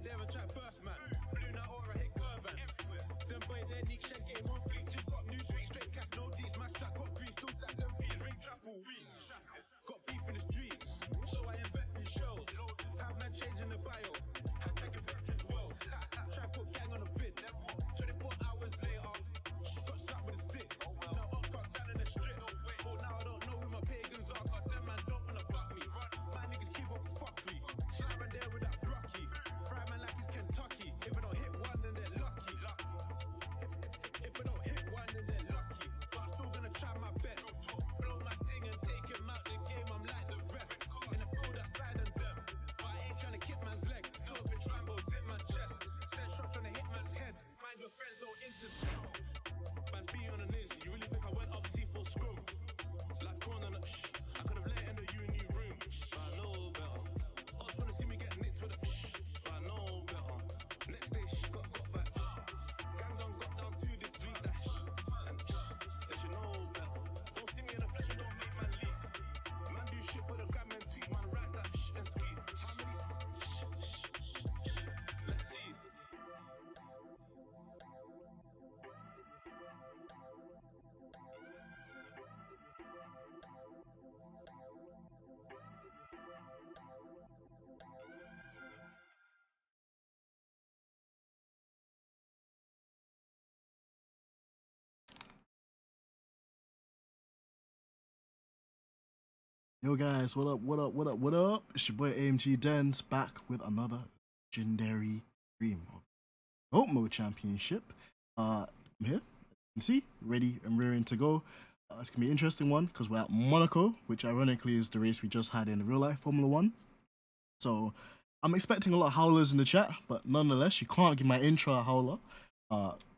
there and try birth man. Blue now aura hit curve and everywhere. Them boy their niche shed game on fleek. Just got new sweet straight cap, no D's. Match that got grease, still stack them beats. Ring chapel, got beef in the streets. So I invest in shows. Have man changing the bio. Hashtag veterans world. Try put gang on the vid. 24 hours later, got shot with a stick. Now up got down in the strip. But now I don't know who my pagans are. God them man don't wanna block me. My niggas keep up with fuckery. Slap man there with that blocky. Fry man like it's Kentucky. If I don't hit one, then they're lucky. If I don't hit one, then they're lucky. But I'm still gonna try my best. Blow my thing and take him out the game. I'm like the ref. In the field, I side on them. But I ain't trying to kick man's leg. Two of it trambo, zip my chest. Send shots trying to hit man's head. Mind your friends, don't intercept. Man, be on the niz. You really think I went up C4 scrum? Life corner, I could have let it in the uni room. But I know better. I just wanna see me get nicked with a but I know better. Next day, got back. Gang done got down to this street dash. And they should know better. Don't see me in the flesh and don't make man leak. Man do shit for the gram and tweet, man rise that and ski. How many? Let's see. Yo guys, what up, what up, what up, what up? It's your boy AMG Dens back with another legendary stream of GOAT Mode Championship. I'm here, you can see, ready and rearing to go. It's gonna be an interesting one because we're at Monaco, which ironically is the race we just had in real life Formula 1. So I'm expecting a lot of howlers in the chat, but nonetheless, you can't give my intro a howler.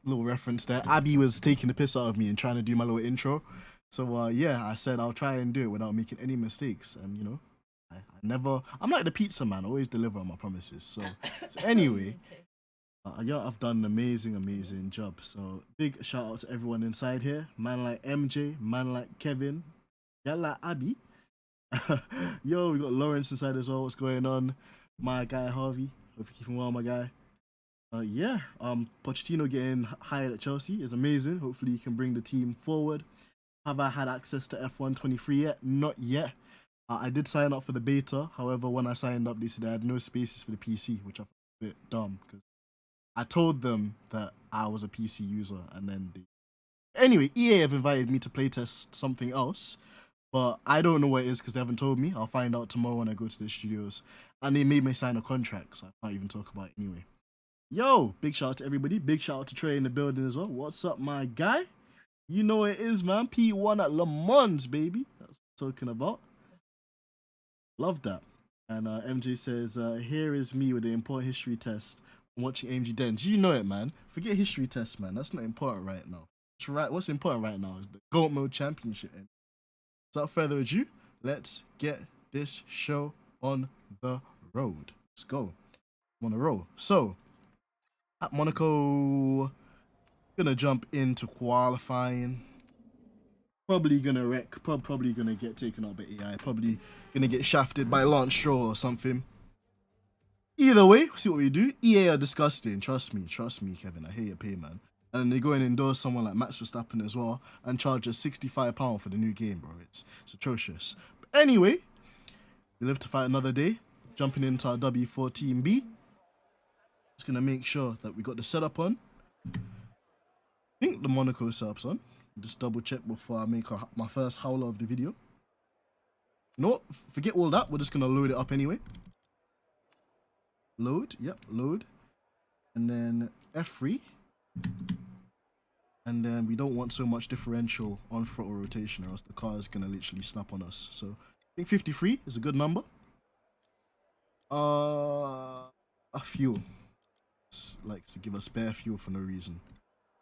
Little reference there. Abby was taking the piss out of me and trying to do my little intro. So yeah, I said I'll try and do it without making any mistakes, and you know, I'm like the pizza man, I always deliver on my promises. So anyway, yeah, I've done an amazing job. So big shout out to everyone inside here, man like MJ, man like Kevin, yeah, like Abby. Yo, we got Lawrence inside as well. What's going on, my guy Harvey? Hope you're keeping well, my guy. Yeah, Pochettino getting hired at Chelsea is amazing. Hopefully, he can bring the team forward. Have I had access to F1 23 yet? Not yet. I did sign up for the beta. However, when I signed up, they said I had no spaces for the PC, which I thought was a bit dumb because I told them that I was a PC user, and then anyway, EA have invited me to playtest something else, but I don't know what it is because they haven't told me. I'll find out tomorrow when I go to the studios, and they made me sign a contract, so I can't even talk about it anyway. Yo, big shout out to everybody. Big shout out to Trey in the building as well. What's up, my guy? You know what it is, man. P1 at Le Mans, baby. That's what I'm talking about. Love that. And MJ says, here is me with the important history test. I'm watching AMG Dens. You know it, man. Forget history test, man. That's not important right now. What's important right now is the GOAT Mode Championship. Without further ado, let's get this show on the road. Let's go. I'm on the roll. So, at Monaco, gonna jump into qualifying. Probably gonna wreck. Probably gonna get taken out by AI. Probably gonna get shafted by Lance Stroll or something. Either way, see what we do. EA are disgusting. Trust me, Kevin. I hear your pain, man. And then they go and endorse someone like Max Verstappen as well and charge us £65 for the new game, bro. It's atrocious. But anyway, we live to fight another day. Jumping into our W14B. Just gonna make sure that we got the setup on. I think the Monaco setup's on. Just double check before I make my first howler of the video. You know what? Forget all that. We're just gonna load it up anyway. Load. Yep, load. And then F3. And then we don't want so much differential on throttle rotation or else the car is gonna literally snap on us. So I think 53 is a good number. A fuel. Likes to give us spare fuel for no reason.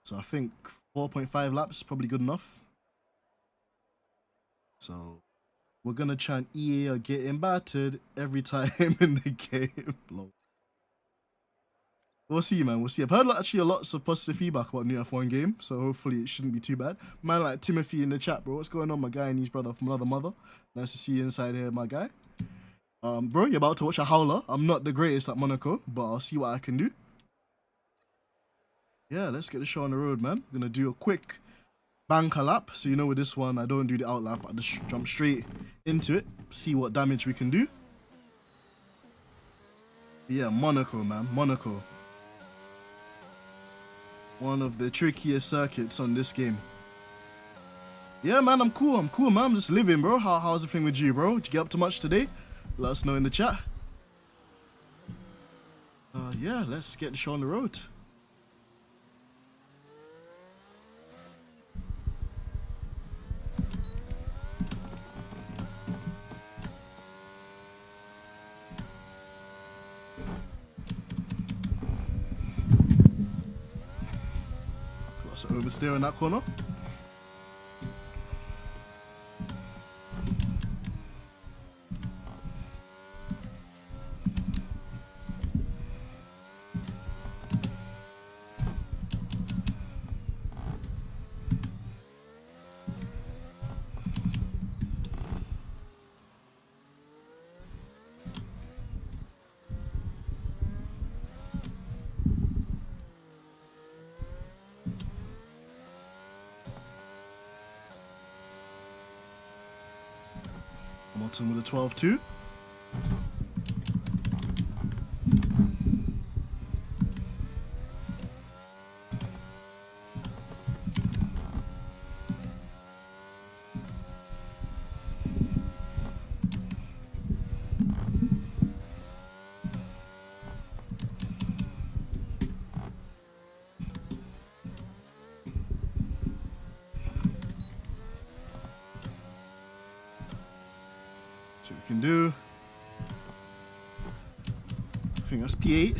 So I think 4.5 laps is probably good enough. So we're gonna try and EA are getting battered every time in the game. We'll see, man. We'll see. I've heard actually lots of positive feedback about new F1 game, so hopefully it shouldn't be too bad. Man like Timothy in the chat, bro. What's going on, my guy and his brother from another mother? Nice to see you inside here, my guy. Bro, you're about to watch a howler. I'm not the greatest at Monaco, but I'll see what I can do. Yeah, let's get the show on the road, man. I'm gonna do a quick banker lap. So you know with this one, I don't do the out lap. I just jump straight into it, see what damage we can do. Yeah, Monaco, man. Monaco. One of the trickiest circuits on this game. Yeah, man, I'm cool. I'm cool, man. I'm just living, bro. How's the thing with you, bro? Did you get up to much today? Let us know in the chat. Yeah, let's get the show on the road. Lots of oversteer in that corner. Hamilton with a 12-2. See what we can do. I think that's P8.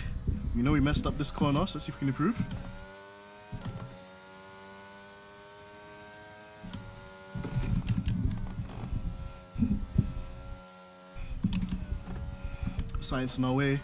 We know we messed up this corner, so let's see if we can improve. Science in our way.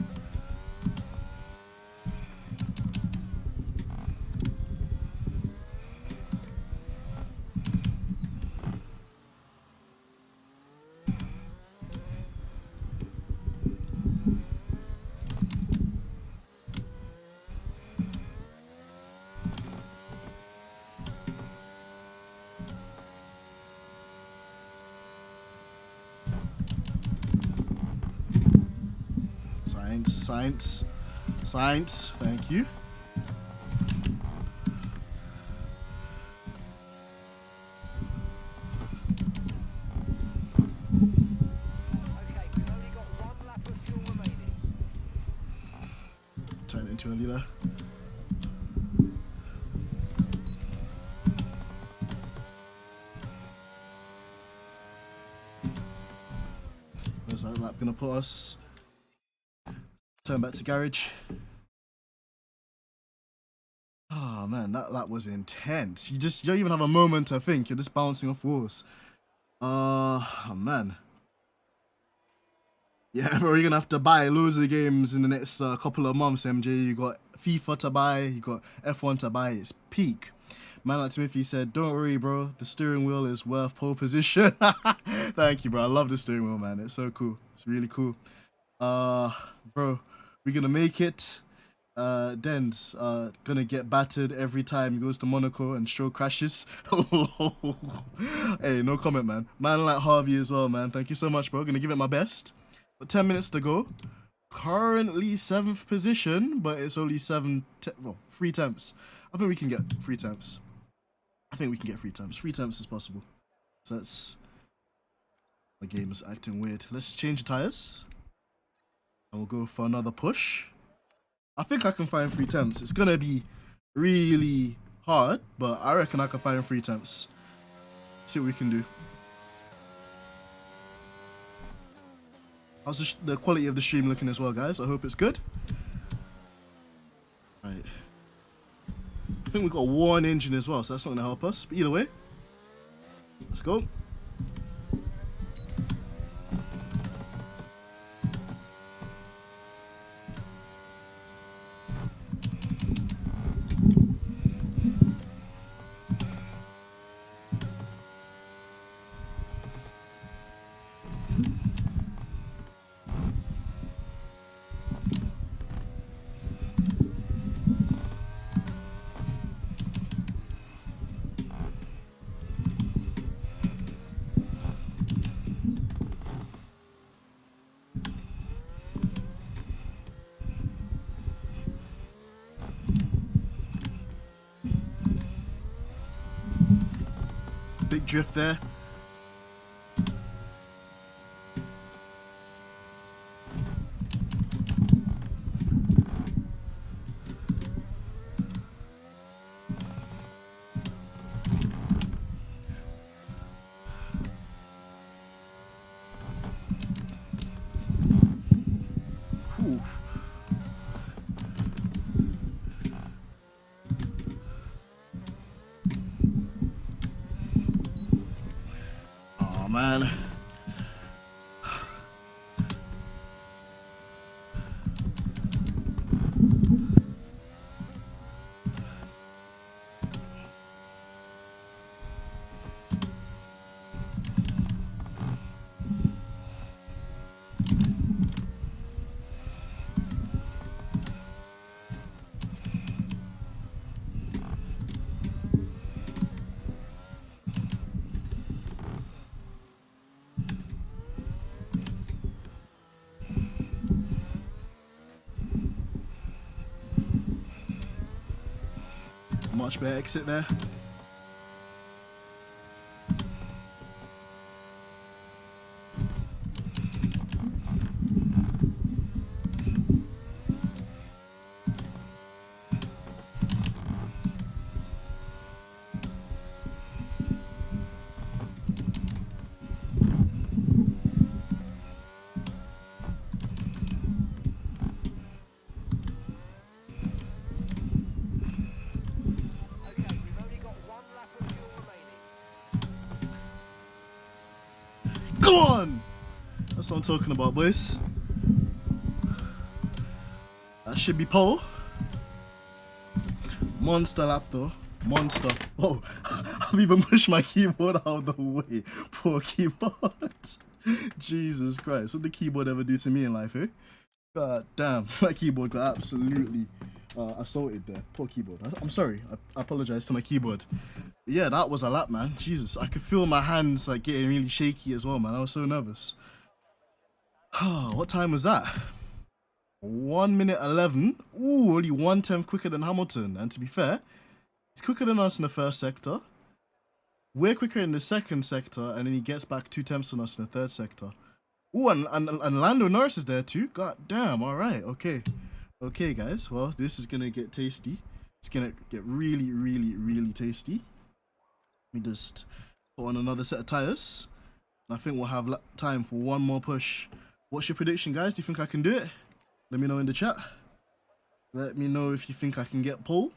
Science, thank you. Okay, we've only got one lap of fuel remaining. Turn it into a leader. Where's that lap gonna put us? Turn back to garage. Oh man, that was intense. You don't even have a moment to think. You're just bouncing off walls. Oh man. Yeah, bro, you're gonna have to buy loads of games in the next couple of months, MJ. You got FIFA to buy, you got F1 to buy. It's peak. Man like Smithy said, don't worry, bro. The steering wheel is worth pole position. Thank you, bro. I love the steering wheel, man. It's so cool. It's really cool. Bro, we're gonna make it. Dens gonna get battered every time he goes to Monaco and show crashes. Hey, no comment, man. Man like Harvey as well, man. Thank you so much, bro. Gonna give it my best. But 10 minutes to go. Currently 7th position, but it's only 3 temps. I think we can get 3 temps. I think we can get 3 temps. 3 temps is possible. So that's... The game is acting weird. Let's change the tires. And we'll go for another push. I think I can find 3 temps. It's gonna be really hard, but I reckon I can find 3 temps. See what we can do. How's the quality of the stream looking as well, guys? I hope it's good. Right. I think we've got one engine as well, so that's not gonna help us. But either way, let's go. drift there. Ooh. Oh man. Much better exit there. Okay, we've only got 1 lap of fuel remaining. Go on! That's what I'm talking about, boys. That should be pole. Monster lap though. Monster. Oh, I've even pushed my keyboard out of the way. Poor keyboard. Jesus Christ. What did the keyboard ever do to me in life, eh? God damn. My keyboard got absolutely assaulted there. Poor keyboard. I'm sorry. I apologize to my keyboard. But yeah, that was a lap, man. Jesus. I could feel my hands like getting really shaky as well, man. I was so nervous. What time was that? 1 minute 11. Ooh, only 1/10 quicker than Hamilton. And to be fair, he's quicker than us in the first sector. We're quicker in the second sector, and then he gets back 2 temps on us in the third sector. Ooh, and Lando Norris is there too. God damn. All right. Okay. Okay, guys. Well, this is gonna get tasty. It's gonna get really, really, really tasty. Let me just put on another set of tires. I think we'll have time for one more push. What's your prediction, guys? Do you think I can do it? Let me know in the chat. Let me know if you think I can get pole.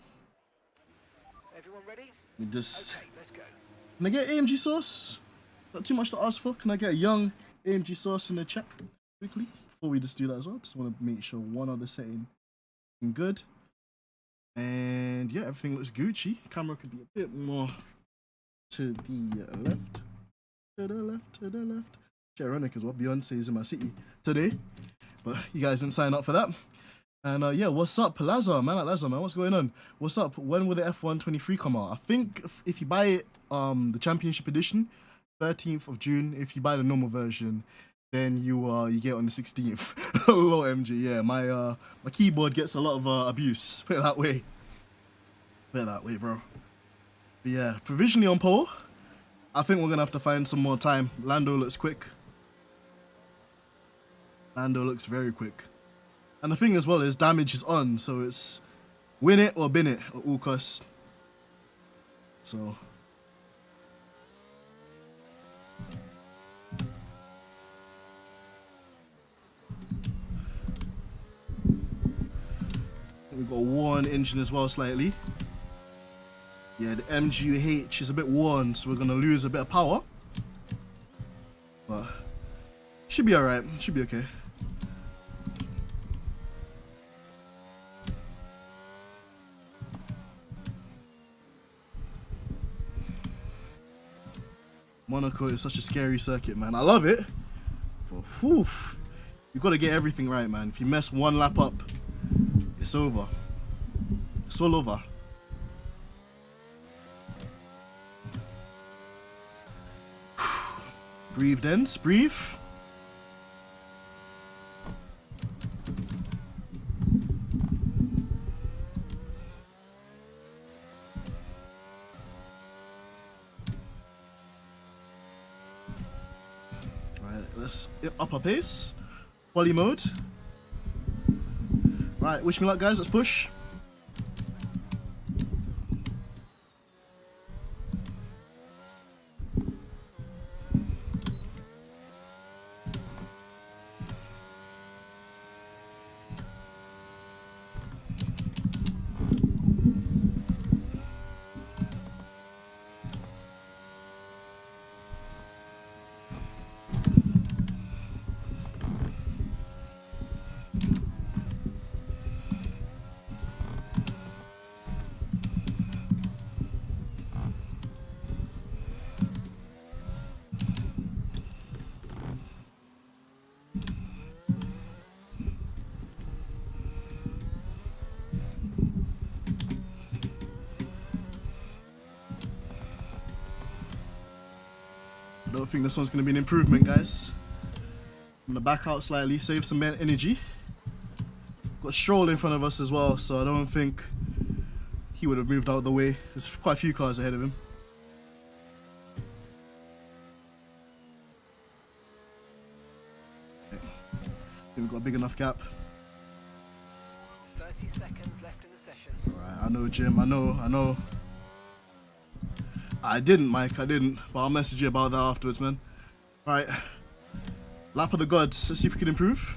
Everyone ready? Let me just... Okay, let's go. Can I get AMG sauce? Not too much to ask for. Can I get a young AMG sauce in the chat quickly? Before we just do that as well. Just want to make sure one other setting is good. And yeah, everything looks Gucci. Camera could be a bit more to the left. To the left, to the left. It's ironic as well. Beyonce is in my city today. But you guys didn't sign up for that. And yeah, what's up, Lazar, man? Lazar, man, what's going on? What's up? When will the F1 23 come out? I think if you buy it, the championship edition, 13th of June. If you buy the normal version, then you get it on the 16th. Low MG, yeah. My keyboard gets a lot of abuse. Put it that way. Put it that way, bro. But yeah, provisionally on pole. I think we're gonna have to find some more time. Lando looks quick. Lando looks very quick. And the thing as well is damage is on, so it's win it or bin it at all costs. So we've got a worn engine as well slightly. Yeah, the MGUH is a bit worn, so we're gonna lose a bit of power. But should be alright, should be okay. Monaco is such a scary circuit, man. I love it. But whew, you gotta get everything right, man. If you mess one lap up, it's over. It's all over. Breathe, Dens. Breathe. max upper pace. Quali mode. Right, wish me luck, guys. Let's push. I don't think this one's going to be an improvement, guys. I'm going to back out slightly, save some energy. Got Stroll in front of us as well, so I don't think he would have moved out of the way. There's quite a few cars ahead of him. Okay. I think we've got a big enough gap. 30 seconds left in the session. Alright, I know, Jim, I know. I didn't, Mike, I didn't, but I'll message you about that afterwards, man. Alright, lap of the gods, let's see if we can improve.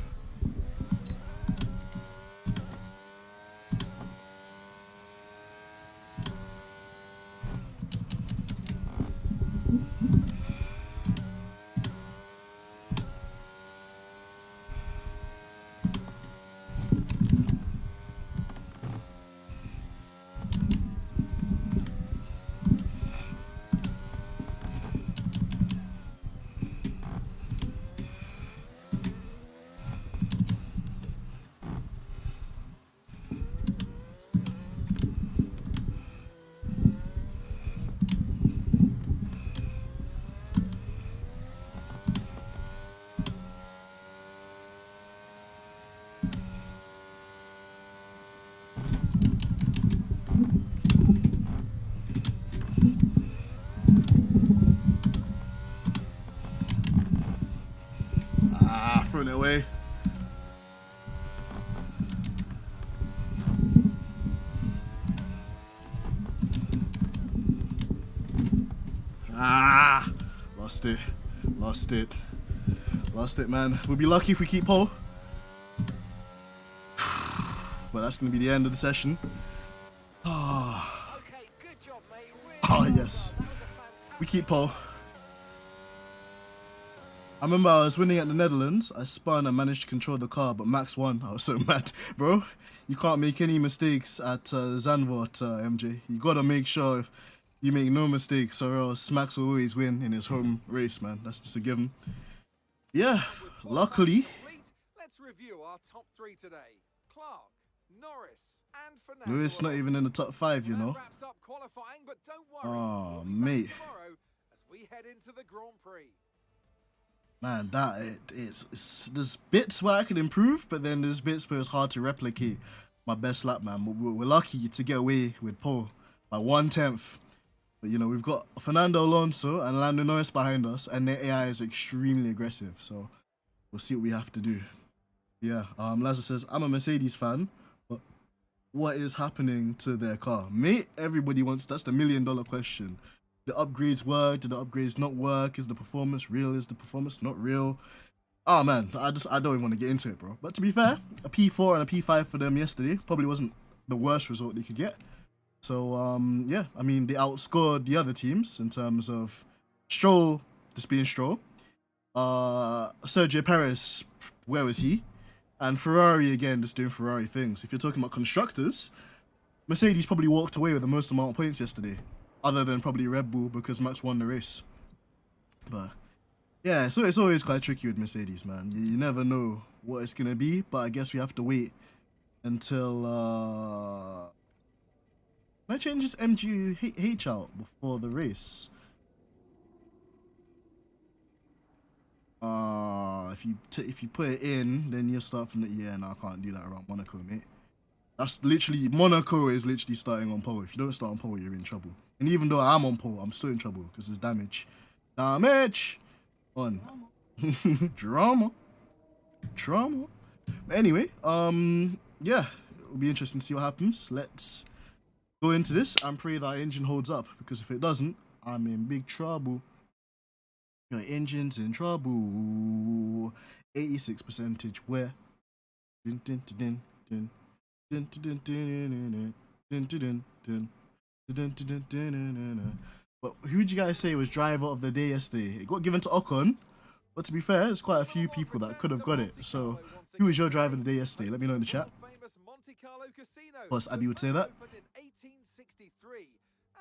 Throwing it away. Lost it, man. We'll be lucky if we keep pole. But that's going to be the end of the session. Okay, good job, mate. Really Oh, well yes. done. That was a fantastic We keep pole. I remember I was winning at the Netherlands. I spun and managed to control the car, but Max won. I was so mad. Bro, you can't make any mistakes at Zandvoort, MJ. You got to make sure you make no mistakes, or else Max will always win in his home race, man. That's just a given. Yeah, luckily. Complete. Let's review our top three today. Clark, Norris, and Fernando. Lewis not even in the top 5, you Well, know. that wraps up qualifying, but don't worry. Oh, we'll be mate. back tomorrow as we head into the Grand Prix. Man, it's there's bits where I can improve, but then there's bits where it's hard to replicate my best lap, man. We're lucky to get away with pole by 1/10. But you know, we've got Fernando Alonso and Lando Norris behind us, and their AI is extremely aggressive. So we'll see what we have to do. Yeah, Lazar says I'm a Mercedes fan, but what is happening to their car, mate? Everybody wants. That's the $1 million question. The upgrades work? Did the upgrades not work? Is the performance real? Is the performance not real? Oh man, I don't even want to get into it, bro. But to be fair, a P4 and a P5 for them yesterday probably wasn't the worst result they could get. So yeah, I mean they outscored the other teams in terms of Stroll just being Stroll. Sergio Perez, where was he? And Ferrari again just doing Ferrari things. If you're talking about constructors, Mercedes probably walked away with the most amount of points yesterday. Other than probably Red Bull because Max won the race. But yeah, so it's always quite tricky with Mercedes, man. You never know what it's going to be, but I guess we have to wait until... Can I change this MGH out before the race? If you put it in, then you'll start from the... Yeah, no, I can't do that around Monaco, mate. That's literally... Monaco is literally starting on pole. If you don't start on pole, you're in trouble. And even though I'm on pole, I'm still in trouble because there's damage. Damage! On. Drama. Drama. But anyway, yeah, it'll be interesting to see what happens. Let's go into this and pray that our engine holds up, because if it doesn't, I'm in big trouble. Your engine's in trouble. 86% where? Dun, dun, dun, dun, dun, dun, dun, dun, dun, dun, dun, dun, dun, dun, dun, dun. But who would you guys say was driver of the day yesterday? It got given to Ocon, but to be fair, there's quite a few people that could have got it. So, who was your driver of the day yesterday? Let me know in the chat. Famous Monte Carlo Casino. Plus, Abby would say that. Opened in 1863,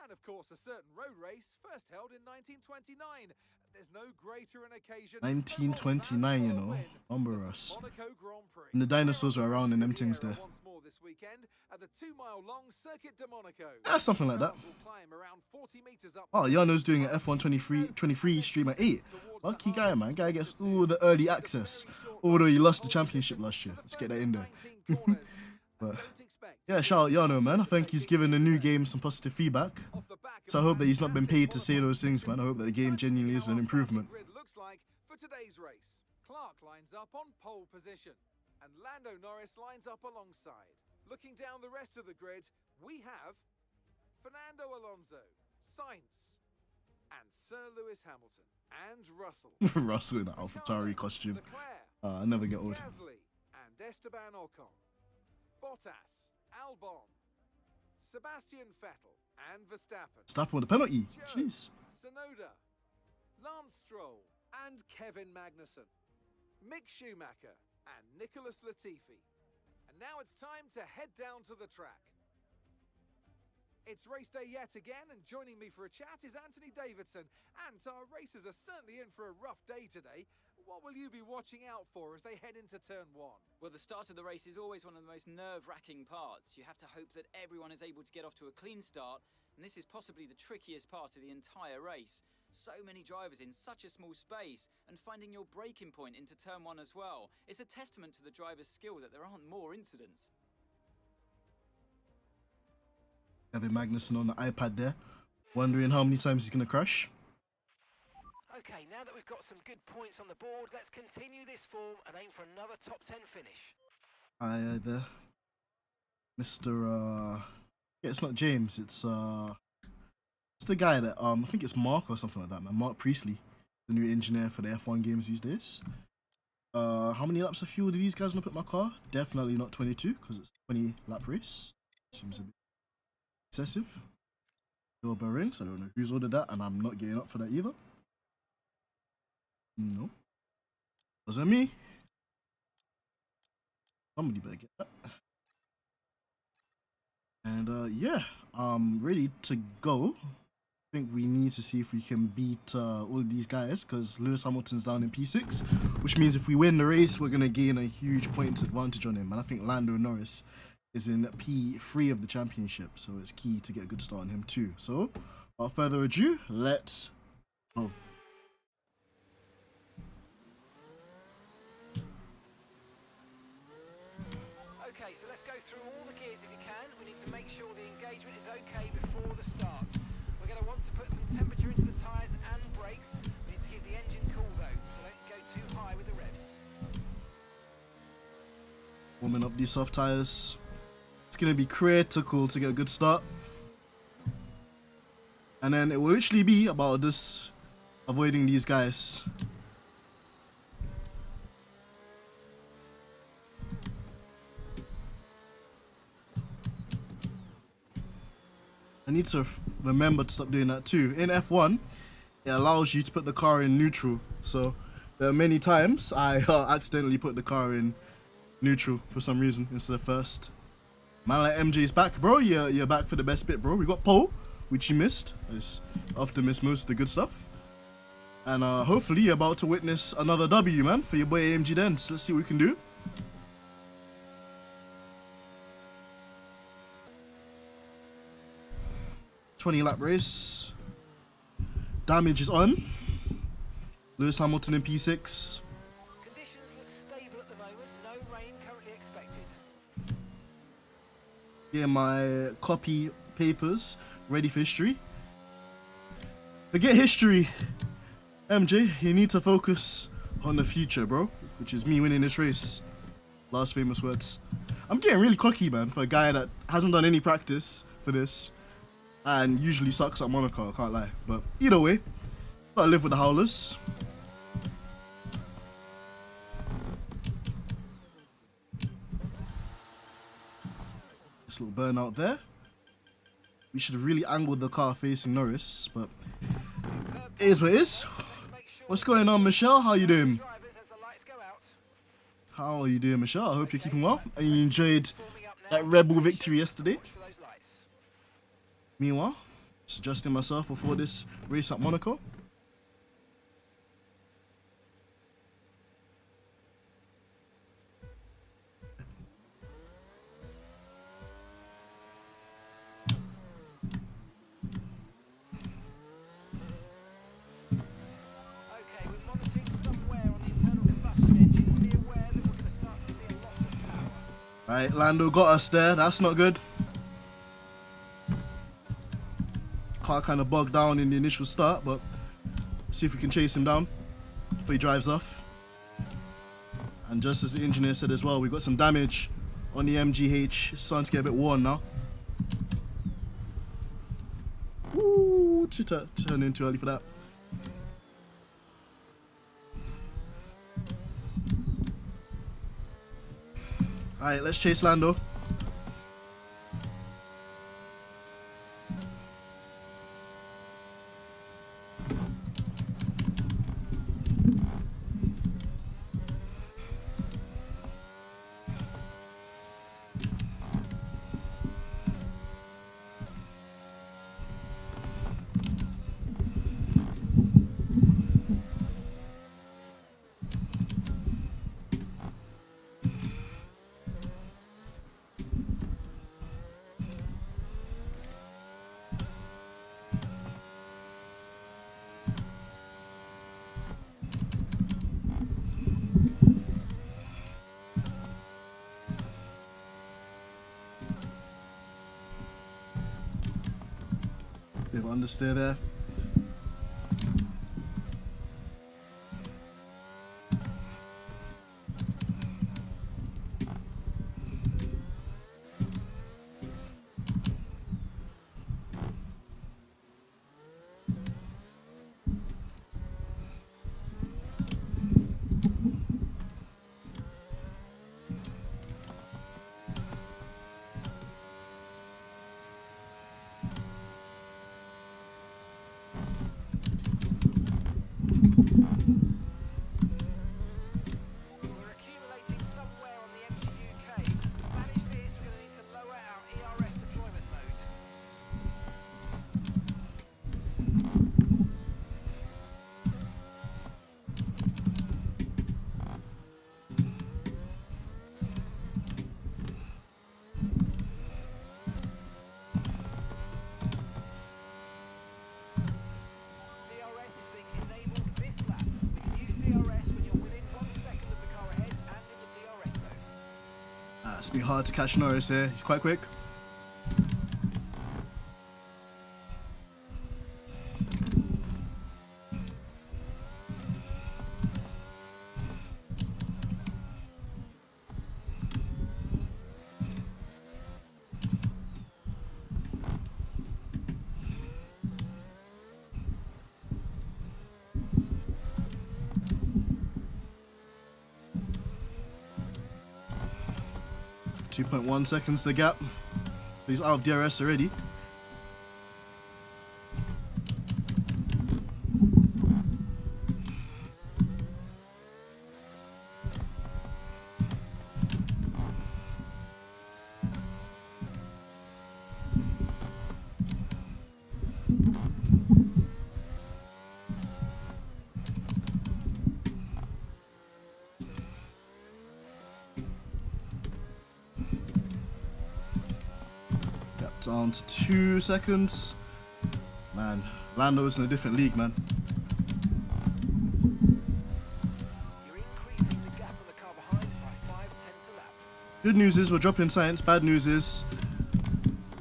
and of course, a certain road race first held in 1929. There's no greater an occasion. 1929, you know, number us. Monaco Grand Prix. And the dinosaurs were around and them things there. Once more this weekend at the 2-mile-long Circuit de Monaco. Yeah, something like that. Crowds will climb around 40 meters up. Oh, Yano's doing an F1 23 stream at 8. Lucky guy, man. Guy gets all the early access. Although he lost the championship last year. Let's get that in there. But yeah, shout out Yano, man. I think he's given the new game some positive feedback. So I hope that he's not been paid to say those things, man. I hope that the game genuinely is an improvement. Looks like for today's race. Clark lines up on pole position, and Lando Norris lines up alongside. Looking down the rest of the grid, we have Fernando Alonso, Sainz, and Sir Lewis Hamilton, and Russell. Russell in the AlphaTauri costume. Leclerc, I never get old. Gasly, and Esteban Ocon. Bottas, Albon, Sebastian Vettel, and Verstappen. Verstappen with a penalty. Joe, Jeez. Sonoda, Lance Stroll, and Kevin Magnussen. Mick Schumacher and Nicholas Latifi. And now it's time to head down to the track. It's race day yet again, and joining me for a chat is Anthony Davidson. And our racers are certainly in for a rough day today. What will you be watching out for as they head into turn 1? Well, the start of the race is always one of the most nerve-wracking parts. You have to hope that everyone is able to get off to a clean start, and this is possibly the trickiest part of the entire race. So many drivers in such a small space, and finding your braking point into turn 1 as well. It's a testament to the driver's skill that there aren't more incidents. Kevin Magnussen on the iPad there, wondering how many times he's going to crash. Okay, now that we've got some good points on the board, let's continue this form and aim for another top 10 finish. Hi there, Mr. Yeah, it's not James. It's the guy that I think it's Mark or something like that, man. Mark Priestley, the new engineer for the F1 games these days. How many laps of fuel do these guys want to put in my car? Definitely not 22, because it's a 20 lap race. Seems a bit excessive. Doorbell rings. I don't know who's ordered that, and I'm not getting up for that either. No. Wasn't me. Somebody better get that. And yeah, I'm ready to go. I think we need to see if we can beat all of these guys, because Lewis Hamilton's down in P6, which means if we win the race, we're going to gain a huge points advantage on him. And I think Lando Norris is in P3 of the championship, so it's key to get a good start on him too. So, without further ado, let's go. Okay, so let's go through all the gears if you can. We need to make sure the engagement is okay before the start. We're going to want to put some temperature into the tyres and brakes. We need to keep the engine cool though, so don't go too high with the revs. Warming up these soft tyres. It's going to be critical to get a good start. And then it will literally be about this, avoiding these guys. I need to remember to stop doing that too. In F1, it allows you to put the car in neutral. So there are many times I accidentally put the car in neutral for some reason instead of first. Man like MJ's back, bro. You're back for the best bit, bro. We got pole, which you missed. I often miss most of the good stuff. And hopefully you're about to witness another W, man, for your boy AMG Dens. Let's see what we can do. Lap race. Damage is on. Lewis Hamilton in P6. Conditions look stable at the moment. No rain currently expected. Here my copy papers ready for history. Forget history. MJ, you need to focus on the future, bro, which is me winning this race. Last famous words. I'm getting really cocky, man, for a guy that hasn't done any practice for this and usually sucks at Monaco, I can't lie. But either way, gotta live with the howlers. This little burnout there. We should have really angled the car facing Norris, but it is what it is. What's going on, Michelle? How you doing? How are you doing, Michelle? I hope you're keeping well and you enjoyed that Rebel victory yesterday. Meanwhile, just adjusting myself before this race at Monaco. Right, Lando got us there. That's not good. Car kind of bogged down in the initial start, but see if we can chase him down before he drives off. And just as the engineer said as well, we got some damage on the MGH. It's starting to get a bit worn now. Ooh, turn in too early for that. Alright, let's chase Lando. Bit of understeer there. It's been hard to catch Norris here. He's quite quick. .1 seconds the gap. So he's out of DRS already. Down to 2 seconds. Man, Lando's in a different league, man. You're increasing the gap on the car behind by 5/10 a lap. Good news is we're dropping science. Bad news is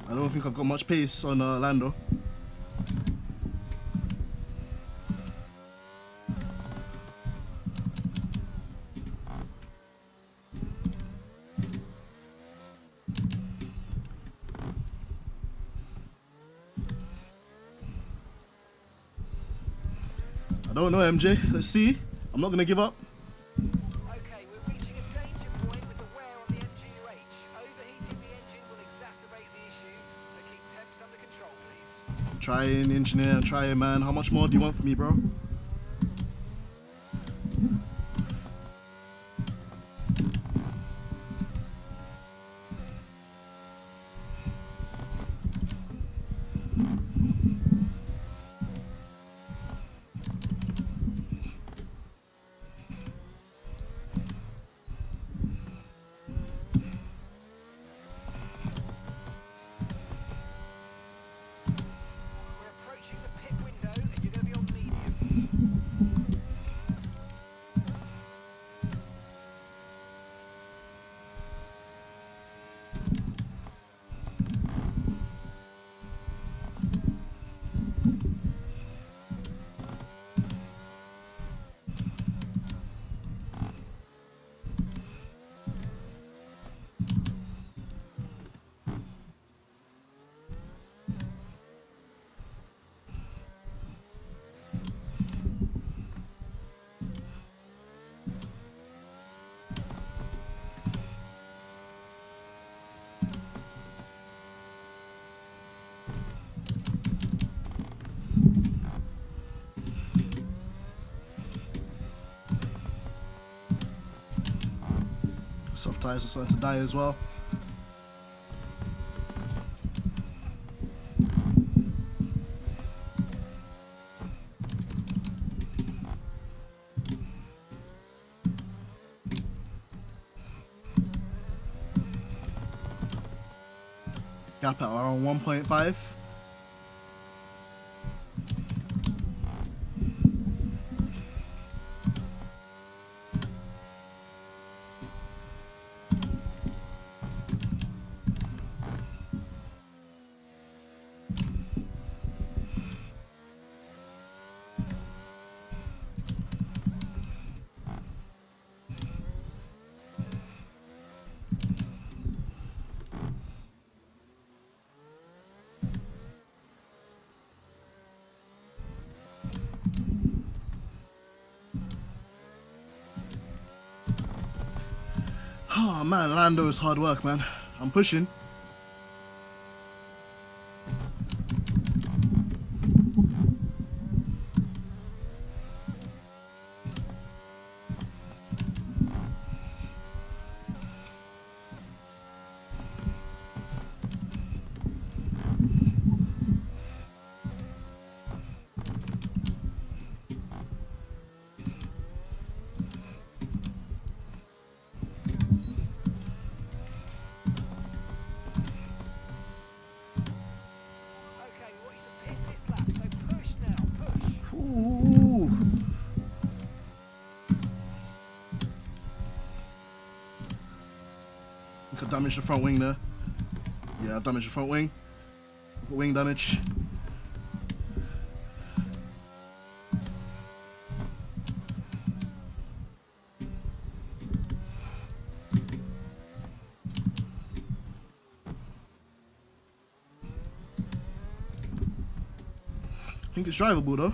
I don't think I've got much pace on Lando. I don't know, MJ. Let's see. I'm not gonna give up. Okay, we're reaching a danger point with the wear on the MGU-H. Overheating the engine will exacerbate the issue, so keep temps under control, please. Trying, engineer. Trying, man. How much more do you want from me, bro? We're approaching the pit window, and you're going to be on mediums. Soft tires are starting to die as well. Gap at around 1.5. Oh man, Lando is hard work, man. I'm pushing. Okay, we want you to pit this lap, so push now, push. Ooh. I could damage the front wing there. Yeah, I've damaged the front wing. Wing damage. I think it's drivable though.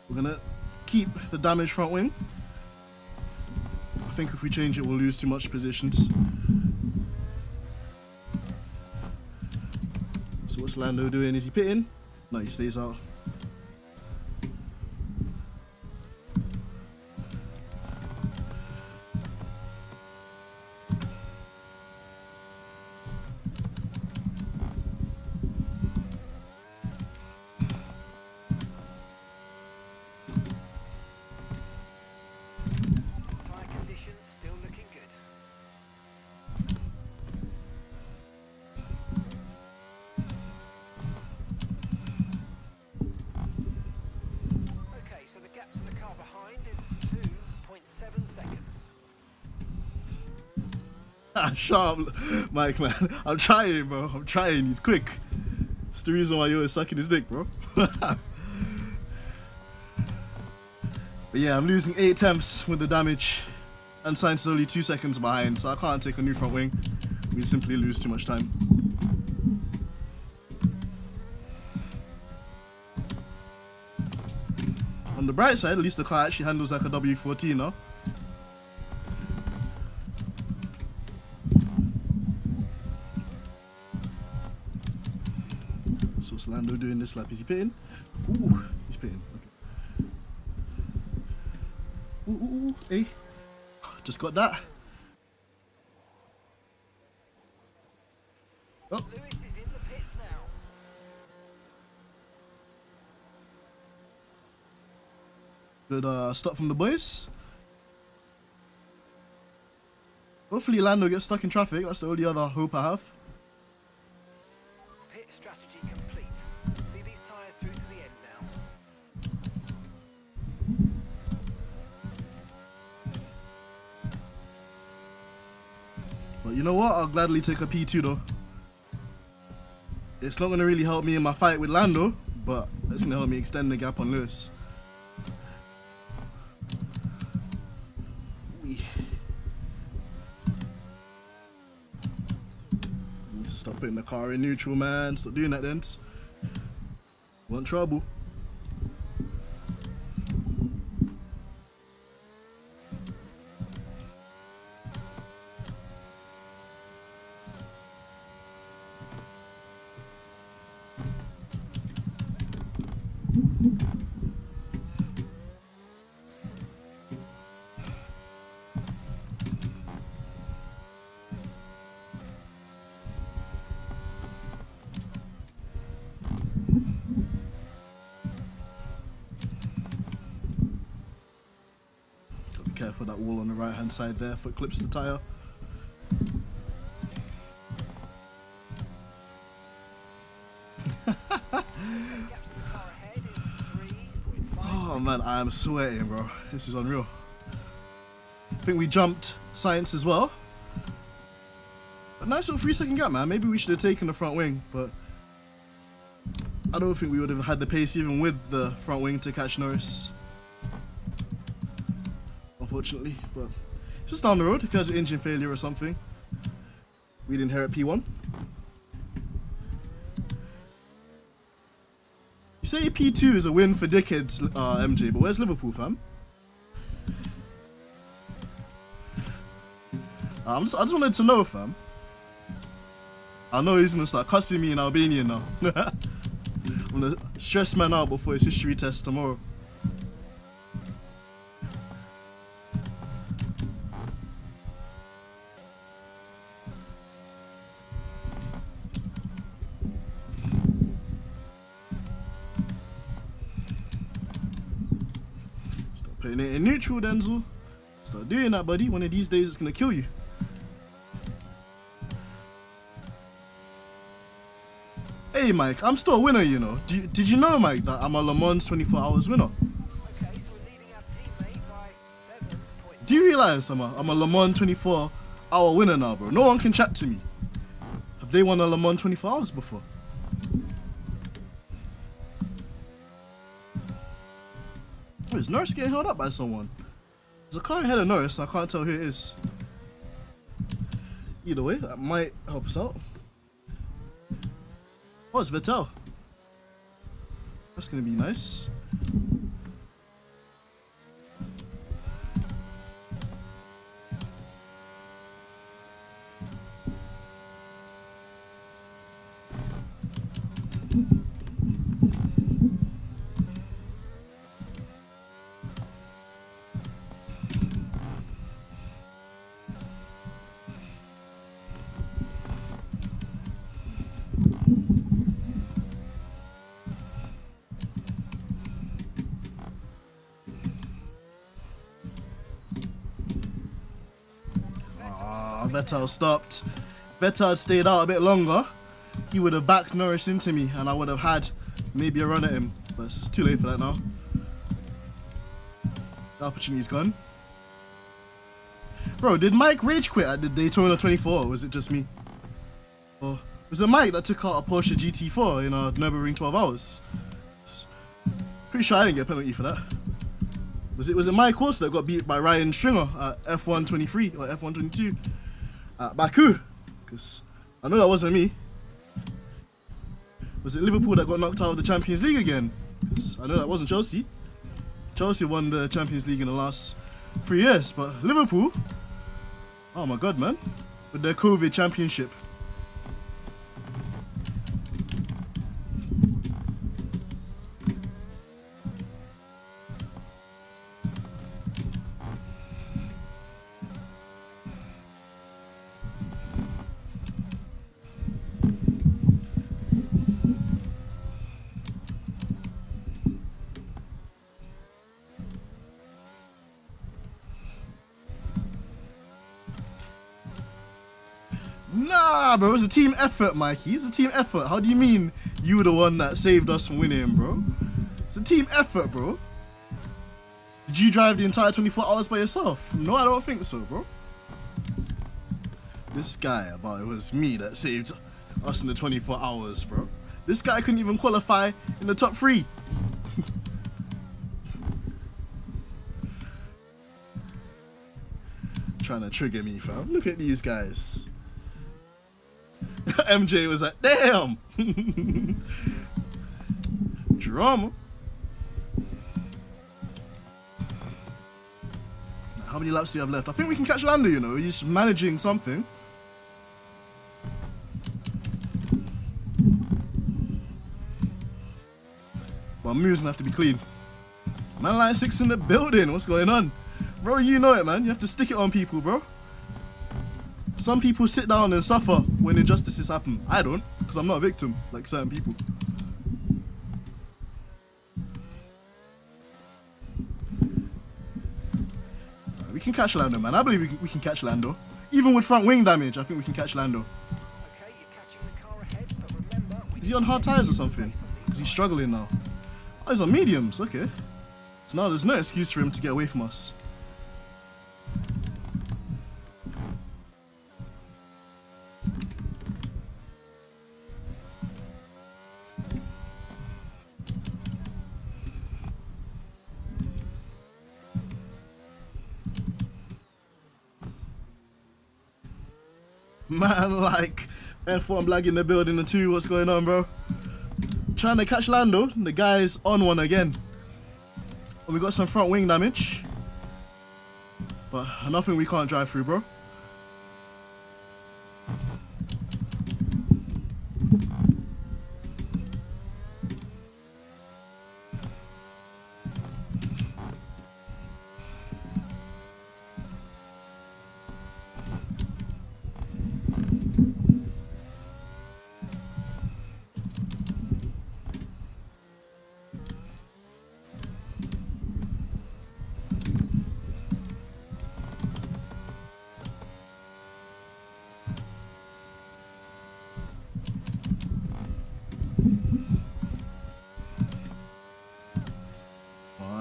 We're gonna keep the damaged front wing. I think if we change it, we'll lose too much positions. So what's Lando doing? Is he pitting? No, he stays out. Tyre condition still looking good. Shut up, Mike, man. I'm trying, bro. I'm trying. He's quick. It's the reason why you're sucking his dick, bro. But yeah, I'm losing 8 attempts with the damage. And Sainz is only 2 seconds behind, so I can't take a new front wing. We simply lose too much time. On the bright side, at least the car actually handles like a W14 now. So what's Lando doing this lap? Is he pitting? Ooh, he's pitting. Okay. Ooh, hey. Just got that. Oh. Lewis is in the pits now. Good stop from the boys. Hopefully Lando gets stuck in traffic. That's the only other hope I have. Pit strategy complete. See these tyres through to the end now. But you know what? I'll gladly take a P2 though. It's not going to really help me in my fight with Lando, but it's going to help me extend the gap on Lewis. Need to stop putting the car in neutral, man. Stop doing that, then. Want trouble. Careful that wall on the right hand side there, foot clips the tyre. Oh man, I am sweating, bro. This is unreal. I think we jumped Sainz as well. A nice little 3-second gap, man. Maybe we should have taken the front wing, but I don't think we would have had the pace even with the front wing to catch Norris. Unfortunately, but just down the road if he has an engine failure or something. We'd inherit P1. You say P2 is a win for dickheads, MJ, but where's Liverpool, fam? I just wanted to know, fam. I know he's gonna start cussing me in Albanian now. I'm gonna stress man out before his history test tomorrow. Putting it in neutral, Denzel. Start doing that, buddy. One of these days it's gonna kill you. Hey, Mike, I'm still a winner, you know. Did you know, Mike, that I'm a Le Mans 24 hours winner? Okay, so we're leading our teammate by 7 points. Do you realize I'm a Le Mans 24-hour winner now, bro? No one can chat to me. Have they won a Le Mans 24 hours before? Oh, is Norris getting held up by someone? There's a car ahead of Norris, so I can't tell who it is. Either way, that might help us out. Oh, it's Vettel. That's gonna be nice. Vettel stopped. Vettel had stayed out a bit longer. He would have backed Norris into me and I would have had maybe a run at him. But it's too late for that now. The opportunity's gone. Bro, did Mike rage quit at the Daytona 24, or was it just me? Or was it Mike that took out a Porsche GT4 in a Nürburgring 12 hours? Pretty sure I didn't get a penalty for that. Was it Mike also that got beat by Ryan Stringer at F1 23 or F1 22 at Baku? Because I know that wasn't me. Was it Liverpool that got knocked out of the Champions League again? Because I know that wasn't Chelsea. Chelsea won the Champions League in the last 3 years, but Liverpool, oh my god, man, with their COVID championship. Nah, bro, it was a team effort, Mikey. It was a team effort. How do you mean you were the one that saved us from winning, bro? It's a team effort, bro. Did you drive the entire 24 hours by yourself? No, I don't think so, bro. This guy about it was me that saved us in the 24 hours, bro. This guy couldn't even qualify in the top 3. Trying to trigger me, fam. Look at these guys. MJ was like, damn. Drama. How many laps do you have left? I think we can catch Lando, you know. He's managing something. But moves gonna have to be clean. Man, line 6 in the building. What's going on? Bro, you know it, man. You have to stick it on people, bro. Some people sit down and suffer when injustices happen. I don't, because I'm not a victim like certain people. We can catch Lando, man. I believe we can catch Lando. Even with front wing damage, I think we can catch Lando. Okay, you're catching the car ahead, but remember, Is he on hard tires or something? Because he's struggling now. Oh, he's on mediums. Okay. So now there's no excuse for him to get away from us. Man, like, F1 Blag in the building and 2, what's going on, bro? Trying to catch Lando, the guy's on one again. And we got some front wing damage. But nothing we can't drive through, bro.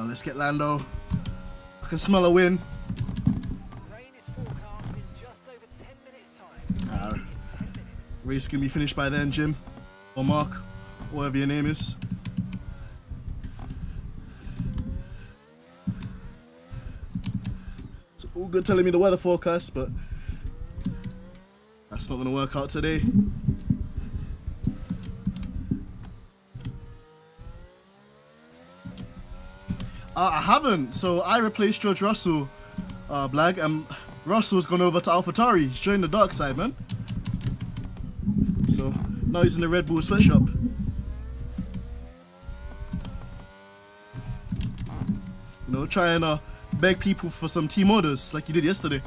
Let's get Lando. I can smell a win. rain is forecast in just over 10 minutes' time. In 10 minutes. Race can be finished by then, Jim. Or Mark. Whatever your name is. It's all good telling me the weather forecast, but that's not going to work out today. I haven't. So I replaced George Russell, Blag, and Russell's gone over to AlphaTauri. He's joined the dark side, man. So now he's in the Red Bull sweatshop. You know, trying to beg people for some team orders like you did yesterday.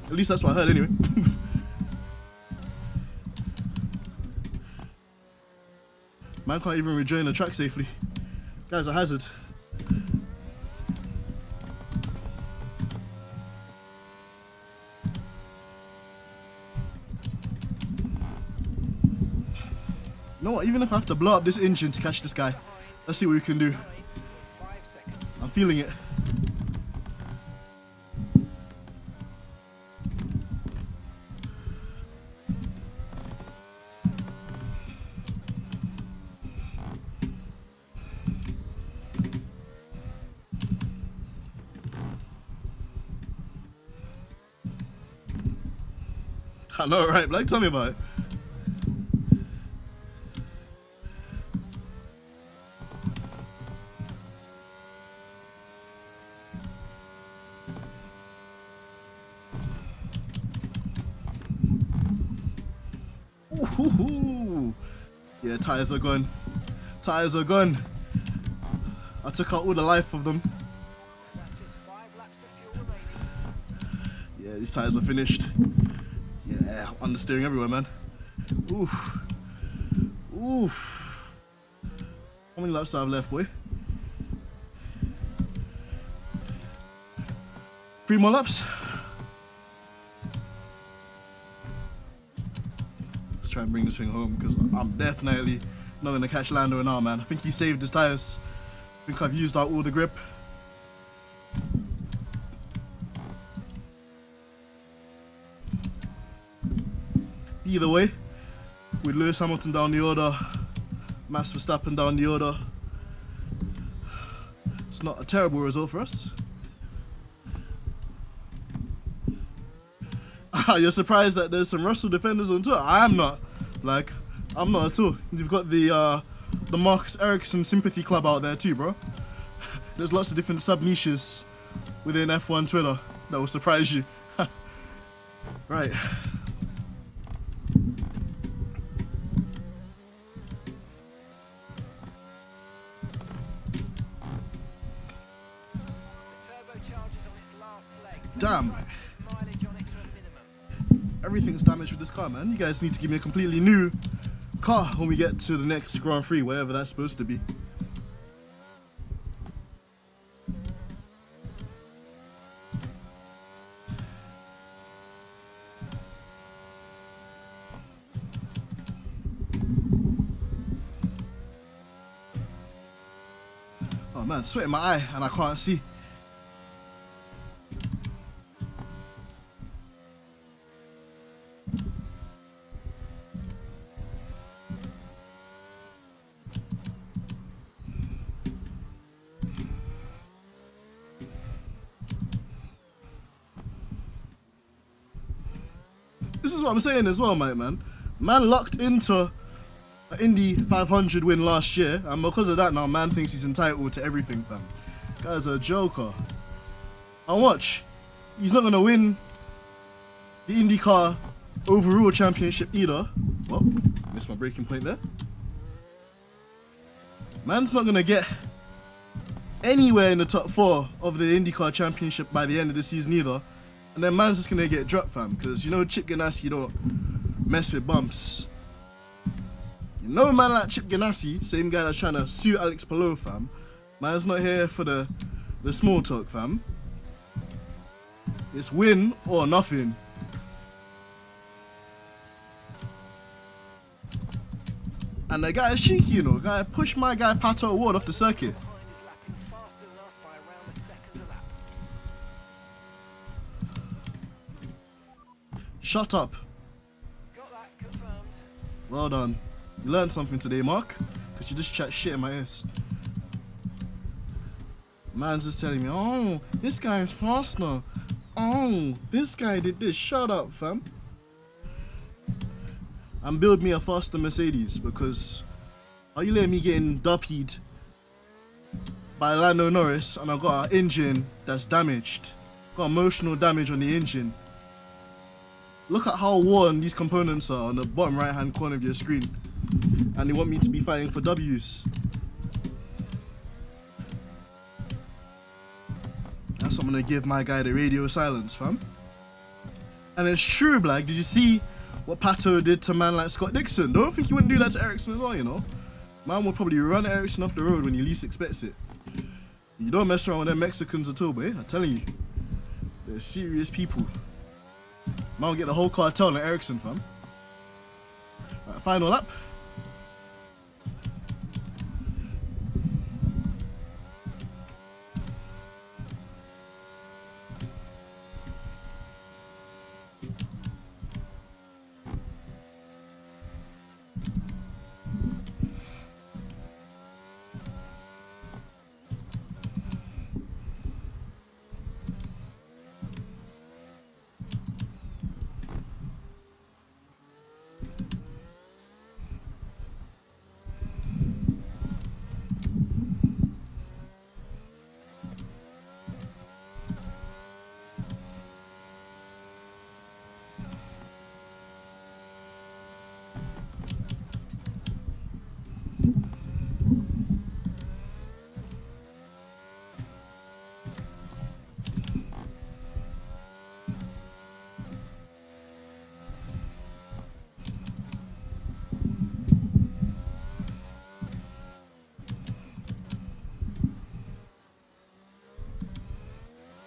At least that's what I heard anyway. Man can't even rejoin the track safely. Guy's a hazard. You know what? Even if I have to blow up this engine to catch this guy, let's see what we can do. I'm feeling it. I know, right? Like, tell me about it. Ooh, yeah, tires are gone. Tires are gone. I took out all the life of them. That's just 5 laps of fuel remaining. Yeah, these tires are finished. Yeah, understeering everywhere, man. Oof. Oof. How many laps do I have left, boy? 3 more laps. Let's try and bring this thing home because I'm definitely not going to catch Lando now, man. I think he saved his tires. I think I've used out all the grip. Either way, with Lewis Hamilton down the order, Max Verstappen down the order, it's not a terrible result for us. You're surprised that there's some Russell defenders on tour? I'm not. Like, I'm not at all. You've got the Marcus Ericsson sympathy club out there too, bro. There's lots of different sub-niches within F1 Twitter that will surprise you. Right. Damn. Everything's damaged with this car, man. You guys need to give me a completely new car when we get to the next Grand Prix, wherever that's supposed to be. Oh man, sweat in my eye and I can't see. This is what I'm saying as well, mate, man. Man locked into an Indy 500 win last year, and because of that now, man thinks he's entitled to everything, fam. Guy's a joker. And watch, he's not gonna win the IndyCar overall championship either. Well, missed my breaking point there. Man's not gonna get anywhere in the top 4 of the IndyCar championship by the end of the season either. And then man's just gonna get dropped, fam, because you know Chip Ganassi don't mess with bumps. You know a man like Chip Ganassi, same guy that's trying to sue Alex Palou, fam. Man's not here for the small talk, fam. It's win or nothing. And the guy is cheeky, you know. Guy pushed my guy Pato O'Ward off the circuit. Shut up. Got that confirmed. Well done. You learned something today, Mark, because you just chat shit in my ears. Man's just telling me, oh, this guy's faster. Oh, this guy did this. Shut up, fam. And build me a faster Mercedes, because are you letting me getting duppied by Lando Norris and I've got an engine that's damaged? Got emotional damage on the engine. Look at how worn these components are on the bottom right hand corner of your screen. And they want me to be fighting for W's. That's what I'm gonna give my guy the radio silence, fam. And it's true, Black. Did you see what Pato did to a man like Scott Dixon? Don't think he wouldn't do that to Ericsson as well, you know. Man would probably run Ericsson off the road when he least expects it. You don't mess around with them Mexicans at all, boy. I'm telling you. They're serious people. Man will get the whole cartel on Ericsson, fam. Right, final lap.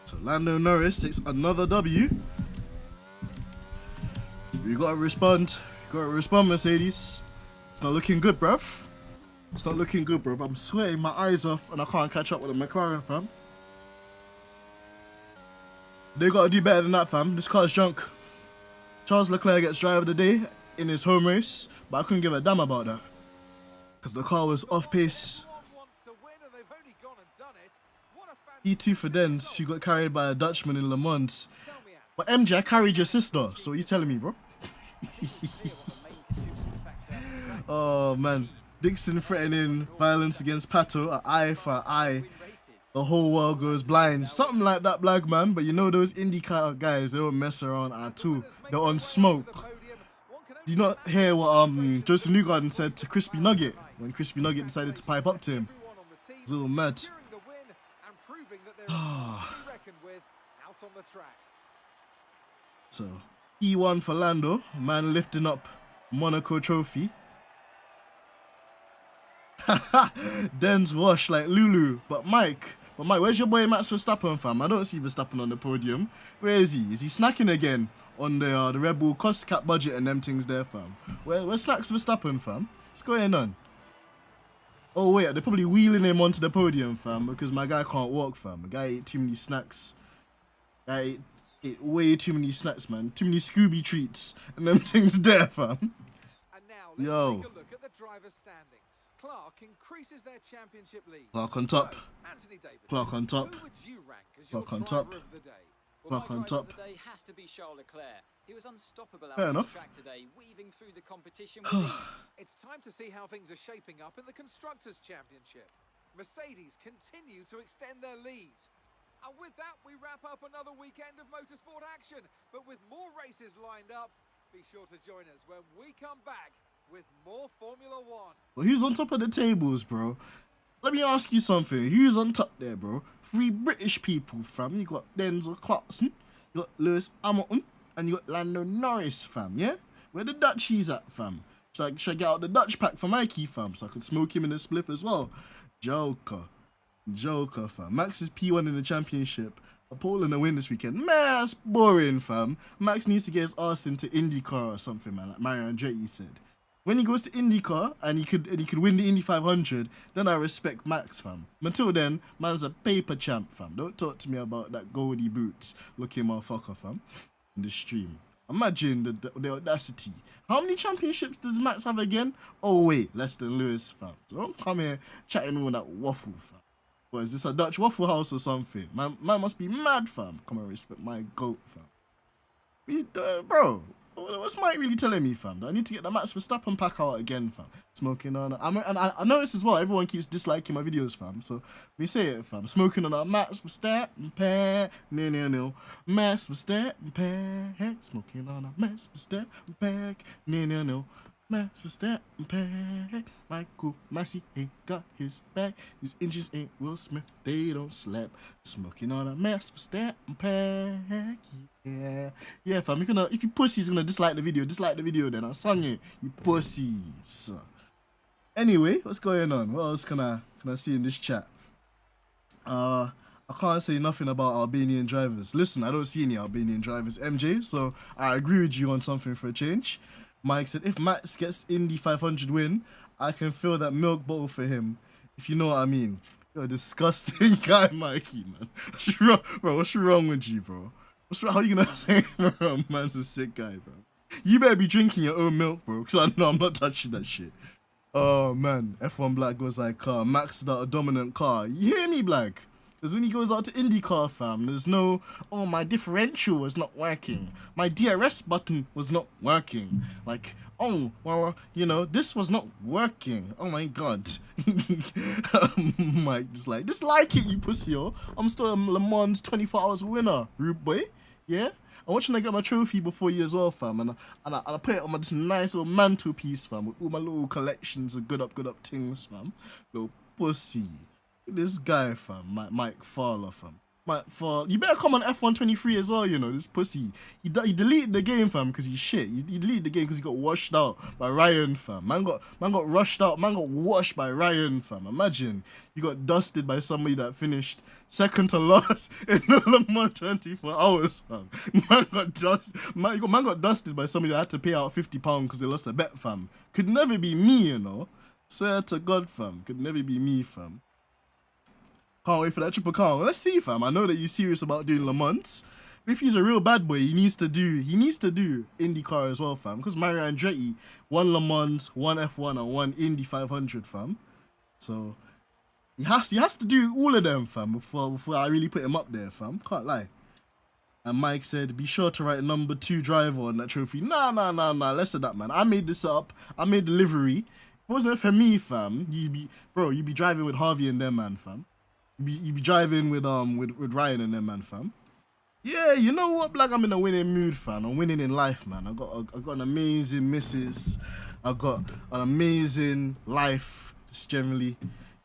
So Lando Norris takes another W. You gotta respond. You gotta respond, Mercedes. It's not looking good, bruv. It's not looking good, bruv. I'm sweating my eyes off and I can't catch up with the McLaren, fam. They gotta do better than that, fam. This car's junk. Charles Leclerc gets driver of the day in his home race, but I couldn't give a damn about that. Because the car was off pace. E2 for Dens, who got carried by a Dutchman in Le Mans. But MJ, I carried your sister, so what are you telling me, bro? Oh man, Dixon threatening violence against Pato, an eye for an eye. The whole world goes blind. Something like that, black man. But you know those IndyCar guys, they don't mess around at all. They're on smoke. Do you not hear what Joseph Newgarden said to Crispy Nugget when Crispy Nugget decided to pipe up to him? He's a little mad. So, P1 for Lando, man lifting up Monaco trophy. Den's wash like Lulu, but Mike, where's your boy Max Verstappen, fam? I don't see Verstappen on the podium. Where is he? Is he snacking again on the Red Bull cost cap budget and them things there, fam? Where's Slacks Verstappen, fam? What's going on? Oh wait, they're probably wheeling him onto the podium, fam, because my guy can't walk, fam. The guy ate too many snacks. Guy ate way too many snacks, man. Too many Scooby treats and them things there, fam. And now let's Yo. take a look at the driver's standings. Clark increases their championship lead. Clark on top. So, Anthony Davis, Clark on top. who would you rank as your Clark on driver top. of the day? Well, Clark my on driver top. of the day has to be Charles Leclerc. He was unstoppable out Fair on the enough. track today, weaving through the competition with ease. It's time to see how things are shaping up in the Constructors' Championship. Mercedes continue to extend their lead. And with that, we wrap up another weekend of motorsport action. But with more races lined up, be sure to join us when we come back with more Formula One. Well, who's on top of the tables, bro? Let me ask you something. Who's on top there, bro? 3 British people, fam. You got Denzel Clarkson, you got Lewis Hamilton, and you got Lando Norris, fam, yeah? Where the Dutchies at, fam? Should I get out the Dutch pack for Mikey, fam, so I could smoke him in the spliff as well? Joker, fam. Max is P1 in the championship. Paul in the win this weekend. Man, that's boring, fam. Max needs to get his ass into IndyCar or something, man, like Mario Andretti said. When he goes to IndyCar and he could win the Indy 500, then I respect Max, fam. Until then, man's a paper champ, fam. Don't talk to me about that Goldie boots looking motherfucker, fam, in the stream. Imagine the audacity. How many championships does Max have again? Oh wait, less than Lewis, fam. So don't come here chatting all that waffle, fam. What is this, a Dutch Waffle House or something? Man must be mad, fam. Come and respect my goat, fam. Bro. What's Mike really telling me, fam? I need to get the Max Verstappen pack out again, fam. Smoking on and I notice as well, everyone keeps disliking my videos, fam. So, let me say it, fam. Smoking on a Max Verstappen pack. No. Max Verstappen pack. Smoking on a Max Verstappen pack. No. Max Verstappen pack. Michael Massey ain't got his back. These inches ain't Will Smith, they don't slap. Smoking on a Max Verstappen pack. Yeah, fam. If you pussies gonna dislike the video then. I sung it. You pussies. Anyway, what's going on? What else can I see in this chat? I can't say nothing about Albanian drivers. Listen, I don't see any Albanian drivers, MJ, so I agree with you on something for a change. Mike said, if Max gets Indy 500 win, I can fill that milk bottle for him, if you know what I mean. You're a disgusting guy, Mikey, man. What's wrong with you, bro? How are you gonna say, bro, man's a sick guy, bro? You better be drinking your own milk, bro, because I know I'm not touching that shit. Oh, man. F1 Black goes like, Max is not a dominant car. You hear me, Black? Because when he goes out to IndyCar, fam, there's no, oh, my differential was not working. My DRS button was not working. Like, oh, well, this was not working. Oh, my God. Mike just dislike it, you pussy, yo. I'm still a Le Mans 24 hours winner, rude boy. Yeah? I'm watching I get my trophy before you as well, fam. And I put it on this nice little mantelpiece, fam, with all my little collections of good up things, fam. Little pussy. This guy, fam, Mike Fowler, fam. You better come on F123 as well, you know, this pussy. He deleted the game, fam, because he's shit. He deleted the game because he got washed out by Ryan, fam. Man got rushed out. Man got washed by Ryan, fam. Imagine you got dusted by somebody that finished second to last in the Le Mans 24 hours, fam. Man got dusted by somebody that had to pay out £50 because they lost a bet, fam. Could never be me, you know. Swear to God, fam. Could never be me, fam. Can't wait for that triple crown. Let's see, fam. I know that you're serious about doing Le Mans. If he's a real bad boy, he needs to do IndyCar as well, fam. Because Mario Andretti won Le Mans, won F1, and won Indy 500, fam. So he has to do all of them, fam, before I really put him up there, fam. Can't lie. And Mike said, be sure to write number 2 driver on that trophy. Nah. Less of that, man. I made this up. I made the livery. If it wasn't for me, fam, you'd be driving with Harvey and them, man, fam. You be driving with Ryan and them, man, fam. Yeah, you know what, Black? I'm in a winning mood, fam. I'm winning in life, man. I got an amazing missus. I got an amazing life, just generally.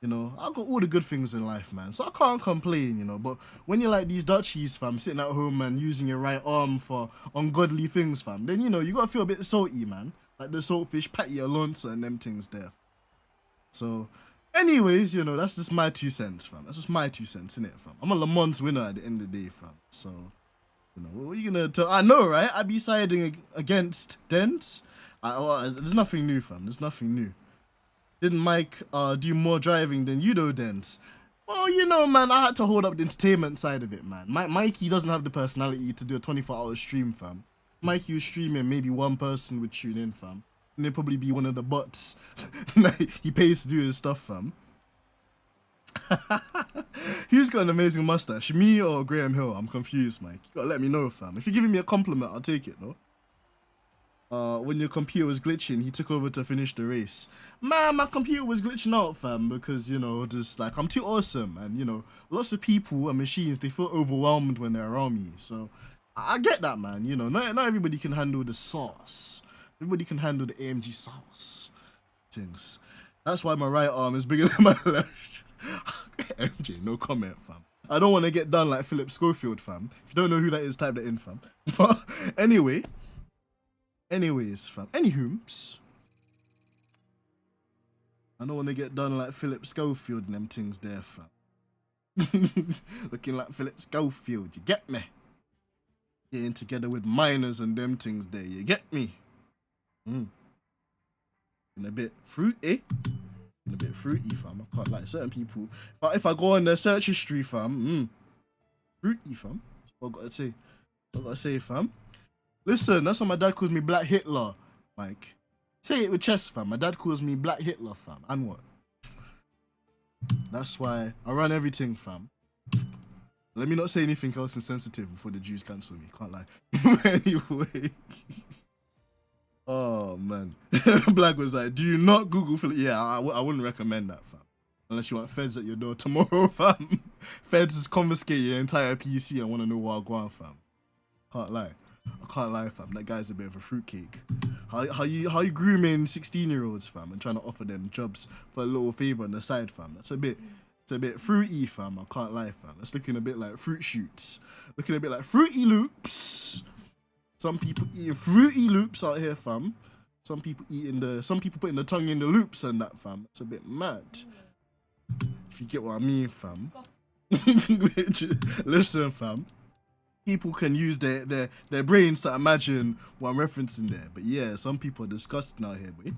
You know, I got all the good things in life, man. So I can't complain, you know. But when you're like these Dutchies, fam, sitting at home and using your right arm for ungodly things, fam, then, you know, you gotta feel a bit salty, man. Like the saltfish, Patty Alonso and them things there. So, anyways, you know, that's just my 2 cents, fam. That's just my 2 cents, innit, fam? I'm a Le Mans winner at the end of the day, fam. So, you know, what are you gonna tell? I know, right? I be siding against Dents. There's nothing new, fam. There's nothing new. Didn't Mike do more driving than you, though, Dents? Well, you know, man, I had to hold up the entertainment side of it, man. Mikey doesn't have the personality to do a 24-hour stream, fam. Mikey was streaming, maybe one person would tune in, fam. And it'd probably be one of the bots he pays to do his stuff, fam. Who's got an amazing mustache? Me or Graham Hill? I'm confused, Mike. You gotta let me know, fam. If you're giving me a compliment, I'll take it, though. When your computer was glitching, he took over to finish the race. Man, my computer was glitching out, fam, because, you know, just like, I'm too awesome. And, you know, lots of people and machines, they feel overwhelmed when they're around me. So, I get that, man. You know, not everybody can handle the sauce. Everybody can handle the AMG sauce things. That's why my right arm is bigger than my left. MJ, no comment, fam. I don't want to get done like Philip Schofield, fam. If you don't know who that is, type that in, fam. But anyways, fam. Anywhooms, I don't want to get done like Philip Schofield and them things there, fam. Looking like Philip Schofield, you get me? Getting together with minors and them things there, you get me? And a bit fruity. And a bit fruity, fam. I can't like certain people. But if I go on their search history, fam, fruity, fam. That's what I gotta say. What I gotta say, fam. Listen, that's why my dad calls me Black Hitler, Mike. Say it with chest, fam. My dad calls me Black Hitler, fam. And what? That's why I run everything, fam. Let me not say anything else insensitive before the Jews cancel me. Can't lie. Anyway. Oh, man. Black was like, do you not Google Philip? Yeah, I wouldn't recommend that, fam. Unless you want feds at your door tomorrow, fam. Feds just confiscate your entire PC and want to know what I go on, fam. Can't lie. I can't lie, fam. That guy's a bit of a fruitcake. How you grooming 16-year-olds, fam, and trying to offer them jobs for a little favor on the side, fam? It's a bit fruity, fam. I can't lie, fam. It's looking a bit like Fruit Shoots. Looking a bit like Fruity Loops. Some people eating Fruity Loops out here, fam. Some people putting the tongue in the loops and that, fam. It's a bit mad. If you get what I mean, fam. Listen, fam. People can use their brains to imagine what I'm referencing there. But yeah, some people are disgusting out here, boy.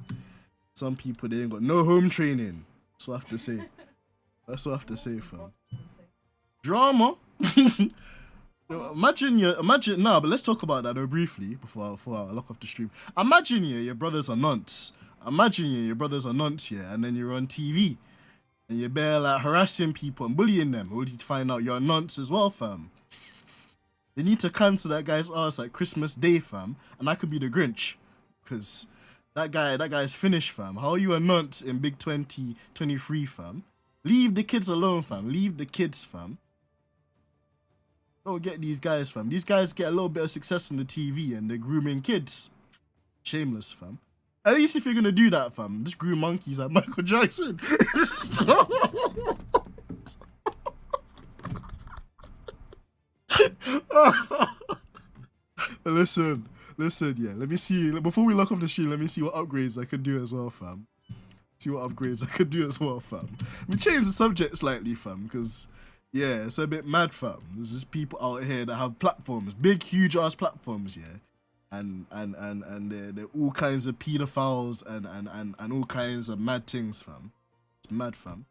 Some people, they ain't got no home training. That's what I have to say. That's what I have to say, fam. Drama. Imagine, but let's talk about that though briefly before I lock off the stream. Imagine your brothers are nonce. Imagine your brothers are nonce, and then you're on TV. And you're bare like harassing people and bullying them. Only to find out you're a nonce as well, fam. They need to cancel that guy's ass like Christmas Day, fam. And I could be the Grinch. Because that guy's finished, fam. How are you a nonce in Big 2023, fam? Leave the kids alone, fam. Leave the kids, fam. Don't get these guys, fam. These guys get a little bit of success on the TV and they're grooming kids. Shameless, fam. At least if you're gonna do that, fam, just groom monkeys like Michael Jackson. Listen, yeah. Let me see. Before we lock off the stream, let me see what upgrades I could do as well, fam. See what upgrades I could do as well, fam. We change the subject slightly, fam, because yeah, it's a bit mad, fam. There's just people out here that have platforms, big, huge ass platforms, yeah. And they're all kinds of pedophiles and all kinds of mad things, fam. It's mad, fam.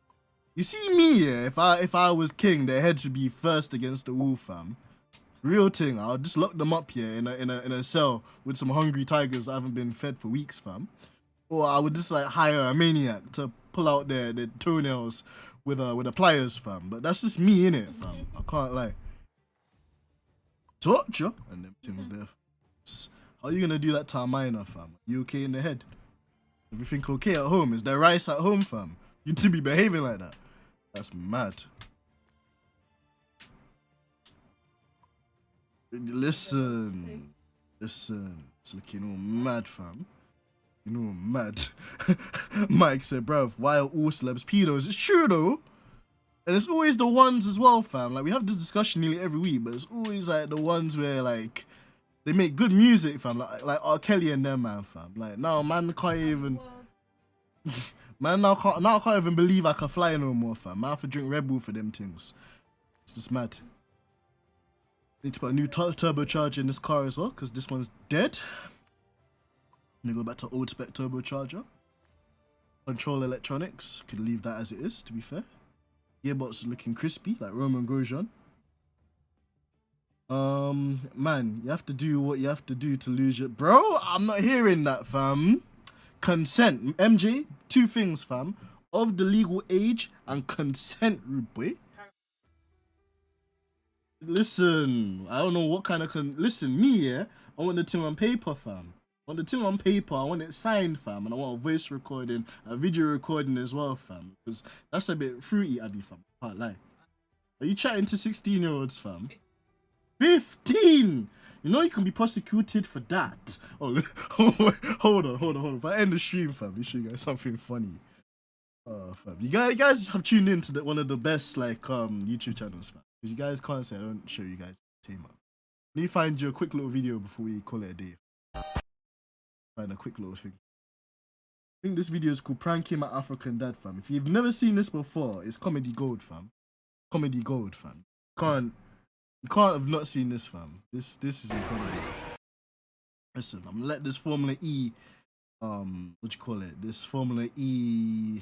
You see me, yeah, if I was king, their heads would be first against the wall, fam. Real thing, I'll just lock them up here in a cell with some hungry tigers that haven't been fed for weeks, fam. Or I would just like hire a maniac to pull out their toenails with a pliers, fam. But that's just me, innit, fam. I can't lie. Torture and them things there. How you gonna do that to a minor, fam? You okay in the head? Everything okay at home? Is there rice at home, fam? You to be behaving like that? That's mad. Listen. It's looking all mad, fam. You know, mad. Mike said, bruv, why are all celebs pedos? It's true though. And it's always the ones as well, fam. Like, we have this discussion nearly every week, but it's always like the ones where like they make good music, fam. Like R. Kelly and them, man, fam. Like now, man can't even. Man, now I can't even believe I can fly no more, fam. Man, I have to drink Red Bull for them things. It's just mad. Need to put a new turbocharger in this car as well, because this one's dead. Gonna go back to old spec turbocharger. Control electronics, could leave that as it is, to be fair. Gearbox is looking crispy, like Roman Grosjean. Man, you have to do what you have to do to lose your... Bro, I'm not hearing that, fam. Consent. MJ, two things, fam. Of the legal age and consent, rude boy. Listen, I don't know what kind of... Listen, me, yeah, I want the thing on paper, fam. I want the thing on paper, I want it signed, fam. And I want a voice recording, a video recording as well, fam. Because that's a bit fruity, Abby, fam. Can't lie. Are you chatting to 16-year-olds, fam? 15! You know you can be prosecuted for that. Oh, hold on. If I end the stream, fam, let me show you guys something funny. Fam. You guys have tuned in to one of the best like YouTube channels, fam. Because you guys can't say I don't show you guys entertainment. Let me find you a quick little video before we call it a day. Find a quick little thing. I think this video is called Pranking My African Dad, fam. If you've never seen this before, it's comedy gold, fam. Comedy gold, fam. You can't have not seen this, fam. This is incredible. Listen, I'm gonna let this Formula E, what you call it? This Formula E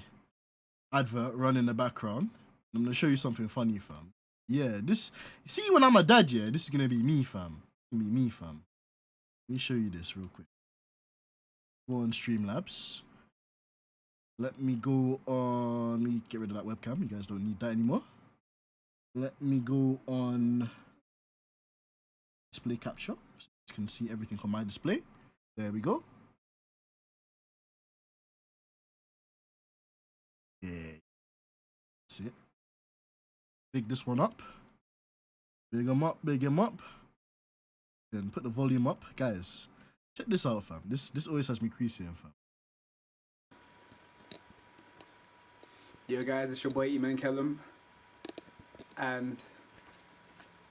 advert run in the background. I'm gonna show you something funny, fam. Yeah, this. See, when I'm a dad, yeah, this is gonna be me, fam. It's gonna be me, fam. Let me show you this real quick. Go on Streamlabs. Let me go on. Let me get rid of that webcam. You guys don't need that anymore. Let me go on display capture so you can see everything on my display. There we go. Yeah, that's it. Big this one up. Big him up, big him up. Then put the volume up. Guys, check this out, fam. This always has me creasing, fam. Yo guys, it's your boy Eman Kellum. And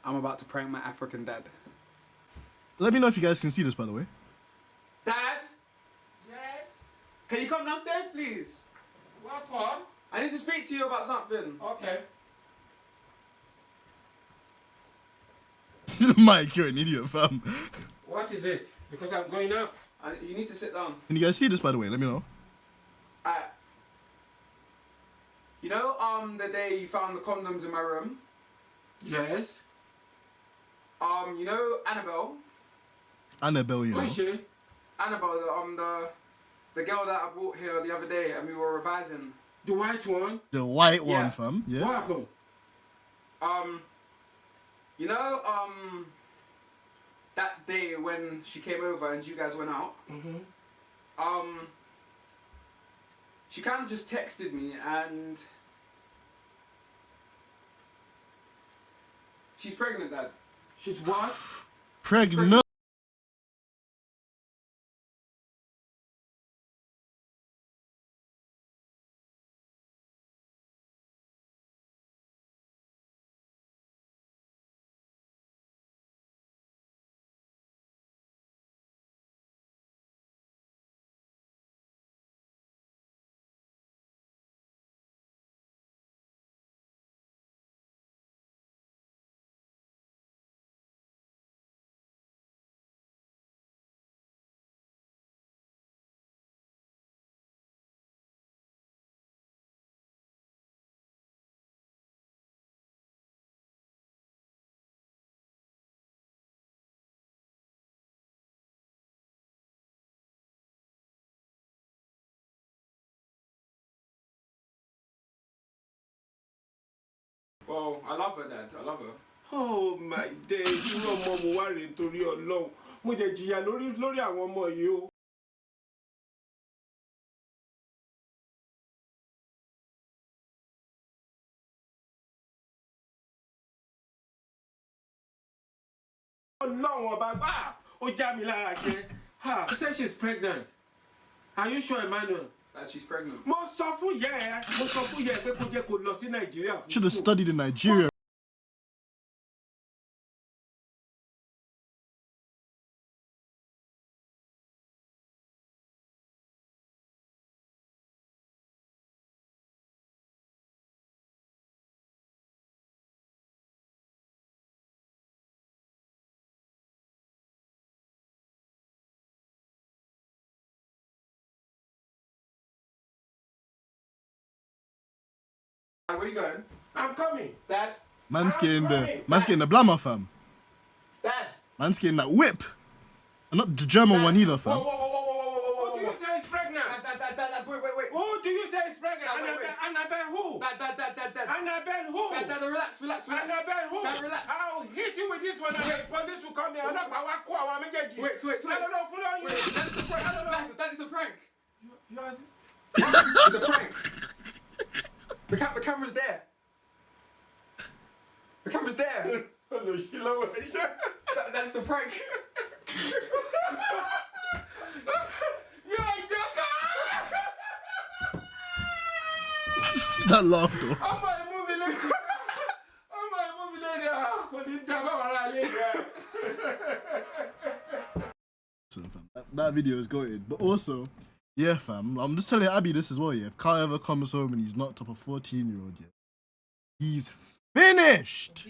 I'm about to prank my African dad. Let me know if you guys can see this, by the way. Dad? Yes? Can you come downstairs, please? What for? I need to speak to you about something. Okay. Mike, you're an idiot, fam. What is it? Because I'm going up. You need to sit down. Can you guys see this, by the way? Let me know. You know, the day you found the condoms in my room? Yes? You know Annabelle? Annabelle, you Who know. is she? Annabelle, the girl that I brought here the other day and we were revising. The white one? The white one, Yeah. fam. Yeah. What happened? You know, that day when she came over and you guys went out? Mm-hmm. She kind of just texted me and she's pregnant, Dad. She's what? Pregnant. Well, I love her, Dad. I love her. Oh my days, irú ọmọ mo wá rèé nítorí Ọlọ́run. Mo jẹ jìyà lórí àwọn ọmọ yìí o. Ọlọ́run ọba gbà ó já mi lára jẹ. She said she's pregnant. Are you sure, Emmanuel? That she's pregnant. Mo sọ fún yẹ pé kó jẹ́ kó lọ sí Nàìjíríà fún Should have school. studied in Nigeria. Where you going? I'm coming. Dad? Man's getting the blammer, fam. Dad? Man's getting that whip. And not the German one either, fam. Who do you say is pregnant? Dad, wait. Who do you say is pregnant? Dad, wait. Annabelle who? Dad. Annabelle who? Dad, relax. Annabelle who? Dad, relax. I'll hit you with this one and the police will come here. I'm not going to call our Megeji. Wait. I don't know, follow you. Wait, Dad, it's a prank. I don't know. Dad, it's a prank. You It's a prank. The camera's there. The camera's there. No, Sheila, what? That's a prank. You're a joker! That laugh though. I'm a movie lady. What did you tell me? Listen, fam, that video is goated. But also, yeah, fam, I'm just telling Abby this as well, yeah. If Kyle ever comes home and he's knocked up a 14-year-old, yeah, he's finished.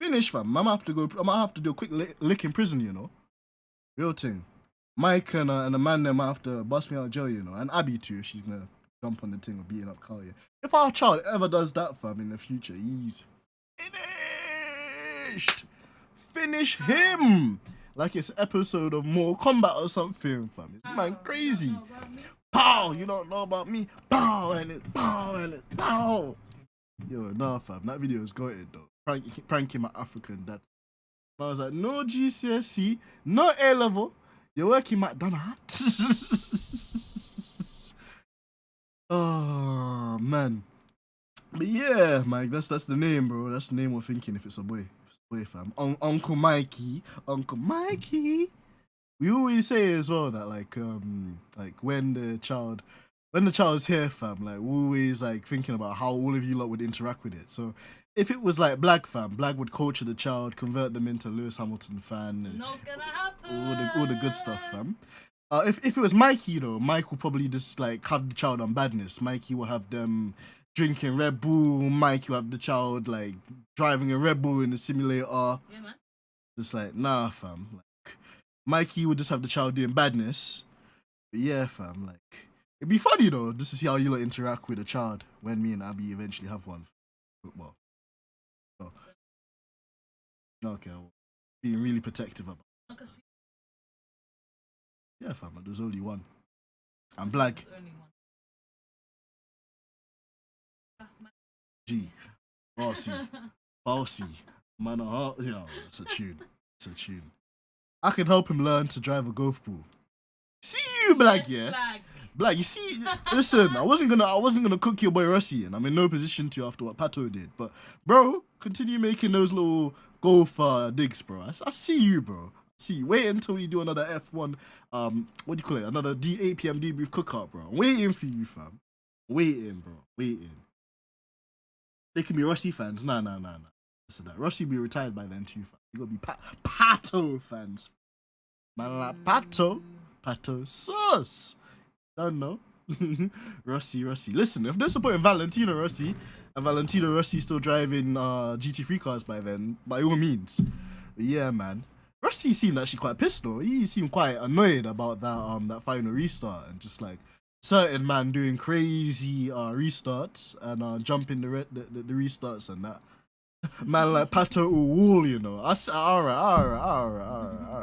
Finished, fam. I might have to do a quick lick in prison, you know. Real thing. Mike and the man them might have to bust me out of jail, you know. And Abby too, if she's gonna jump on the thing of beating up Kyle, yeah. If our child ever does that, fam, in the future, he's finished. Finish him. Like it's episode of Mortal Kombat or something, fam. It's man crazy. Pow, you don't know about me. Pow, and it's pow, and it's pow. Yo, nah, fam. That video is goated though. Pranking my African dad. I was like, no GCSE, no A level. You're working McDonald's. Oh man. But yeah, Mike, that's the name, bro. That's the name we're thinking if it's a boy. If it's a boy, fam. Uncle Mikey. We always say as well that like when the child's here, fam, like we're always like thinking about how all of you lot would interact with it. So if it was like Black, fam, Black would culture the child, convert them into Lewis Hamilton fan, and Not gonna happen. all the good stuff, fam. If it was Mikey though, Mike will probably just like have the child on badness. Mikey will have them drinking Red Bull. Mikey will have the child like driving a Red Bull in the simulator. Yeah, man. Just like, nah, fam. Like, Mikey would just have the child doing badness. But yeah, fam, like, it'd be funny though, just to see how you lot interact with a child when me and Abby eventually have one. Football. So, okay, well, being really protective about it. Yeah, fam, there's only one. I'm Black. There's only one. G. Bossy. Man, yo, it's a tune. I can help him learn to drive a golf ball. See you, Black, yeah? Black, you see, listen, I wasn't gonna cook your boy Russie, and I'm in no position to after what Pato did. But bro, continue making those little golf digs, bro. I see you, bro. See, wait until we do another F1, what do you call it? Another 8 PM debrief cookout, bro. I'm waiting for you, fam. Waiting, bro. Waiting. They can be Russie fans. Nah. Listen, that Russie be retired by then too, fam. You gotta be Pato fans. Man like Pato sauce. Don't know. Russie. Listen, if they're supporting Valentino Rossi, and Valentino Rossi still driving GT3 cars by then, by all means. But yeah, man. Rusty seemed actually quite pissed though. He seemed quite annoyed about that final restart, and just like certain man doing crazy restarts and jumping the restarts and that. Man like Pato Wall, you know. Alright.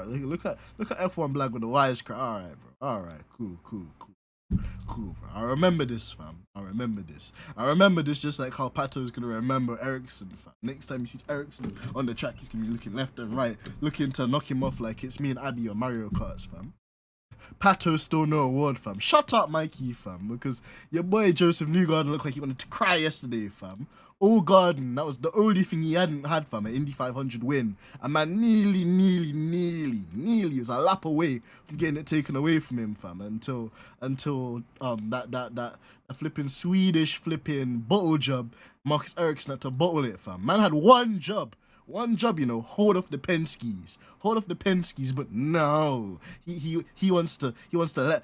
Look at F1 Black with the wisecrack. Alright, bro. Alright, cool. Cool, bro. I remember this, fam. I remember this. I remember this just like how Pato is gonna remember Ericsson, fam. Next time he sees Ericsson on the track, he's gonna be looking left and right, looking to knock him off like it's me and Abby on Mario Karts, fam. Pato still no award, fam. Shut up, Mikey, fam, because your boy Joseph Newgarden looked like he wanted to cry yesterday, fam. All Garden, that was the only thing he hadn't had, fam, an Indy 500 win. And man, nearly was a lap away from getting it taken away from him, fam, until that flipping Swedish flipping bottle job, Marcus Ericsson had to bottle it, fam. Man had one job, you know, hold off the Penske's, but no, he wants to let.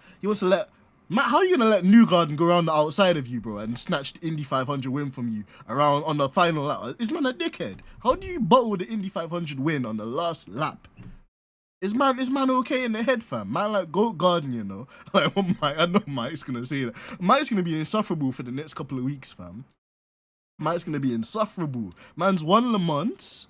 Matt, how are you gonna let Newgarden go around the outside of you, bro, and snatch the Indy 500 win from you around on the final lap? Is man a dickhead? How do you bottle the Indy 500 win on the last lap? Is man okay in the head, fam? Man, like Goat Garden, you know. Like, I know Mike's gonna say that. Mike's gonna be insufferable for the next couple of weeks, fam. Mike's gonna be insufferable. Man's won Le Mans.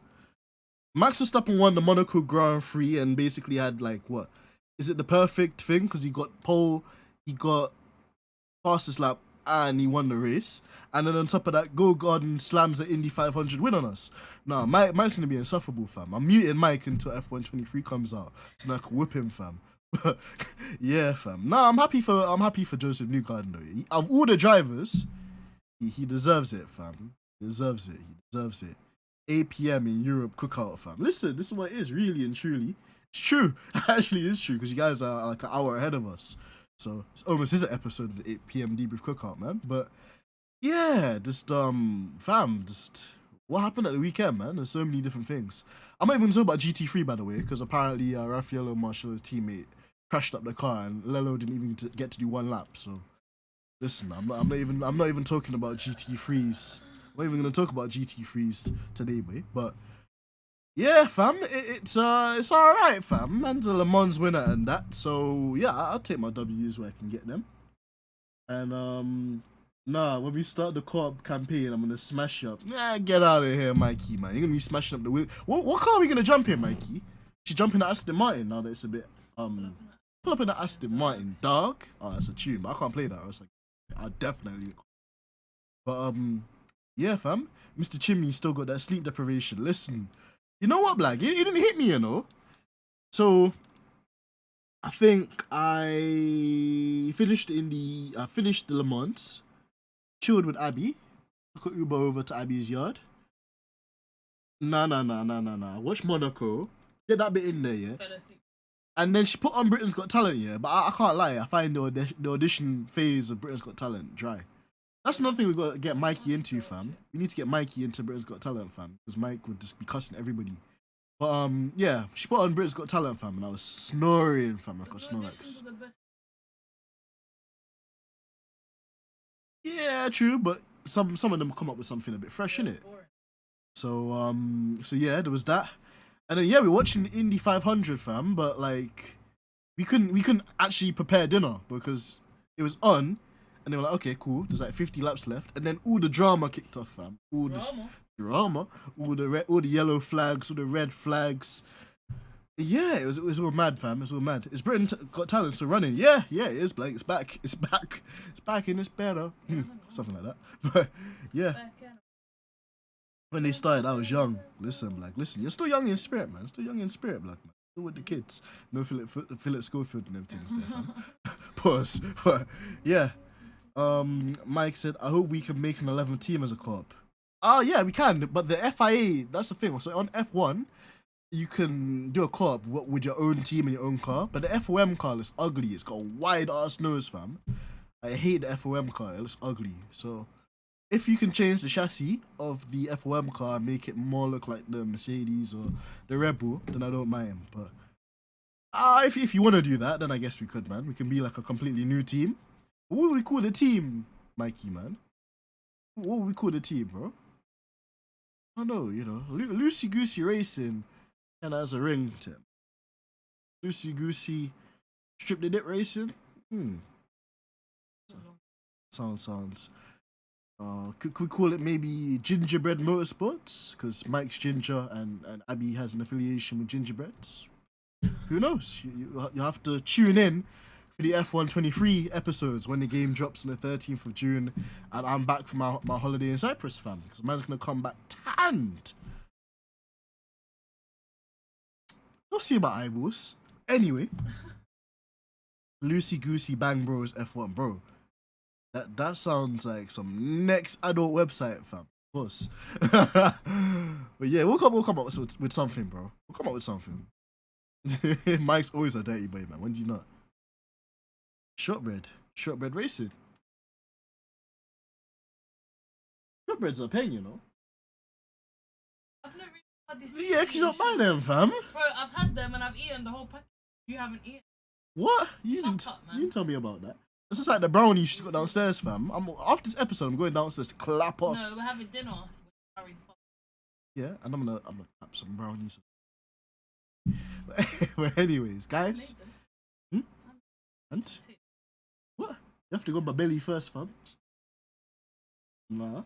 Max Verstappen won the Monaco Grand Prix and basically had like what? Is it the perfect thing? Because he got pole. He got fastest lap and he won the race. And then on top of that, Go Garden slams the Indy 500 win on us. Nah, Mike's gonna be insufferable, fam. I'm muting Mike until F123 comes out, so I can whip him, fam. But yeah, fam. Nah, I'm happy for Joseph Newgarden though. Of all the drivers, he deserves it, fam. He deserves it. 8 p.m. in Europe cookout, fam. Listen, this is what it is, really and truly. It's true. Actually, it's true because you guys are like an hour ahead of us. So it's almost is an episode of the 8 p.m. debrief cookout, man. But yeah, just what happened at the weekend, man? There's so many different things. I'm not even talking about GT3, by the way, because apparently Raffaello Marcello's teammate crashed up the car and Lello didn't even get to do one lap. So listen, I'm not even talking about GT3s. I'm not even gonna talk about GT3s today, boy. But yeah, fam, it's all right, fam. Man's a Le Mans winner and that, so yeah, I'll take my W's where I can get them. And nah, when we start the co-op campaign, I'm gonna smash you up. Nah, get out of here, Mikey, man. You're gonna be smashing up the wheel. What car are we gonna jump in, Mikey? Should jump in the Aston Martin now that it's a bit pull up in the Aston Martin, dog. Oh, that's a tune, but I can't play that. I was like, I definitely. But yeah, fam, Mr. Chimney still got that sleep deprivation. Listen. You know what, Black? It didn't hit me, you know. So I think I finished the Le Mans, chilled with Abby, took an Uber over to Abby's yard. Nah. Watch Monaco. Get that bit in there, yeah. And then she put on Britain's Got Talent, yeah. But I can't lie, I find the audition phase of Britain's Got Talent dry. That's another thing we've got to get Mikey into, fam. We need to get Mikey into Britain's Got Talent, fam. Because Mike would just be cussing everybody. But yeah, she put on Britain's Got Talent, fam, and I was snoring, fam, like a Snorlax. Yeah, true, but some of them come up with something a bit fresh, innit? So yeah, there was that. And then yeah, we're watching the Indy 500, fam, but like we couldn't actually prepare dinner because it was on. And they were like, okay, cool. There's like 50 laps left, and then all the drama kicked off, fam. All the yellow flags, all the red flags. Yeah, it was all mad, fam. It's all mad. Is Britain Got Talent still running? Yeah, it is. Like it's back, and it's better. Something like that. But yeah, when they started, I was young. Listen, you're still young in spirit, man. Still young in spirit, Black man. Still with the kids. No Philip Schofield and them things there, fam. Pause. But yeah. Mike said, I hope we can make an 11 team as a co-op. Oh yeah, we can, but the FIA, that's the thing. So on F1, you can do a co-op with your own team and your own car, but the FOM car is ugly. It's got a wide ass nose, fam. I hate the FOM car. It looks ugly. So if you can change the chassis of the FOM car and make it more look like the Mercedes or the Red Bull, then I don't mind. But if you want to do that, then I guess we could, man. We can be like a completely new team. What would we call the team, Mikey, man? What would we call the team, bro? I know, you know, Loosey Goosey Racing and has a ring to him. Loosey Goosey Strip the Dip Racing? Sounds. Could we call it maybe Gingerbread Motorsports? Because Mike's ginger and Abby has an affiliation with gingerbreads. Who knows? You have to tune in for the F1 23 episodes when the game drops on the 13th of June, and I'm back from my holiday in Cyprus, fam. Because man's gonna come back tanned. We'll see about eyeballs. Anyway, Loosey Goosey Bang Bros F1, bro. That sounds like some next adult website, fam. Of course. But yeah, we'll come up with something, bro. We'll come up with something. Mike's always a dirty boy, man. When do you not? Shortbread racing. Shortbread's a pain, you know. I've never really had this. Yeah, because you don't buy them, fam. Bro, I've had them and I've eaten the whole pack. You haven't eaten. What? You Shut didn't. up, man. You didn't tell me about that. It's just like the brownies you got downstairs, fam. After this episode, I'm going downstairs to clap off. No, we're having dinner. Yeah, and I'm gonna clap some brownies. But anyways, guys. And what? You have to go by belly first, fam. Nah.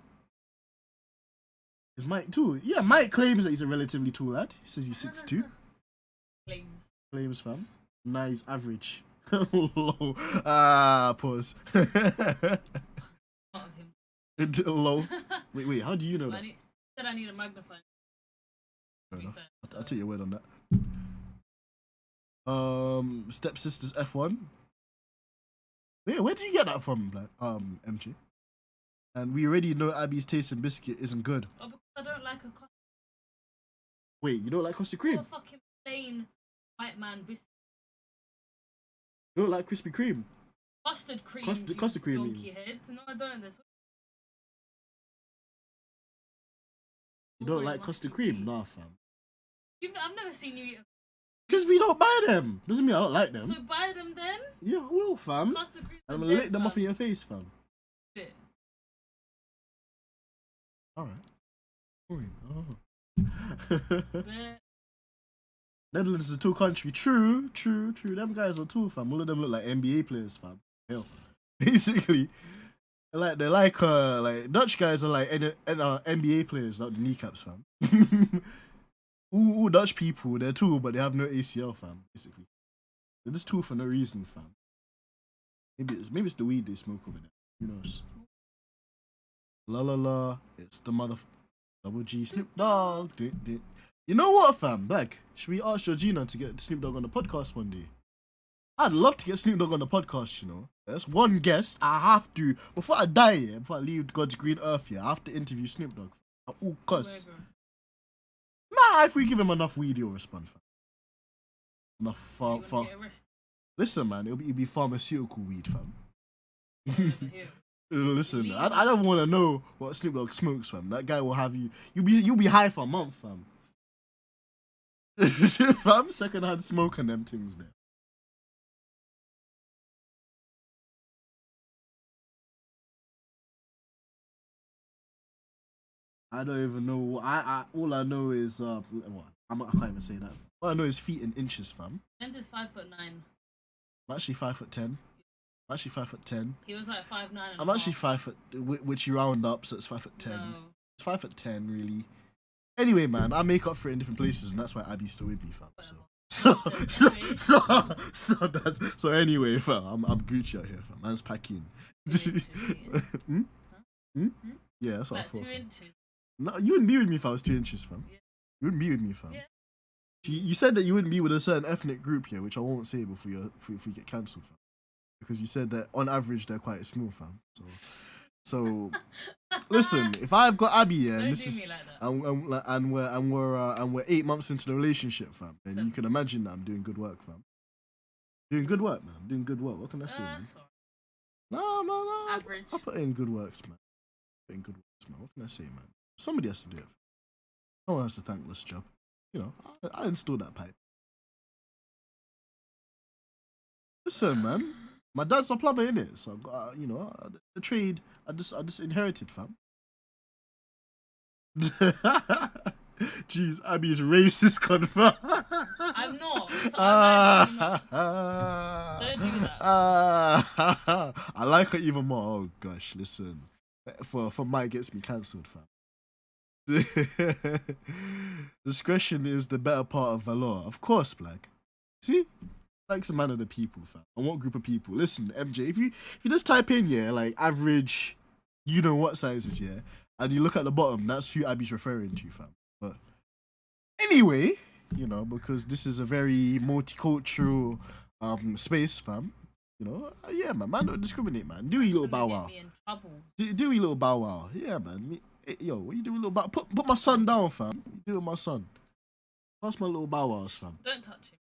Is Mike too? Yeah, Mike claims that he's a relatively tall lad. He says he's 6'2". Claims, fam. Nice average. Low. Pause. Low. Wait, how do you know that? Said I need a magnifier. Fair enough. I'll take your word on that. Stepsisters F1. Wait, where did you get that from, like, MG? And we already know Abby's taste in biscuit isn't good. Oh, because I don't like a custard. Wait, you don't like custard cream? A fucking plain white man biscuit. You don't like Krispy Kreme? Custard cream. Custard cream. Donkey head. No, I don't. You don't like custard cream? Nah, fam. I've never seen you eat. Because we don't buy them. Doesn't mean I don't like them. So buy them then? Yeah, I will, fam. Custard cream. I'm gonna lick them off in your face, fam. Shit. Alright. Oh. Bet. Netherlands is a tall country. True. Them guys are tall, fam. All of them look like NBA players, fam. Hell. Basically. They're like Dutch guys are like NBA players, not the kneecaps, fam. All Dutch people, they're tall, but they have no ACL, fam. Basically, they're just tall for no reason, fam. Maybe it's the weed they smoke over there. Who knows? La. It's the double G Snoop Dogg. You know what, fam? Like, should we ask Georgina to get Snoop Dogg on the podcast one day? I'd love to get Snoop Dogg on the podcast, you know. That's one guest I have to, before I die, yeah, before I leave God's green earth, yeah, I have to interview Snoop Dogg. At all costs. Nah, if we give him enough weed, he'll respond, fam. Enough far. Listen, man, it'll be pharmaceutical weed, fam. Listen, I don't want to know what Snoop Dogg smokes, fam. That guy will have you. You'll be high for a month, fam. Fam, secondhand smoke and them things there. I don't even know. All I know is I can't even say that. All I know is feet in inches, fam. Jens is 5'9". I'm actually 5'10". I'm actually 5'10". He was like 5'9". I'm actually 5 foot, which you round up, so it's 5'10". No. It's 5'10", really. Anyway, man, I make up for it in different places, and that's why Abby's still with me, fam. So anyway, fam, I'm Gucci out here, fam. Man's packing. Yeah, that's what I thought. 2 inches. No, you wouldn't be with me if I was 2 inches, fam. Yeah. You wouldn't be with me, fam. Yeah. You said that you wouldn't be with a certain ethnic group here, which I won't say before you get cancelled, fam. Because you said that on average they're quite small, fam. So listen, if I've got Abby here, and this is like that. and we're 8 months into the relationship, fam, then you can imagine that I'm doing good work, fam. Doing good work, man. I'm doing good work. What can I say, man? Nah, man. Average. I put in good works, man. What can I say, man? Somebody has to do it. No one has a thankless job. You know, I installed that pipe. Listen, man. My dad's a plumber, innit? So, the trade, I just inherited, fam. Jeez, Abby's racist, confirm. I'm not. I'm not. Don't do that. I like her even more. Oh, gosh, listen. For Mike gets me cancelled, fam. Discretion is the better part of valor. Of course, Black. See? Likes a man of the people, fam. And what group of people? Listen, MJ, if you just type in, yeah, like average, you know what sizes, yeah, and you look at the bottom, that's who Abby's referring to, fam. But anyway, you know, because this is a very multicultural space, fam. You know, yeah, man, don't discriminate, man. Do your little bow wow. Get me in trouble. Do your little bow wow. Yeah, man. Yo, what you doing, little bow? Put my son down, fam. What you doing with my son? Pass my little bow wows, fam. Don't touch him.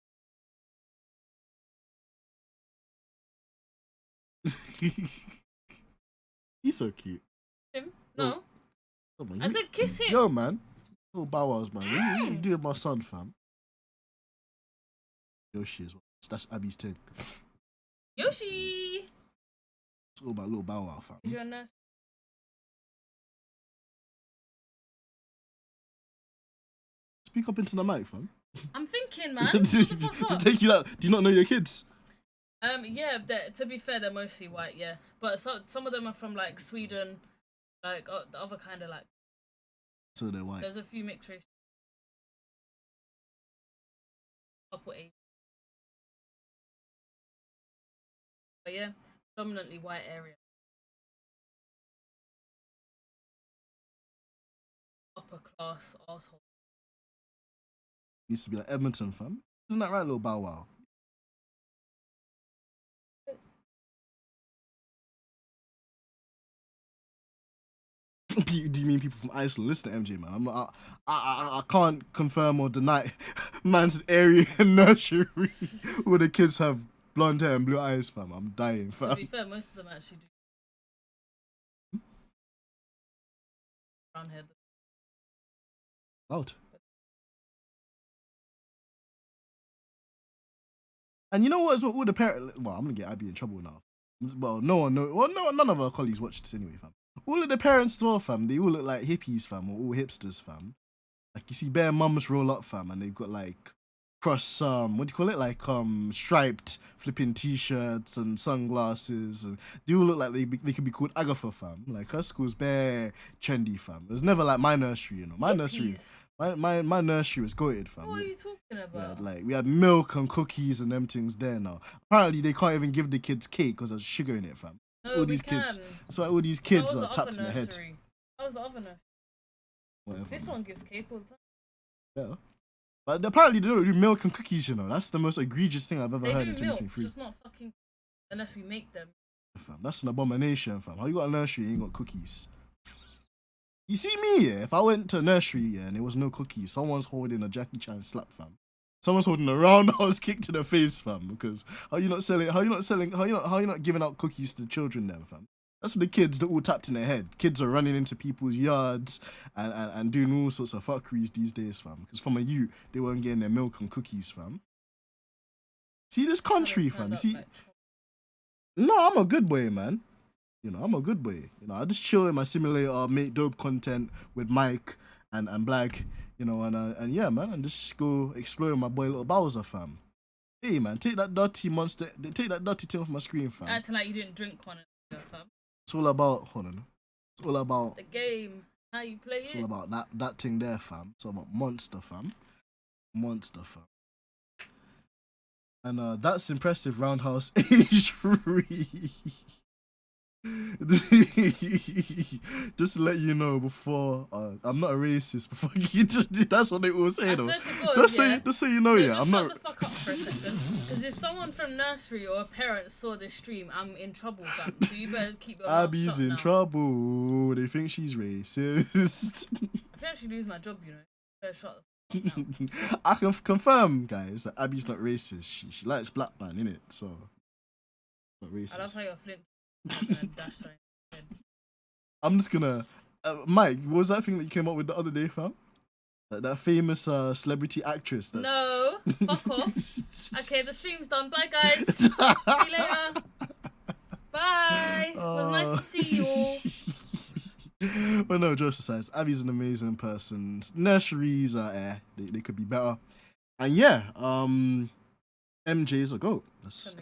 He's so cute. Him? No. Oh, man, I said kiss him. Yo, man. Little bow wows, man. What you doing with my son, fam? Yoshi as well. That's Abby's thing. Yoshi. It's all about little bow wow, fam. Is your nurse? Speak up into the mic, fam. I'm thinking, man. Shut the fuck To up. take you out. Do you not know your kids? Yeah. To be fair, they're mostly white. Yeah, but some of them are from like Sweden, like the other kind of like. So they're white. There's a few mixed race. Couple Asian. But yeah, predominantly white area. Upper class asshole. Used to be like Edmonton, fam. Isn't that right, little bow wow? Do you mean people from Iceland? Listen to MJ, man. I'm not. I can't confirm or deny. Man's area nursery where the kids have blonde hair and blue eyes, fam. I'm dying, To fam. be fair, most of them actually do. Brown hair. Loud. And you know what? As well, all the parents. Well, I'm gonna get Abby in trouble now. Well, no, none of our colleagues watch this anyway, fam. All of the parents as well, fam. They all look like hippies, fam, or all hipsters, fam. Like you see, bare mums roll up, fam, and they've got like cross what do you call it? Like striped flipping t-shirts and sunglasses, and they all look like they could be called Agatha, fam. Like her school's bare trendy, fam. It was never like my nursery, you know. My nursery. Hippies. My nursery was goated, fam. What are you talking about? We had milk and cookies and them things there now. Apparently they can't even give the kids cake because there's sugar in it, fam. So No, all we these kids. can. That's why all these kids That was are the tapped other in the head. nursery. That was the other nursery. Whatever, This man. one gives cake all the time. Yeah. But apparently they don't do milk and cookies, you know. That's the most egregious thing I've ever They heard in do milk, 2023. just not fucking unless we make them. Fam. That's an abomination, fam. How you got a nursery and you ain't got cookies? You see me, yeah? If I went to a nursery, yeah, and there was no cookies, someone's holding a Jackie Chan slap, fam. Someone's holding a roundhouse kick to the face, fam. Because how you not giving out cookies to children then, fam? That's what the kids that all tapped in their head. Kids are running into people's yards and doing all sorts of fuckeries these days, fam. Because from a youth, they weren't getting their milk and cookies, fam. See this country, fam. You see? No, I'm a good boy, man. You know, I'm a good boy. You know, I just chill in my simulator, make dope content with Mike and Black, you know, and yeah, man, and just go explore my boy Little Bowser, fam. Hey, man, take that dirty thing off my screen, fam. Acting like you didn't drink one, fam. It's all about, hold on. It's all about, The game, how you play it's it. all about that thing there, fam. It's all about Monster, fam. Monster, fam. And that's impressive roundhouse age 3. Just to let you know before I'm not a racist. Before you that's what they all say I though. swear to God, Just so you know, No, yeah. just I'm shut not. the fuck up for a second. Because if someone from nursery or a parent saw this stream, I'm in trouble, fam. So you better keep your mouth Abby's shut in now. trouble. They think she's racist. I could actually lose my job, you know. Better shut the fuck up. I can confirm, guys, that Abby's not racist. She likes black man, innit? So, not I love racist. how you're flint and dash something. I'm just gonna. Mike, what was that thing that you came up with the other day, fam? That famous celebrity actress. That's... No, fuck off. Okay, the stream's done. Bye, guys. See you later. Bye. It was nice to see you all. Well, no, jokes aside, Abby's an amazing person. Nurseries are they could be better. And yeah, MJ's a goat. That's...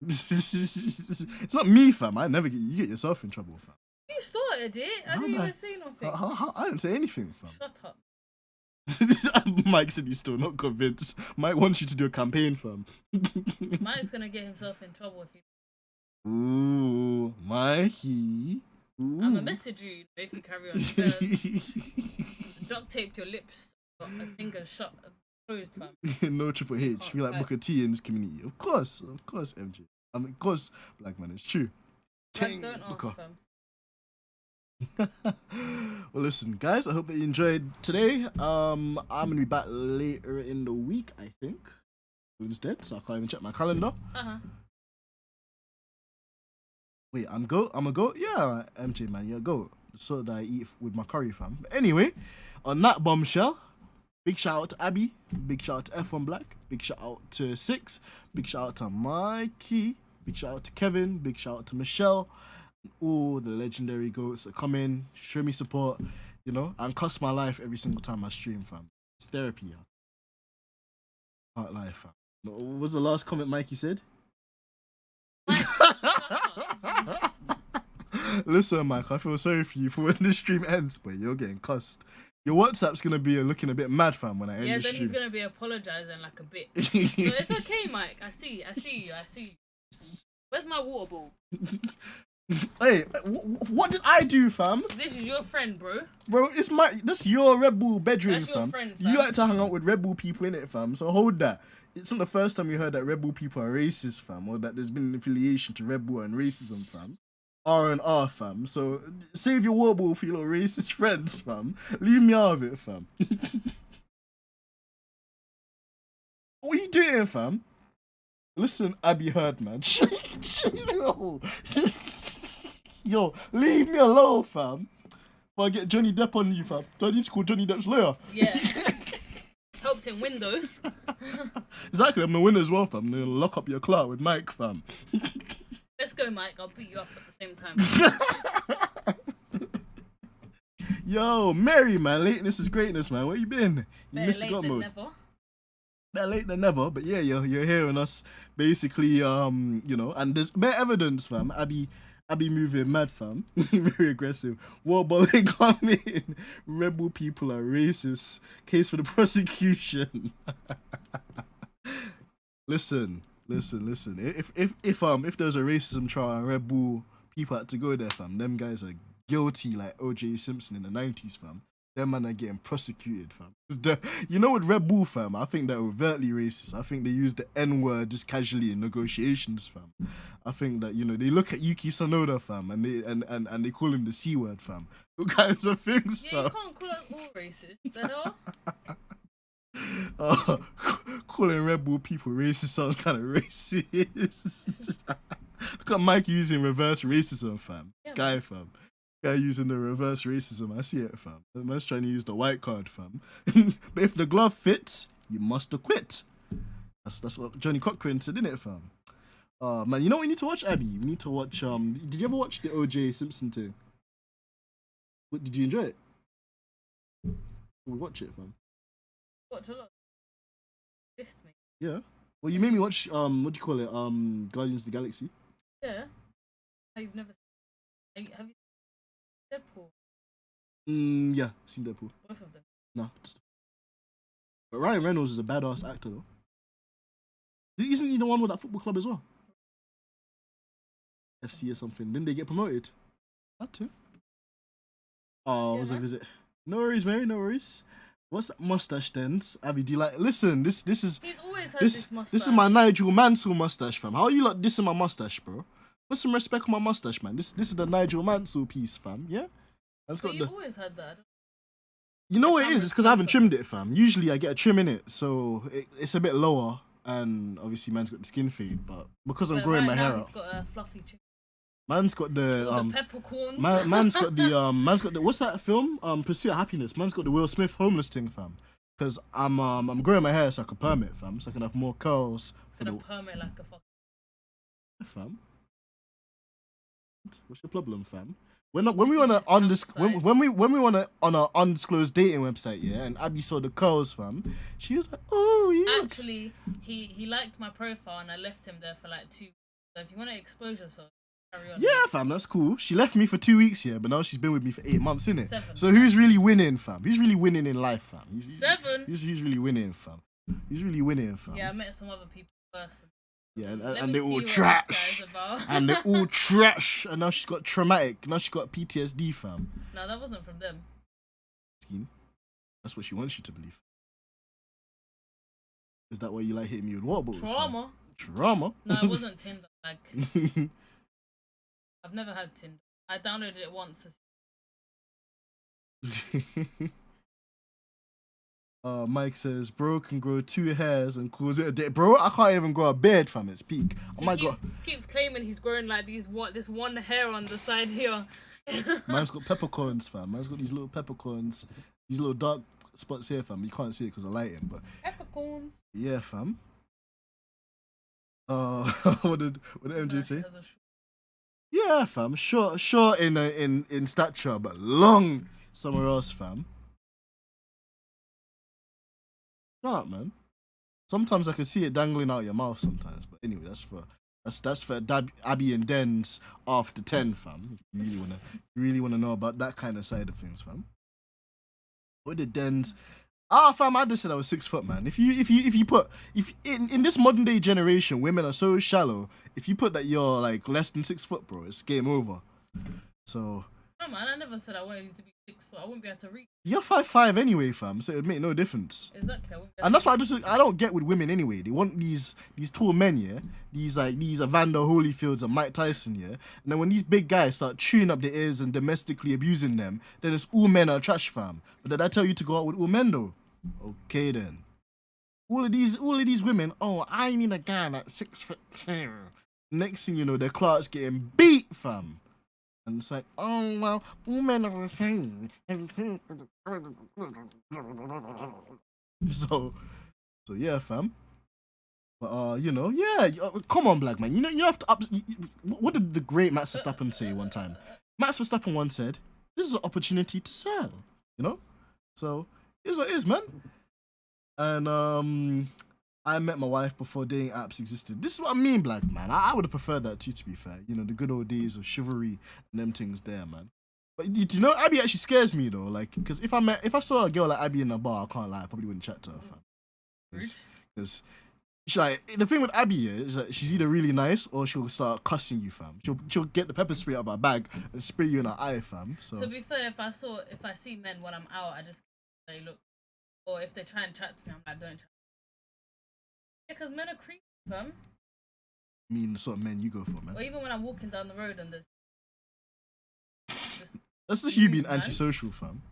It's not me, fam. I never you get yourself in trouble, fam. You started it. I How didn't am I- even say nothing. I didn't say anything, fam. Shut up. Mike said he's still not convinced. Mike wants you to do a campaign, fam. Mike's gonna get himself in trouble if he. Ooh, Mikey. Ooh. I'm gonna message you if you carry on. Duct taped your lips, got a finger shut, closed, fam. No Triple H. You like Booker T in this community. Of course, MJ. I mean, of course, black man, it's true. Like, don't ask, fam. Well, listen, guys, I hope that you enjoyed today. I'm gonna be back later in the week, I think. Wednesday, so I can't even check my calendar. Wait, I'm a go? Yeah, MJ, man, you're a go. So that I eat with my curry, fam. But anyway, on that bombshell, big shout out to Abby, big shout out to F1 Black, big shout out to Six, big shout out to Mikey, big shout out to Kevin, big shout out to Michelle, and all the legendary goats that come in, show me support, you know, and cuss my life every single time I stream, fam. It's therapy, yeah. Heart life, fam. What was the last comment Mikey said? Listen, Mike, I feel sorry for you for when the stream ends, but you're getting cussed. Your WhatsApp's gonna be looking a bit mad, fam, when I end the stream. Yeah, then he's gonna be apologizing like a bit. So it's okay, Mike. I see you. Where's my water bowl? Hey, what did I do, fam? This is your friend, bro. Bro, this your Red Bull bedroom, That's your fam. friend, You like to hang out with Red Bull people, innit, fam? So hold that. It's not the first time you heard that Red Bull people are racist, fam, or that there's been an affiliation to Red Bull and racism, fam. R&R, fam. So save your water bowl for your little racist friends, fam. Leave me out of it, fam. What are you doing, fam? Listen, Abby Heard, man. Yo, leave me alone, fam. Or I get Johnny Depp on you, fam. Do I need to call Johnny Depp's lawyer? Yeah. Helped him win, though. Exactly, I'm the winner as well, fam. I'm gonna lock up your clout with Mike, fam. Let's go, Mike. I'll beat you up at the same time. Yo, Mary, man. Lateness is greatness, man. Where you been? You missed the Better God late than mode. never. Better late than never, but yeah, you're hearing us basically, you know, and there's better evidence, fam. Abby moving mad, fam. Very aggressive. War bullying coming. Rebel people are racist. Case for the prosecution. Listen. If there's a racism trial and Red Bull people had to go there, fam, them guys are guilty like O.J. Simpson in the 90s, fam. Them man are getting prosecuted, fam. You know, with Red Bull, fam, I think they're overtly racist. I think they use the N-word just casually in negotiations, fam. I think that, you know, they look at Yuki Tsunoda, fam, and they call him the C-word, fam. All kinds of things, Yeah, fam. you can't call us all racist. The hell? Calling Red Bull people racist sounds kind of racist. Look at Mike using reverse racism, fam. Yeah, Sky, fam. Guy using the reverse racism. I see it, fam. The man's trying to use the white card, fam. But if the glove fits, you must acquit. That's what Johnny Cochran said, didn't it, fam? Man, you know what we need to watch, Abby? We need to watch. Did you ever watch the O.J. Simpson thing? What, did you enjoy it? We watch it, fam. Watch a lot. Pissed me. Yeah. Well, you made me watch. What do you call it? Guardians of the Galaxy. Yeah. You've never seen. Have you seen Deadpool? Yeah, seen Deadpool. Both of them. No. But Ryan Reynolds is a badass actor, though. Isn't he the one with that football club as well? FC or something. Didn't they get promoted? That too. Oh, it was a visit. No worries, Mary. No worries. What's that mustache then? Abby, do you like? Listen, this is. He's always had this mustache. This is my Nigel Mansell mustache, fam. How are you like dissing my mustache, bro? Put some respect on my mustache, man. This is the Nigel Mansell piece, fam. Yeah. That's But you've always had that. You know what it is? It's because I haven't trimmed it, fam. Usually I get a trim in it, so it's a bit lower, and obviously man's got the skin fade. But because I'm growing my hair He's out, got a fluffy chin. man's got the All the peppercorns. man's got the what's that film? Pursuit of Happiness. Man's got the Will Smith homeless thing, fam. Because I'm growing my hair so I can perm it, fam. So I can have more curls for Gonna the perm it like a fuck. fam. What's your problem, fam? When we want to when we want to on an undisclosed dating website, yeah, and Abby saw the curls, fam, she was like, "Oh, yeah." Actually, he liked my profile and I left him there for like 2 weeks. So if you want to expose yourself, Carry on. Yeah, fam, that's cool. She left me for 2 weeks, yeah, but now she's been with me for 8 months, innit? 7. So who's really winning, fam? Who's really winning in life, fam? 7. Who's really winning, fam? Who's really winning, fam? Yeah, I met some other people first. Yeah, Let and me they're see all what this trash. guy's about. And they're all trash. And now she's got traumatic. Now she's got PTSD, fam. No, that wasn't from them. That's what she wants you to believe. Is that why you like hitting me with water bottles? Trauma. Trauma? No, it wasn't Tinder. Like, I've never had Tinder. I downloaded it once. Mike says, bro can grow 2 hairs and calls it a day. Bro, I can't even grow a beard, fam. It's peak. Oh my god. Keeps claiming he's growing like this one hair on the side here. Man's got peppercorns, fam. Man's got these little peppercorns. These little dark spots here, fam. You can't see it because of lighting, but Peppercorns. yeah, fam. What did MJ say? Yeah, fam. Short in stature, but long somewhere else, fam. Shut up, man. Sometimes I can see it dangling out your mouth sometimes, but anyway, that's for Abby and Den's after 10, fam. If you really wanna know about that kind of side of things, fam. What did Den's? Fam, I just said I was 6 foot, man. If in this modern day generation, women are so shallow. If you put that you're like less than 6 foot, bro, it's game over. So. No, man, I never said I wanted you to be 6 foot. I wouldn't be able to reach. You're 5'5" anyway, fam. So it would make no difference. Exactly. And that's why I don't get with women anyway. They want these tall men, yeah. These Evander Holyfields and Mike Tyson, yeah. And then when these big guys start chewing up their ears and domestically abusing them, then it's all men are trash, fam. But did I tell you to go out with all men though? Okay then. All of these women. Oh, I need a guy that's 6'2". Next thing you know, their clerk's getting beat, fam. And it's like, oh well, all men are the same. So yeah, fam. But yeah. Come on, black man. You have to what did the great Max Verstappen say one time? Max Verstappen once said, "This is an opportunity to sell." You know. So here's what it is, man. And I met my wife before dating apps existed. This is what I mean, black man. I would have preferred that too, to be fair. You know, the good old days of chivalry and them things there, man. But you know, Abby actually scares me though. Like, because if I saw a girl like Abby in a bar, I can't lie, I probably wouldn't chat to her, fam. Because like the thing with Abby is that she's either really nice or she'll start cussing you, fam. She'll get the pepper spray out of her bag and spray you in her eye, fam. So to be fair, if I see men when I'm out, I just say look, or if they try and chat to me, I'm like, don't chat. Yeah, because men are creepy, fam. I mean, the sort of men you go for, man. Or even when I'm walking down the road and there's that's just you being antisocial, fam.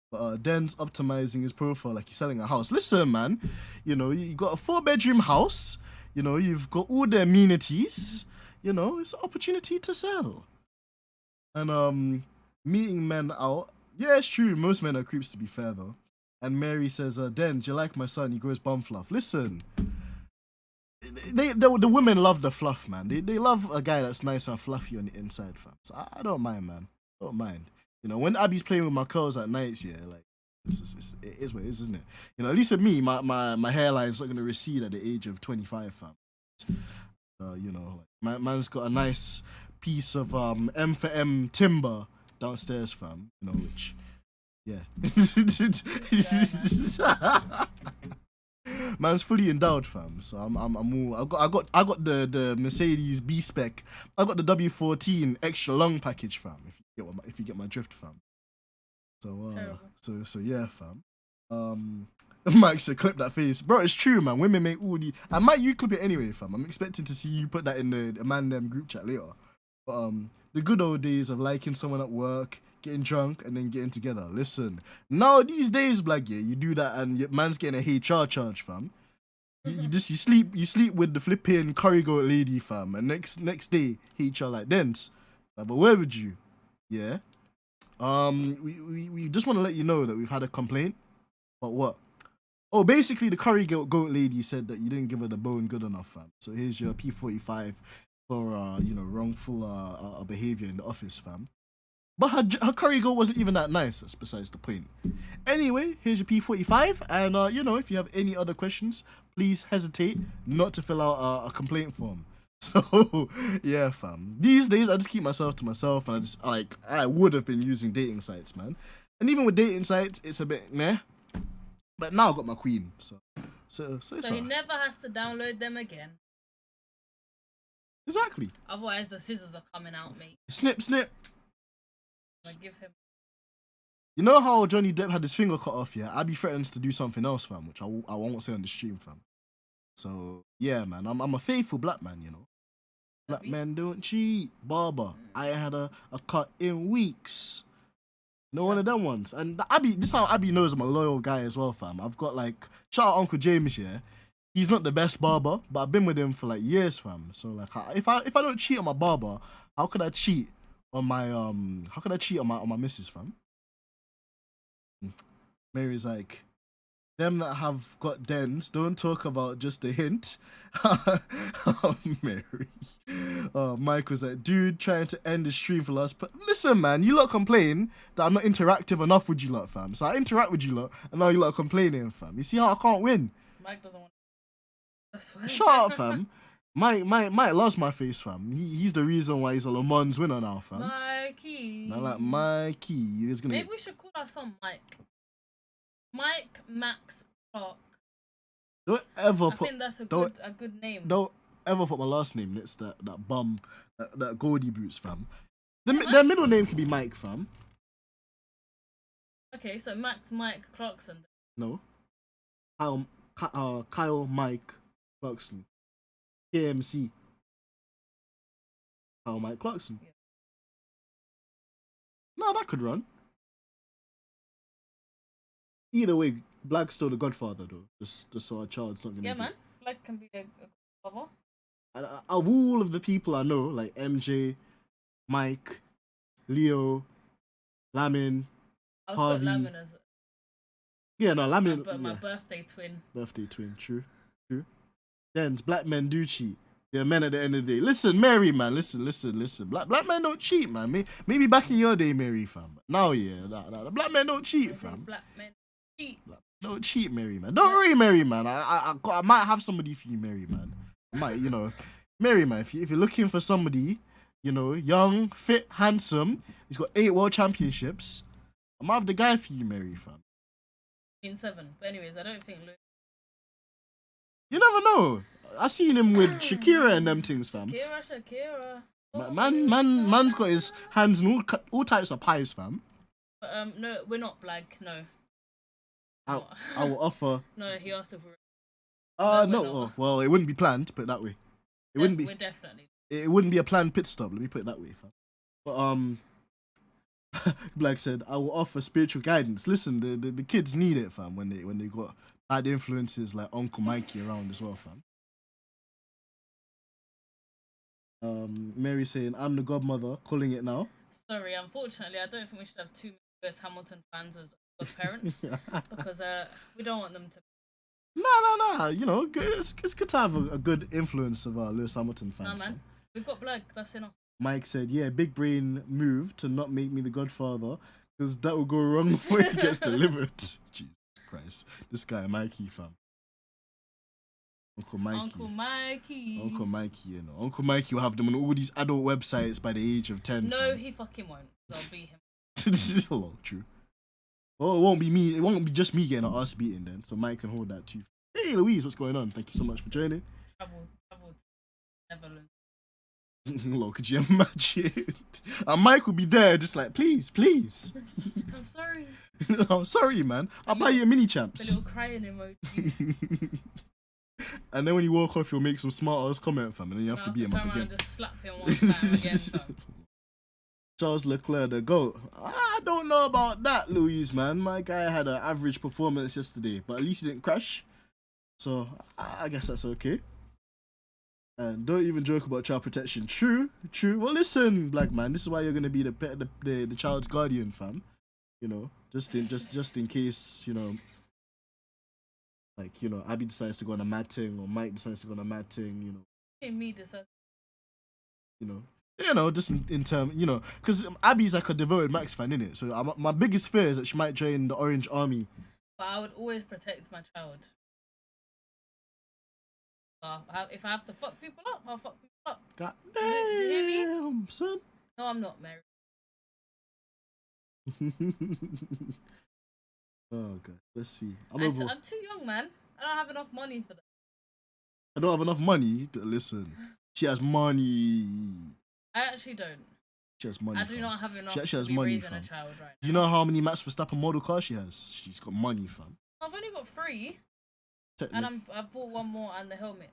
But Den's optimizing his profile like he's selling a house. Listen, man, you know, you got a 4-bedroom house, you know, you've got all the amenities, you know, it's an opportunity to sell. And meeting men out, yeah, it's true, most men are creeps, to be fair though. And Mary says, Den, do you like my son? He grows bum fluff. Listen, the women love the fluff, man. They love a guy that's nice and fluffy on the inside, fam. So I don't mind, man. Don't mind. You know, when Abby's playing with my curls at nights, yeah, like, it is what it is, isn't it? You know, at least with me, my hairline's not going to recede at the age of 25, fam. You know, like, man's got a nice piece of M for M timber downstairs, fam. You know, which... Yeah. Man's fully endowed, fam. So I'm all. I got the Mercedes B spec. I got the W14 extra long package, fam. If you get my drift, fam. So yeah, fam. Mike should clip that face, bro. It's true, man. Women make all the. And Mike, you clip it anyway, fam. I'm expecting to see you put that in the man them group chat later. But the good old days of liking someone at work, getting drunk and then getting together. Listen, now these days, black, yeah, you do that and your man's getting a HR charge, fam. You sleep with the flipping curry goat lady, fam, and next day HR like Dents. Like, but where would you? Yeah. We just want to let you know that we've had a complaint. But what? Oh, basically the curry goat lady said that you didn't give her the bone good enough, fam. So here's your P45 for wrongful behavior in the office, fam. But her curry goat wasn't even that nice. That's besides the point. Anyway, here's your P45. And, if you have any other questions, please hesitate not to fill out a complaint form. So yeah, fam. These days I just keep myself to myself, and I just like I would have been using dating sites, man. And even with dating sites, it's a bit meh. But now I got my queen, so it's So he alright. never has to download them again. Exactly. Otherwise, the scissors are coming out, mate. Snip, snip. I give him. You know how Johnny Depp had his finger cut off, yeah? Abby threatens to do something else, fam, which I won't say on the stream, fam. So, yeah, man, I'm a faithful black man, you know. Black men don't cheat. Barber, I ain't had a cut in weeks. No one of them ones. And Abby, this is how Abby knows I'm a loyal guy as well, fam. I've got like, shout out Uncle James, yeah. He's not the best barber, but I've been with him for like years, fam. So like, if I don't cheat on my barber, how could I cheat on my my missus, fam? Mary's like, them that have got dens, don't talk about just a hint. Oh, Mary. Mike was like, dude, trying to end the stream for last. But listen, man, you lot complain that I'm not interactive enough with you lot, fam. So I interact with you lot, and now you lot are complaining, fam. You see how I can't win? Mike doesn't want. That's why. Shut up, fam. Mike loves my face, fam. He's the reason why he's a Le Mans winner now, fam. Mikey. I like Mikey. He's gonna. Maybe we should call our son Mike. Mike Max Clark. Don't ever I put. think that's a don't- good name. Don't ever put my last name next to that bum, that Goldie Boots, fam. Yeah, Their middle name could be Mike, fam. Okay, so Max Mike Clarkson. No. Kyle Mike Clarkson. KMC. Kyle Mike Clarkson. Yeah. No, that could run. Either way, Black's still the Godfather, though. Just so our child's not gonna. Yeah, be- man. Black can be a cover. And of all of the people I know, like MJ, Mike, Leo, Lamin, I'll Harvey. put Lamin as yeah, no, Lamin. my yeah. birthday twin. Birthday twin, true. Then black men do cheat. They're men at the end of the day. Listen, Mary, man, listen. Black men don't cheat, man. Maybe back in your day, Mary, fam. But now, yeah, nah, black men don't cheat, fam. Black men cheat. Don't cheat, Mary, man. Don't worry, Mary, man. I might have somebody for you, Mary, man. I might, Mary, man. If you're looking for somebody, young, fit, handsome, he's got 8 world championships. I might have the guy for you, Mary, fam. In 7. But anyways, I don't think Luke. You never know. I seen him with Shakira and them things, fam. Shakira. Man's got his hands in all types of pies, fam. But no, we're not black. No. I will offer. No, he asked if we're. No. No, we're Oh, not. well, it wouldn't be planned. Put it that way. It wouldn't be. We're definitely. It wouldn't be a planned pit stop. Let me put it that way, fam. But Black said, I will offer spiritual guidance. Listen, the kids need it, fam. When they got bad influences like Uncle Mikey around as well, fam. Mary saying, I'm the godmother, calling it now. Sorry, unfortunately, I don't think we should have too many Lewis Hamilton fans as godparents because we don't want them to. Nah. It's good to have a good influence of Lewis Hamilton fans. Nah, man. We've got black. That's enough. Mike said, yeah, big brain move to not make me the godfather because that will go wrong before it gets delivered. Jesus Christ. This guy, Mikey, fam. Uncle Mikey, Uncle Mikey will have them on all these adult websites by the age of 10. No, fam. he fucking won't. I'll beat him. Oh, true. Well, it won't be me. It won't be just me getting our ass beaten then. So Mike can hold that too. Hey, Louise, what's going on? Thank you so much for joining. Travel to Netherlands. Lord, could you imagine? And Mike will be there just like, please. I'm sorry. I'm sorry, man. I'll buy you a mini The champs. little crying emoji. And then when you walk off, you'll make some smart ass comment, fam, and then you have to beat him up turn around again. and just slap him one time again, fam. Charles Leclerc, the GOAT. I don't know about that, Louise, man. My guy had an average performance yesterday, but at least he didn't crash. So I guess that's okay. And don't even joke about child protection. True. Well, listen, black man, this is why you're gonna be the child's guardian, fam. Just in case, Abby decides to go on a mad thing or Mike decides to go on a mad thing, Hey, me decide. Just in term, because Abby's like a devoted Max fan, innit? So my biggest fear is that she might join the Orange Army. But I would always protect my child. If I have to fuck people up, I'll fuck people up. God Did you hear me? damn, son. No, I'm not married. Oh god, let's see. I'm too young, man. I don't have enough money for that. I don't have enough money to listen. She has money. I actually don't. She has money. I do fam. not have enough She actually to has be money, raising fam. a child right Do you now. know how many Max Verstappen model cars she has? She's got money, fam. I've only got 3, and Technically. I've bought one more and the helmet.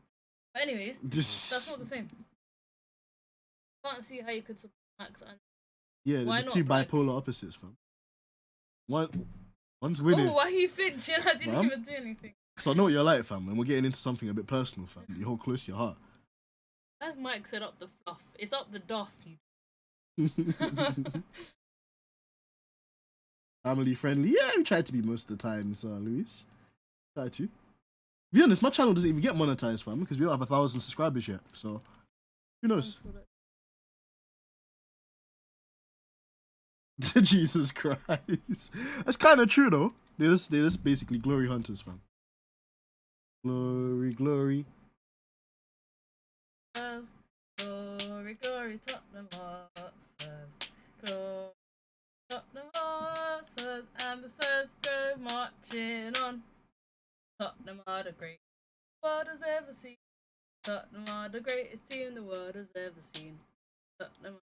But anyways, that's This, not the same. Can't see how you could support Max and. yeah, Why the not, two like- bipolar opposites, fam. One's winning. Oh, why are you flinching? I didn't Fam? even do anything. Because I know what you're like, fam, and we're getting into something a bit personal, fam. You hold close to your heart. As Mike said, up the fluff. It's up the duff. You. Family friendly. Yeah, we try to be most of the time, Luis. Try to. To be honest, my channel doesn't even get monetized, fam, because we don't have 1,000 subscribers yet. So, who knows? Jesus Christ. That's kind of true, though. They're just basically glory hunters, fam. Glory, glory. Glory, glory, Tottenham Hotspurs. Glory, Tottenham Hotspurs. And the Spurs go marching on. Tottenham are the greatest the world has ever seen. Tottenham are the greatest team the world has ever seen. Tottenham are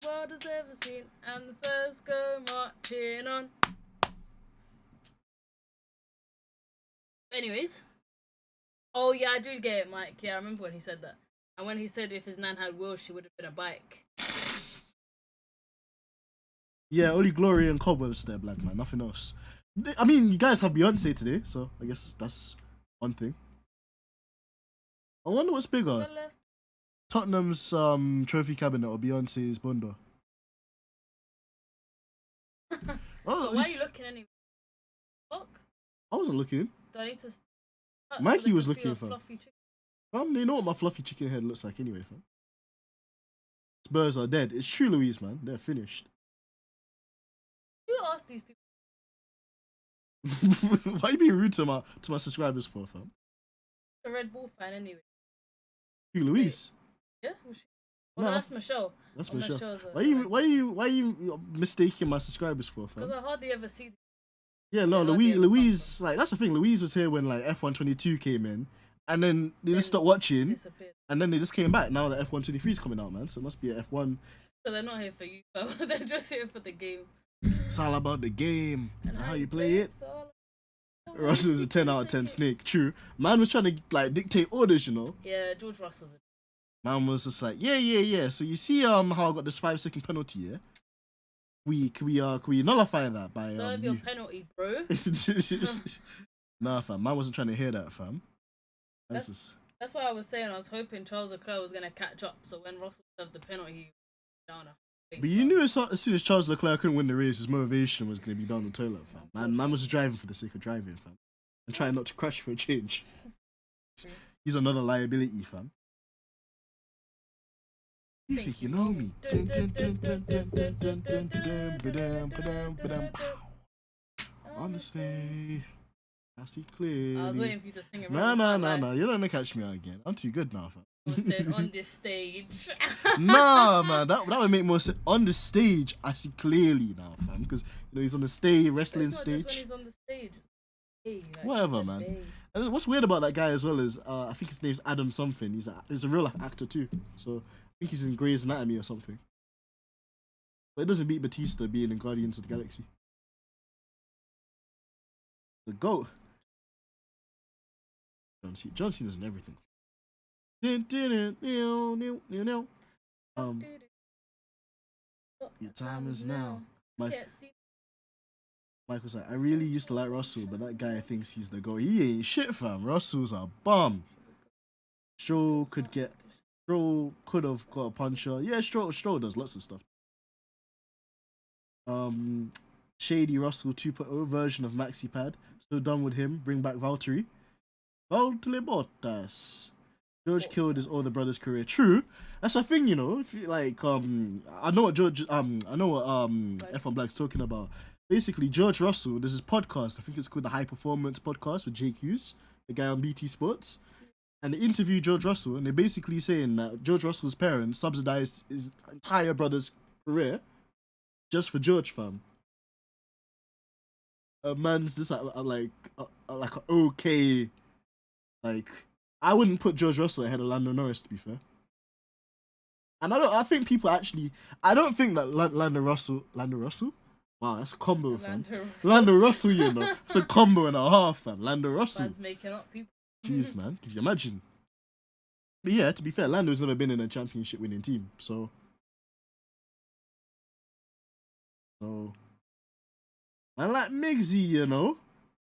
the world has ever seen. And the Spurs go marching on. Anyways. Oh yeah, I do get it, Mike. Yeah, I remember when he said that. And when he said if his nan had wheels, she would have been a bike. Yeah, only glory and cobwebs there, black man. Nothing else. I mean, you guys have Beyonce today, so I guess that's one thing. I wonder what's bigger, The left. Tottenham's trophy cabinet or Beyonce's bunda. But Oh, why are you looking anyway? Fuck. I wasn't looking. Do I need to? Mikey so they was can see looking a for- fluffy chicken? They know what my fluffy chicken head looks like anyway, fam. Spurs are dead. It's true, Louise, man. They're finished. Who asked these people? Why are you being rude to my subscribers for, fam? A Red Bull fan anyway. You, Louise. Yeah. Was she? Well, No. no, that's Michelle. That's Oh, Michelle. Michelle's a Why are you mistaking my subscribers for, fam? Because I hardly ever see them. Yeah, no, Yeah, I did. Louise, like, that's the thing. Louise was here when, like, F122 came in, and then they just Then stopped watching, Disappeared. and then they just came back. Now that F123 is coming out, man, so it must be a F1. So they're not here for you, fam. They're just here for the game. It's all about the game and how you play it. It's all about Russell was a 10 out of 10 snake, true. Man was trying to, like, dictate orders, you know. Yeah, George Russell's a Man was just like, yeah. So you see, how I got this 5-second penalty, yeah? Can we nullify that by serve your you? penalty, bro. Nah, fam. Man wasn't trying to hear that, fam. This is. That's why I was saying I was hoping Charles Leclerc was gonna catch up. So when Russell served the penalty, he down a. But you knew as soon as Charles Leclerc couldn't win the race, his motivation was going to be down the toilet, fam. Man was just driving for the sake of driving, fam. And trying not to crash for a change. He's another liability, fam. You think you know me? Honestly, I see clearly. I was waiting for you to sing it. No. You're not gonna catch me out again. I'm too good now, fam. I said on this stage. Nah, man, that would make more sense. On the stage, I see clearly now, fam, because he's on the stage, But wrestling it's not just when stage. he's on the stage. Hey, like, Whatever, it's a man. day. And what's weird about that guy as well is, I think his name's Adam something. He's a real life actor too. So I think he's in Grey's Anatomy or something. But it doesn't beat Batista being in Guardians of the Galaxy. The GOAT. John Cena's in everything. Your time is now. Can't see. Mike was like, I really used to like Russell, but that guy thinks he's the GOAT. He ain't shit, fam. Russell's a bum. Stroll could have got a puncher. Yeah, Stroll does lots of stuff. Shady Russell 2.0 version of Maxi Pad. Still done with him. Bring back Valtteri. Valtteri Bottas. George killed his older brother's career. True. That's a thing, you know. If you, like, I know what F1 Black's talking about. Basically, George Russell, there's his podcast. I think it's called the High Performance Podcast with Jake Hughes, the guy on BT Sports. and they interviewed George Russell, and they're basically saying that George Russell's parents subsidized his entire brother's career just for George, fam. A man's just like an okay, like, I wouldn't put George Russell ahead of Lando Norris, to be fair. And I think people actually, I don't think that Lando Russell, wow, that's a combo, fam. Lando Russell, you know, it's a combo and a half, fam. Lando Russell. Man's making up people. Jeez, man, can you imagine? But yeah, to be fair, Lando's never been in a championship winning team, so man like Migsy, you know,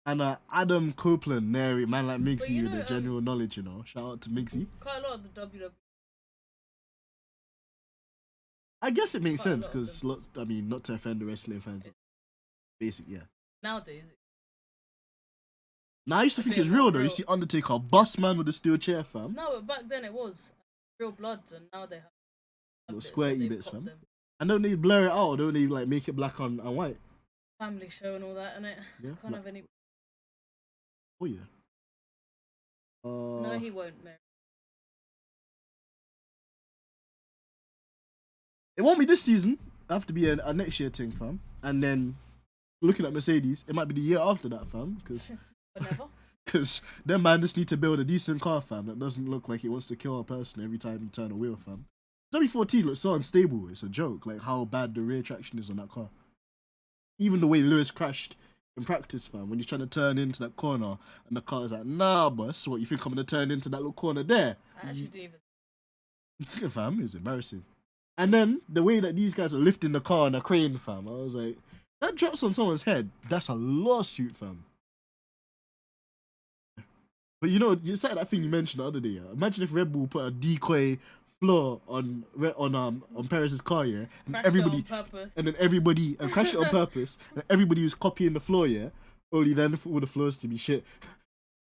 and Adam Copeland, Nary, man like Migsy you with know, the general knowledge, you know. Shout out to Migsy. Quite a lot of the WWE. I guess it makes Quite a sense lot of because, I mean, not to offend the wrestling fans. Basic, yeah. Nowadays, Now I used to think bit it's more real though. You real. see Undertaker, boss man with a steel chair, fam. no, but back then it was real blood, and now they have Little bits square where they've bits, popped fam. them. And don't they blur it out? Don't they like make it black and white? Family show and all that, innit? Yeah, Can't like- have any. Oh yeah. No, he won't, Mary. It won't be this season. It'll have to be a next year thing, fam. And then looking at Mercedes, it might be the year after that, fam. Because them man just need to build a decent car, fam, that doesn't look like it wants to kill a person every time you turn a wheel, fam. W14 looks so unstable. It's a joke, like how bad the rear traction is on that car. Even the way Lewis crashed in practice, fam, when you're trying to turn into that corner and the car is like, nah, boss, what, you think I'm going to turn into that little corner there? I actually do even. Fam, it's embarrassing. And then the way that these guys are lifting the car on a crane, fam, I was like, that drops on someone's head. That's a lawsuit, fam. But you know, you said that thing you mentioned the other day. Yeah? Imagine if Red Bull put a decoy floor on Perez's car, yeah, and Crashed everybody, it on purpose. and then everybody and crashed it on purpose, and everybody was copying the floor, yeah. Only then for all the floors to be shit.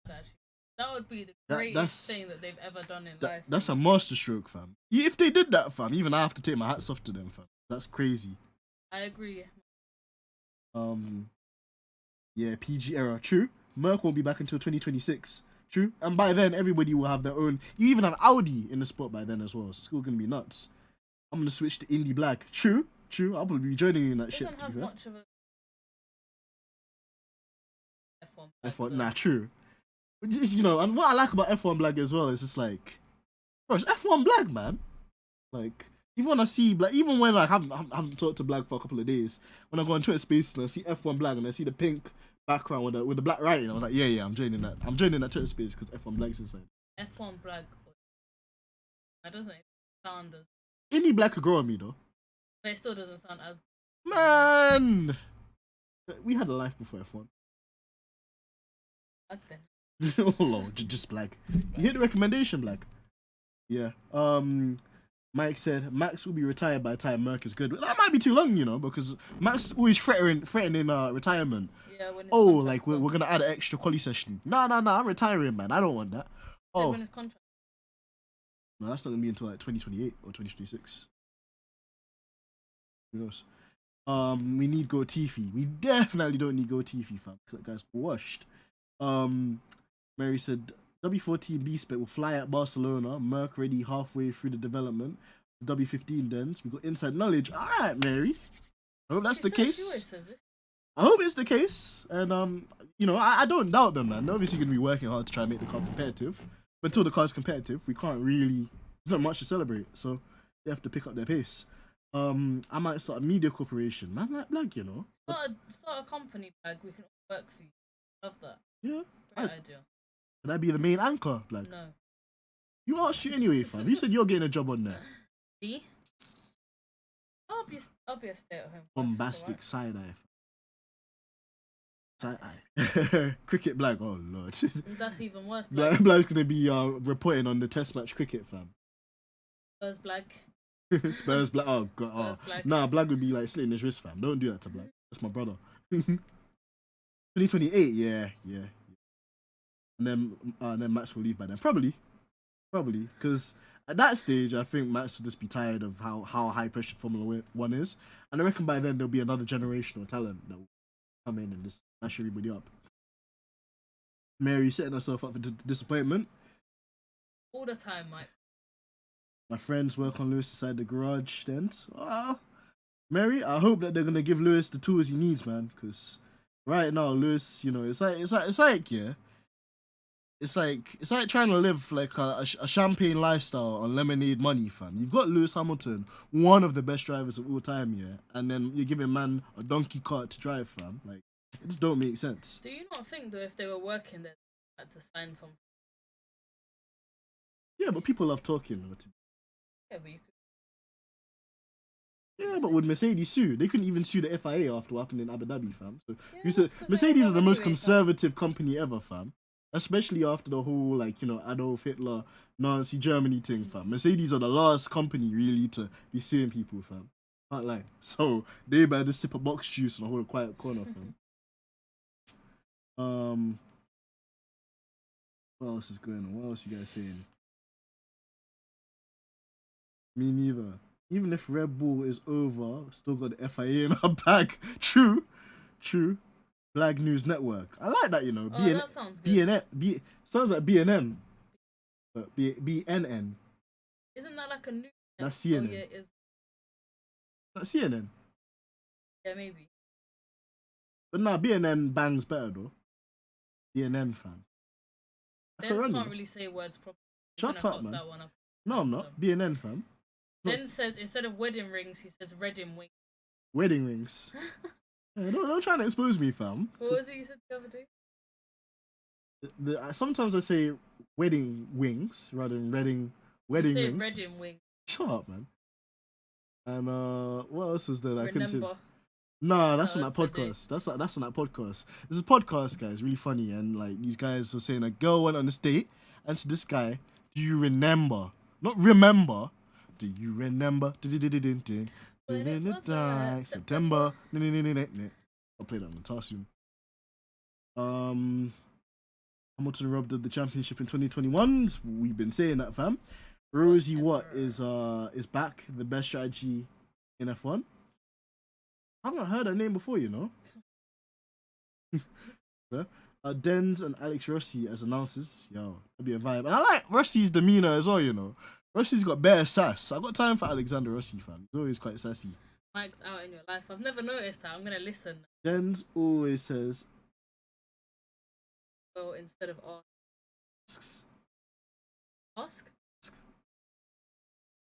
Actually, that would be the That- greatest that's- thing that they've ever done in life. That's a masterstroke, fam. If they did that, fam, even I have to take my hats off to them, fam. That's crazy. I agree. Yeah, PG era. True. Merc won't be back until 2026. True. And by then, everybody will have their own. You even have Audi in the sport by then as well. So it's all gonna be nuts. I'm gonna switch to Indy Black. True. True. I'll probably be joining you in that It shit. doesn't To have be fair. much of a F1. F1, nah, true. But just, you know, and what I like about F1 Black as well is just like, bro, it's F1 Black, man. Like, even when I see Black, even when I haven't talked to Black for a couple of days, when I go on Twitter Space and I see F1 Black and I see the pink background with the black writing, I was like, yeah, I'm joining that. I'm joining that Twitter Space because F1 Black's inside. F1 Black. That doesn't sound as. Indy Black could grow on me though. But it still doesn't sound as. Man, we had a life before F1. Back then. Oh Lord, just Black. You hear the recommendation, Black? Yeah. Mike said Max will be retired by the time Merc is good. That might be too long, you know, because Max always threatening retirement. Yeah, when his Oh, contract's like we're done. gonna add an extra quali session. Nah, I'm retiring, man. I don't want that. Say Oh, when his contract. no, that's not gonna be until like 2028 or 2026. Who knows? We need Go Tiffy. We definitely don't need Go Tiffy, fam. 'Cause that guy's washed. Mary said W14 B-Spec will fly at Barcelona. Merc ready halfway through the development. W15 then. So we got inside knowledge. Alright, Mary. I hope that's the She always case. says it. I hope it's the case. And you know, I don't doubt them, man. They're obviously gonna be working hard to try and make the car competitive. But until the car's competitive, we can't really, there's not much to celebrate. So they have to pick up their pace. I might start a media corporation. Man like Black, you know. Start a company bag. We can all work for you. Love that. Yeah. Great I- idea. Can I be the main anchor, Black? No. You asked you anyway, fam. You said you're getting a job on there. See? I'll be a stay-at-home. Bombastic side eye. Side eye. Cricket Black. Oh Lord. That's even worse. Black's gonna be reporting on the test match cricket, fam. Spurs Black. Spurs Black. Oh god. Spurs Black. Nah, Black would be like slitting his wrist, fam. Don't do that to Black. That's my brother. 2028. Yeah. And then Max will leave by then. Probably, because at that stage, I think Max will just be tired of how high pressure Formula 1 is, and I reckon by then there'll be another generational talent that will come in and just smash everybody up. Mary setting herself up for disappointment. All the time, Mike. My friends work on Lewis inside the garage. Then, Mary, I hope that they're gonna give Lewis the tools he needs, man. Because right now, Lewis, you know, it's like trying to live like a champagne lifestyle on lemonade money, fam. You've got Lewis Hamilton, one of the best drivers of all time, yeah, and then you're giving man a donkey cart to drive, fam. Like, it just don't make sense. Do you not think though, if they were working there, they had to sign something? Yeah, but people love talking. Yeah, but you could. Yeah, but would Mercedes sue? They couldn't even sue the FIA after what happened in Abu Dhabi, fam. So Yeah, you said that's 'cause they Mercedes don't are the have most anyway, fam. conservative company ever, fam. Especially after the whole, like, you know, Adolf Hitler, Nazi Germany thing, fam. Mercedes are the last company really to be suing people, fam. Can't lie. So they better just sip a box juice and hold a quiet corner, fam. What else is going on? What else you guys saying? Me neither. Even if Red Bull is over, still got the FIA in our bag. True. Flag News Network. I like that, you know. Oh, that sounds good. Sounds like BNN. But BNN. Isn't that like a new? That's CNN. Oh, yeah, it is. That's CNN. Yeah, maybe. But nah, BNN bangs better though. BNN fan. Denz can't really say words properly. Shut up, man. That one up. No, I'm not. BNN fam. Denz says instead of wedding rings, he says Redding wing. Wedding rings. Yeah, don't try to expose me, fam. What was it you said the other day? Sometimes I say wedding wings rather than wedding You say rings. Redding wing. Shut up, man. And what else was there that I couldn't say? Remember. Nah, that's on No, that that's today. podcast. That's on that podcast. This is a podcast, guys. Really funny, and like these guys were saying a girl went on this date and to this guy, do you remember? Not remember. Do you remember? When it was like September. I'll play that on the guitar soon. Hamilton robbed the championship in 2021. We've been saying that, fam. Rosie Watt is back, the best strategy in F1. I haven't heard her name before, you know. Denz and Alex Rossi as announcers. Yo, that'd be a vibe. And I like Rossi's demeanor as well, you know. Rossi's got bare sass. I got time for Alexander Rossi, fam. He's always quite sassy. Mike's out in your life. I've never noticed that. I'm gonna listen. Denz always says, Well, instead of asks, ask.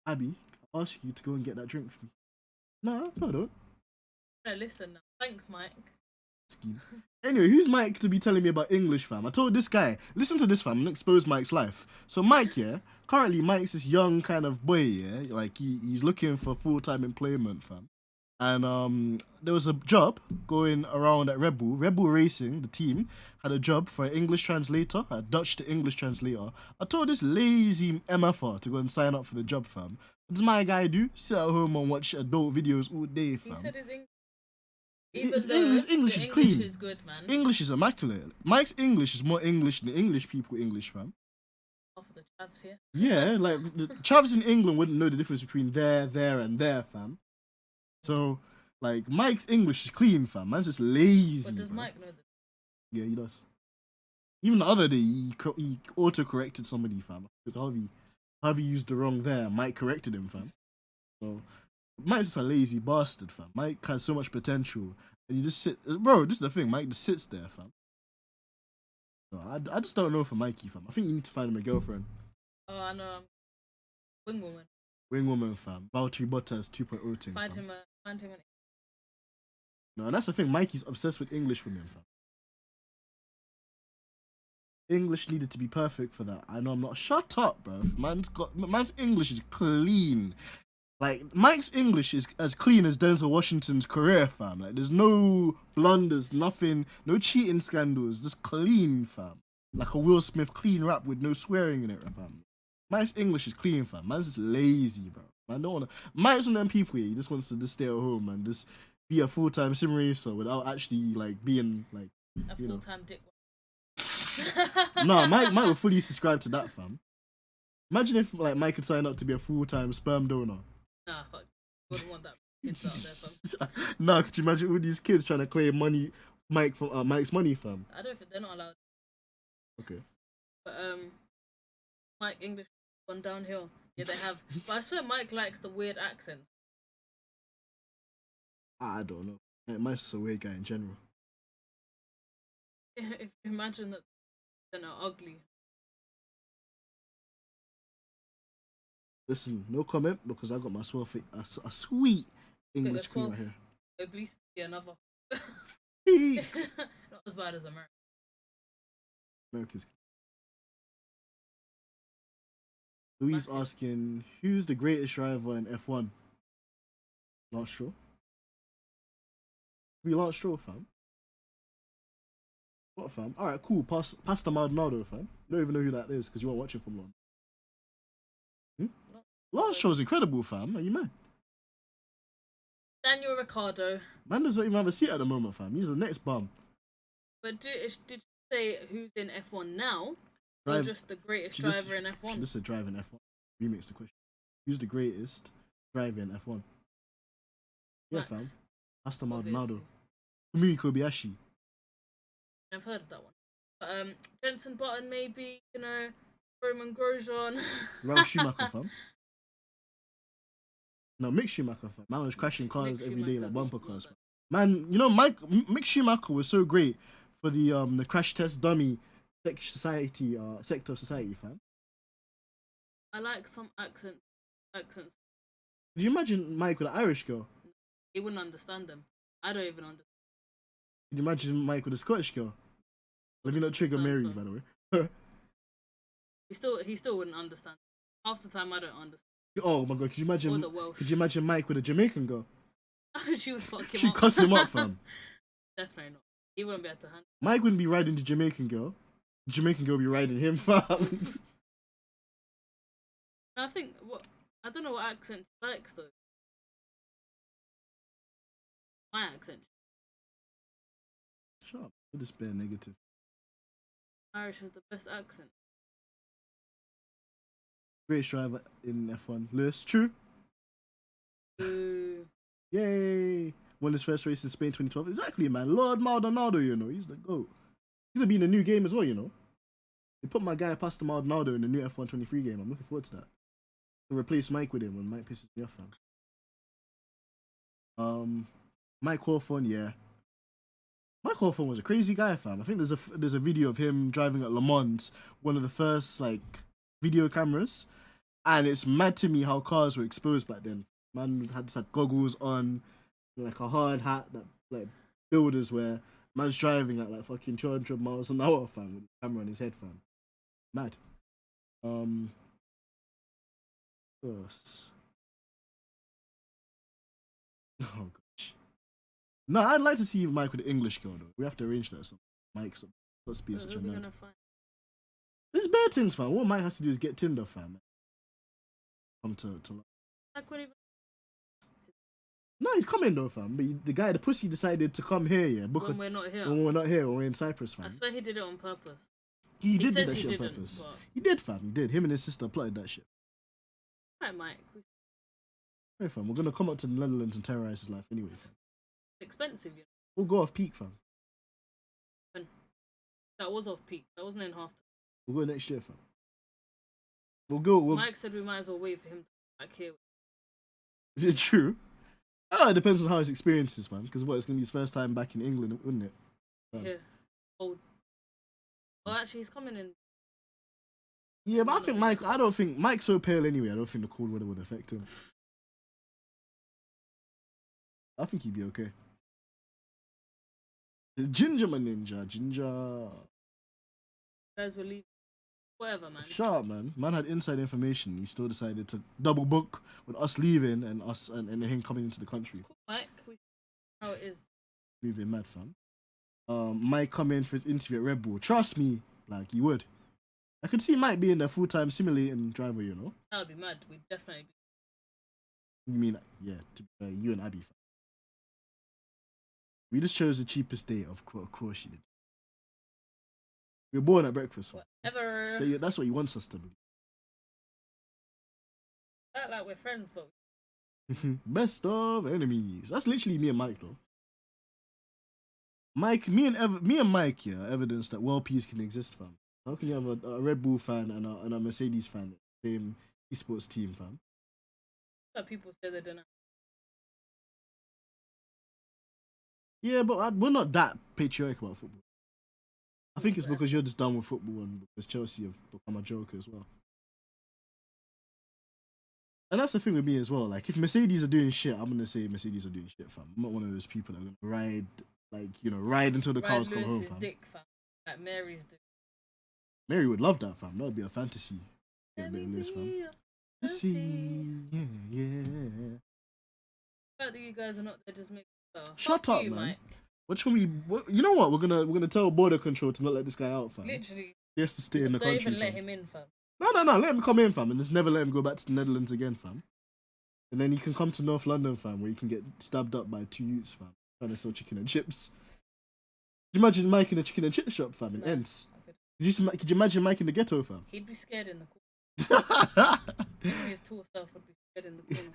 Abby, I'll ask you to go and get that drink for me. No, I don't. I'm gonna listen now. Thanks, Mike. Scheme. Anyway, who's Mike to be telling me about English, fam? I told this guy, listen to this, fam, and expose Mike's life. So Mike, yeah, currently Mike's this young kind of boy, yeah, like he's looking for full-time employment, fam. And there was a job going around at Red Bull. Red Bull Racing, the team, had a job for an English translator, a Dutch to English translator. I told this lazy MFR to go and sign up for the job, fam. What does my guy do? Sit at home and watch adult videos all day, fam. He said his English. English is clean. English is good, man. English is immaculate. Mike's English is more English than English people English, fam. Half of the chavs, yeah. Yeah, like the chavs in England wouldn't know the difference between there, and there, fam. So, like, Mike's English is clean, fam. Man's just lazy. But does bro. Mike know that? Yeah, he does. Even the other day, he auto-corrected somebody, fam. Because Harvey used the wrong there. Mike corrected him, fam. So, Mike's just a lazy bastard, fam. Mike has so much potential. And you just sit... Bro, this is the thing. Mike just sits there, fam. So, I just don't know for Mikey, fam. I think you need to find him a girlfriend. Oh, I know. Wing woman. Wing woman, fam. Valtteri Bottas 2.0 thing, Find fam. him an. No, and that's the thing. Mikey's obsessed with English women, fam. English needed to be perfect for that. I know I'm not. Shut up, bro. Man's English is clean. Like, Mike's English is as clean as Denzel Washington's career, fam. Like, there's no blunders, nothing, no cheating scandals. Just clean, fam. Like a Will Smith clean rap with no swearing in it, fam. Mike's English is clean, fam. Man's just lazy, bro. Man, don't wanna. Mike's one of them people here. He just wants to just stay at home and just be a full-time sim racer without actually like being like A full-time dick. No, Mike will fully subscribe to that, fam. Imagine if like Mike could sign up to be a full-time sperm donor. Nah, fuck. Wouldn't want that kids out there, fam. Nah, could you imagine all these kids trying to claim money, Mike from Mike's money, fam? I don't think they're not allowed. Okay. But Mike English gone downhill. Yeah, they have. But I swear Mike likes the weird accents. I don't know. Mike's just a weird guy in general. If you imagine that they're not ugly. Listen, no comment because I got my a sweet English queen right here. Obesity, another. Eek. Not as bad as America. Americans. Louise Massive. asking, who's the greatest driver in F1? Lance Stroll. We Lance Stroll, fam. What, fam? Alright, cool. Pastor Maldonado, fam. You don't even know who that is because you weren't watching from long. Lance Stroll's incredible, fam. Are you mad? Daniel Ricciardo. Man doesn't even have a seat at the moment, fam. He's the next bum. But did you say who's in F1 now? Or Drive- just the greatest driver in F1? This is a driving F1. Remix the question. Who's the greatest driver in F1? Yeah, Max, fam. Pastor Maldonado. obviously. Fumio Kobayashi. I've heard of that one. But Jenson Button maybe, you know, Roman Grosjean. Ralph Schumacher, fam. No, Mick Schumacher, fam. Man was crashing cars Mick every day like Schumacher's bumper not cars, bad. man. You know, Mick Schumacher was so great for the crash test dummy sector of society, fam. I like some accents. Could you imagine Mike with an Irish girl? He wouldn't understand them. I don't even understand. Could you imagine Mike with a Scottish girl? Let me not trigger Mary, by the way. He still wouldn't understand. Half the time I don't understand. Oh my god, could you Or the imagine? Welsh. Could you imagine Mike with a Jamaican girl? She was fucking She'd cuss him up, fam. Definitely not. He wouldn't be able to handle. Mike wouldn't be riding the Jamaican girl. The Jamaican girl would be riding him, fam. I think I don't know what accent he likes though. My accent. Shut up. You're just bare negative. Irish is the best accent. Greatest driver in F1. Lewis, true. Ooh. Yay! Won his first race in Spain 2012. Exactly, man. Lord Maldonado, you know. He's the GOAT. He's gonna be in the new game as well, you know. They put my guy Pastor Maldonado in the new F1 23 game. I'm looking forward to that. To replace Mike with him when Mike pisses me off, fam. Mike Hawthorne, yeah. Mike Hawthorne was a crazy guy, fam. I think there's a video of him driving at Le Mans, one of the first like video cameras, and it's mad to me how cars were exposed back then. Man had goggles on, like a hard hat that like builders wear. Man's driving at like fucking 200 miles an hour, fam, with a camera on his head, fam. Mad. Yes. Oh gosh. No, I'd like to see Mike with the English girl though. We have to arrange that. So Mike's let's be such a What are we nerd. gonna find? There's bare things, fam. What Mike has to do is get Tinder, fam. Come to Like when even No, he's coming though, fam. But the pussy decided to come here, yeah. when we're not here. When we're not here, when we're in Cyprus, I fam. swear he did it on purpose. He did do says that he shit on didn't, purpose. but- He did, fam. He did. Him and his sister plotted that shit. Right, Mike. It's Hey, fam. We're gonna come up to the Netherlands and terrorize his life anyway, fam. expensive, you know. We'll go off peak, fam. That was off peak. That wasn't in half. We'll go next year, fam. We'll go. Mike said we might as well wait for him to come back here. Is it true? Oh, it depends on how his experience is, man. Because it's gonna be his first time back in England, wouldn't it? Yeah. Old. Well, actually, he's coming in. Yeah, but I don't think Mike's so pale anyway. I don't think the cold weather would affect him. I think he'd be okay. Ginger, my ninja, Ginger. You guys were leaving. Whatever, man. Shut up, man. Man had inside information. He still decided to double book with us leaving and us and him coming into the country. Cool, Mike. We how it is. Moving mad, fam. Mike come in for his interview at Red Bull. Trust me, like he would. I could see Mike being a full-time simulating driver, you know. That would be mad. We'd definitely be. You mean, yeah, to be fair, you and Abby. Fam. We just chose the cheapest date, of course you did. We were born at breakfast. Fam. Whatever. That's what he wants us to be. Act like we're friends, but Best of enemies. That's literally me and Mike, though. Mike, me and Mike, yeah, evidence that world peace can exist, fam. How can you have a Red Bull fan and a Mercedes fan, same esports team, fam? But people say they don't know. Yeah, but we're not that patriotic about football. I think it's because you're just done with football and because Chelsea have become a joker as well. And that's the thing with me as well. Like, if Mercedes are doing shit, I'm gonna say Mercedes are doing shit, fam. I'm not one of those people that are gonna ride, like, ride until the cows come home, fam. Dick, fam. Like Mary's dick. Mary would love that, fam. That would be a fantasy. Yeah, bit of Lewis, fam. See, yeah. The fact that you guys are not there just makes it better. Shut Fuck up, you, man. Mike. You know what? We're gonna tell border control to not let this guy out, fam. Literally. He has to stay in the Don't country. even let fam. him in, fam. No. Let him come in, fam, and just never let him go back to the Netherlands again, fam. And then he can come to North London, fam, where he can get stabbed up by 2 youths, fam, trying to sell chicken and chips. Could you imagine Mike in a chicken and chip shop, fam, in No, Ents? I Could you imagine Mike in the ghetto, fam? He'd be scared in the corner. His tall self would be scared in the corner.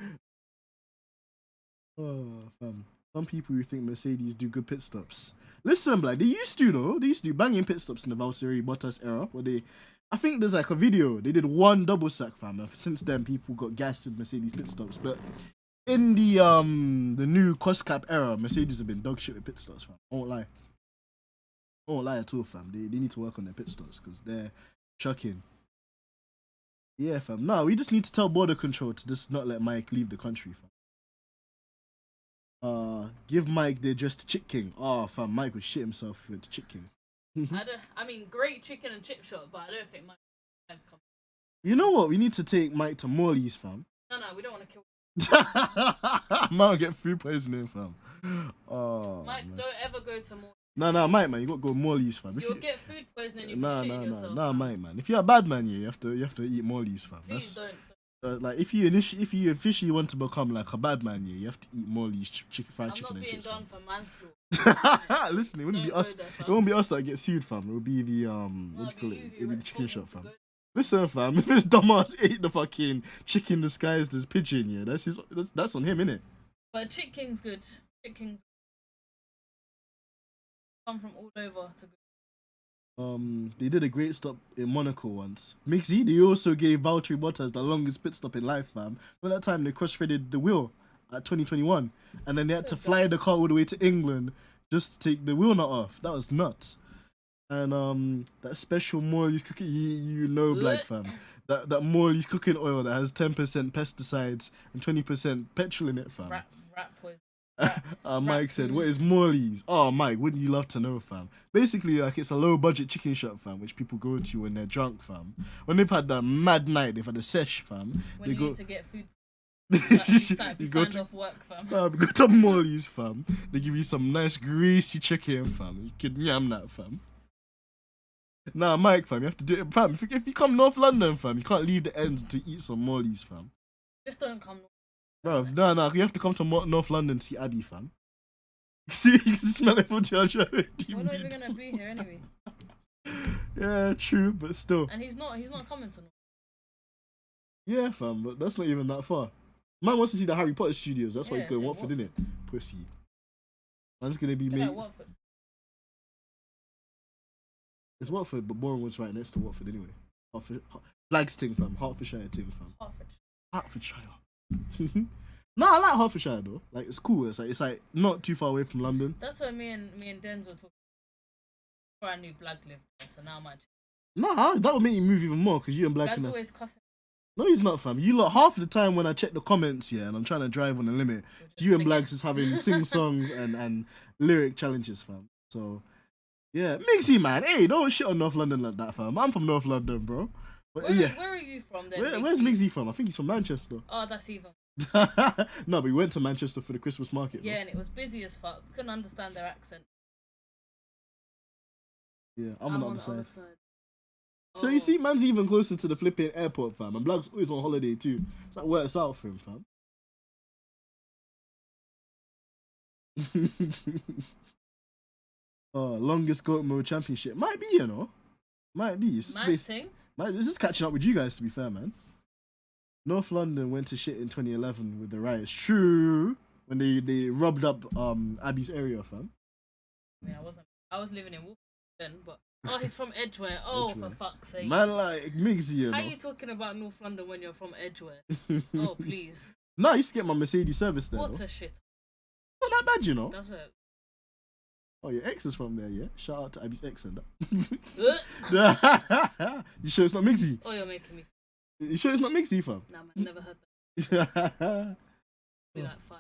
Oh, fam. Some people who think Mercedes do good pit stops. Listen, like, they used to, though. They used to do banging pit stops in the Valtteri Bottas era, where I think there's like a video. They did one double sack, fam. And since then, people got gassed with Mercedes pit stops. But in the new cost cap era, Mercedes have been dog shit with pit stops, fam. I won't lie at all, fam. They need to work on their pit stops because they're shocking. Yeah, fam. No, we just need to tell border control to just not let Mike leave the country, fam. Give Mike the address to Chick King. Oh, fam, Mike would shit himself if he went to Chick King. I mean, great chicken and chip shop, but I don't think Mike can come. You know what? We need to take Mike to Morley's, fam. No, we don't want to kill. Man will get food poisoning, fam. Oh, Mike, man. don't ever go to more. Nah, Mike, man, you gotta go Morley's, fam. You'll get food poisoning. You'll Nah, be shitting yourself. Mike, man. If you're a bad man, yeah, you have to eat Morley's, fam. Please don't. Like if you officially want to become like a bad man, yeah, you have to eat Morley's fried chicken and chips. I'm not being done for manslaughter. Listen, it wouldn't be Don't us. go there, It won't be us that get sued, fam. It will be the what do you call it? It'll be the chicken shop, fam. Listen, fam. If this dumbass ate the fucking chicken disguised as pigeon, yeah, that's on him, innit? But Chick King's good. Chick King's come from all over to go. They did a great stop in Monaco once. Mixie, they also gave Valtteri Bottas the longest pit stop in life, fam. By that time, they cross-threaded the wheel at 2021, and then they had to fly the car all the way to England just to take the wheel nut off. That was nuts. And that special Morley's cooking, black fam. That Morley's cooking oil that has 10% pesticides and 20% petrol in it, fam. Rat poison. Mike said, what is Morley's? Oh, Mike, wouldn't you love to know, fam? Basically, like, it's a low-budget chicken shop, fam, which people go to when they're drunk, fam. When they've had that mad night, they've had a sesh, fam. When they you go need to get food. you go off work, fam. You go to Morley's, fam. They give you some nice greasy chicken, fam. You can yam that, fam. Nah, Mike, fam, you have to do it, fam. If you come North London, fam, you can't leave the ends to eat some Morley's, fam. Just don't come. Bro, no, you have to come to North London to see Abby, fam. See, you can smell it from Georgia. We're not even gonna be here anyway. Yeah, true, but still. And he's not coming to North. Yeah, fam, but that's not even that far. Man wants to see the Harry Potter studios. That's why he's Yeah, going so Watford, innit? Pussy. Man's gonna be Yeah, made. Watford. It's Watford, but Bournemouth's right next to Watford anyway. Flags thing, fam. Hertfordshire thing, fam. Hertfordshire. Nah, I like Hertfordshire though. Like, it's cool. It's like not too far away from London. That's why me and Denzel were talking. Before I knew Black lived there, so now I'm actually. Nah, that would make you move even more because you and Black. Black's always cussing. No, he's not, fam. You lot, half the time when I check the comments, yeah, and I'm trying to drive on the limit, you and Blacks is having sing songs and lyric challenges, fam. So, yeah, Mixie, man. Hey, don't shit on North London like that, fam. I'm from North London, bro. But, Where are you from then? Where's Mixie from? I think he's from Manchester. Oh, that's even. No, but we went to Manchester for the Christmas market. Yeah, bro. and it was busy as fuck. Couldn't understand their accent. Yeah, I'm on the other side. side. So you see, man's even closer to the flipping airport, fam. And Black's always on holiday too. So that works out for him, fam. Longest goat mode championship. Might be, you know. Might be. This is catching up with you guys, to be fair, man. North London went to shit in 2011 with the riots. True. When they rubbed up Abby's area, fam. I mean, I was living in Wolf then, but Oh, he's from Edgware. Oh, Edgware. for fuck's sake. Man, like Migsy, you How know. are you talking about North London when you're from Edgware? Oh, please. Nah, I used to get my Mercedes service there. What Though. a shit. Not that bad, you know. Does it? Oh, your ex is from there, yeah? Shout out to Abby's ex and Ugh. that. You sure it's not Migsy? Oh, you're making me. You sure it's not Migsy, fam? Nah, man, never heard that. Be like 5.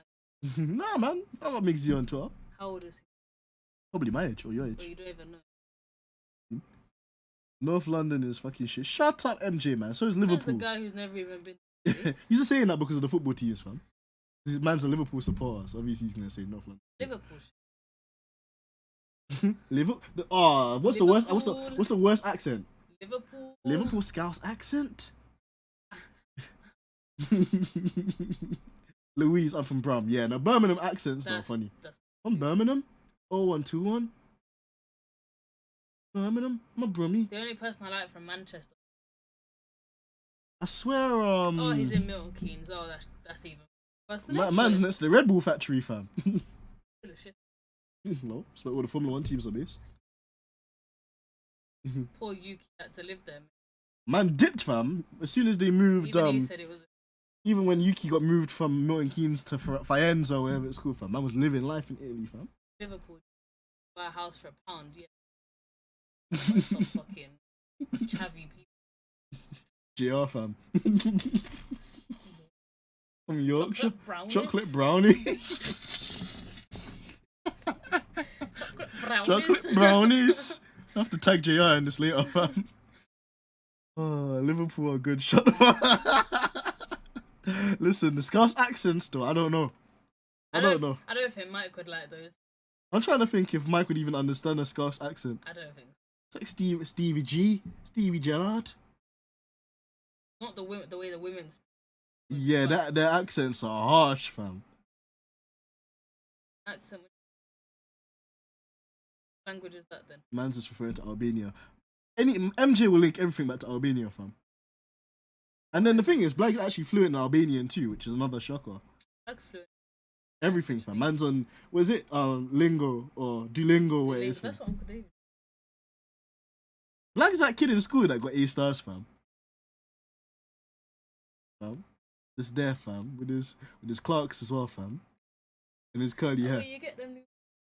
Nah, man. I got Migsy on tour. How old is he? Probably my age or your Or age. you don't even know. North London is fucking shit. Shut up, MJ, man. So is Says the Liverpool. guy who's never even been. He's just saying that because of the football teams, fam. This man's a Liverpool supporter, so obviously he's gonna say North London. Liverpool. Liverpool. What's the worst? What's the worst accent? Liverpool. Liverpool Scouse accent. Louise, I'm from Brum. Yeah, now Birmingham accent's not funny. That's From Birmingham. 0121. Birmingham. I'm a Brummy. the only person I like from Manchester. I swear. Oh, he's in Milton Keynes. Oh, that's even worse than Man's Edgware. next to the Red Bull factory, fam. Full of shit. No, it's like all the Formula 1 teams are based. Poor Yuki had to live there. Man dipped, fam. As soon as they moved, Even he said it was. even when Yuki got moved from Milton Keynes to Faenza, wherever it's called, fam, man was living life in Italy, fam. Liverpool. Buy a house for £1, yeah. Like some fucking chavvy people. JR, fam. From Yorkshire. Brownies. Chocolate brownie. Brownies. Chocolate brownies. I have to tag JR in this later, fam. Oh, Liverpool are good. Shut up. Listen, the Scouse accents, though, I don't know. I don't know. I don't think Mike would like those. I'm trying to think if Mike would even understand a Scouse accent. I don't think. It's like Stevie G, Stevie Gerrard. Not the way the women's. Yeah, their accents are harsh, fam. Accent. Language is that then? Man's just referring to Albania. MJ will link everything back to Albania, fam. And then the thing is, Black's actually fluent in Albanian too, which is another shocker. Black's fluent. Everything, fam. Man's on, was it Lingo or Duolingo, where it is, fam. That's what Uncle David. Black's that kid in school that got A stars, fam. Fam. This there, fam, with his Clarks as well, fam. And his curly hair. Where you get them new.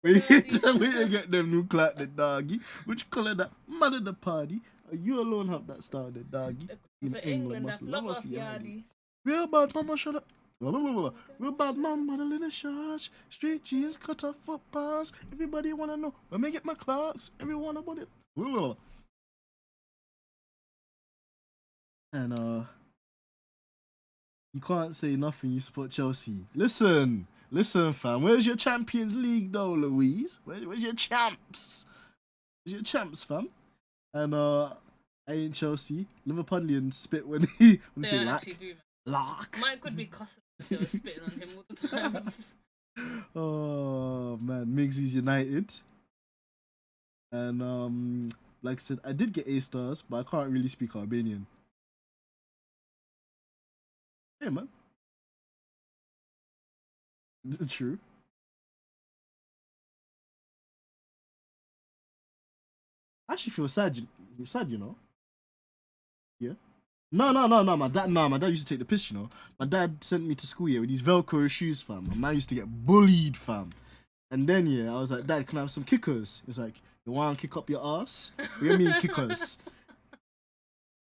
Where you get them new Clark the doggy? Which colour that man of the party? You alone have that star, the doggy. In For England must I've love love a off yardy. Yardy. Real bad mama shut up. Real bad mama in a charge. Straight jeans, cut off foot pass. Everybody wanna know when I get my Clarks. Everyone about it. And you can't say nothing. You support Chelsea. Listen, fam. Where's your Champions League though, Louise? Where's your champs? Where's your champs, fam? And I ain't Chelsea. Liverpudlian spit when he They say lack. actually do. Lack. Mike would be cussing if they were spitting on him all the time. Oh man, Migsy's United. And like I said, I did get A stars, but I can't really speak Albanian. Yeah, man. True. I actually feel sad. Sad, you know. Yeah. No. My dad used to take the piss, you know. My dad sent me to school with these Velcro shoes, fam. My man used to get bullied, fam. And then I was like, Dad, can I have some kickers? He's like, you want to kick up your ass? What do you mean kickers?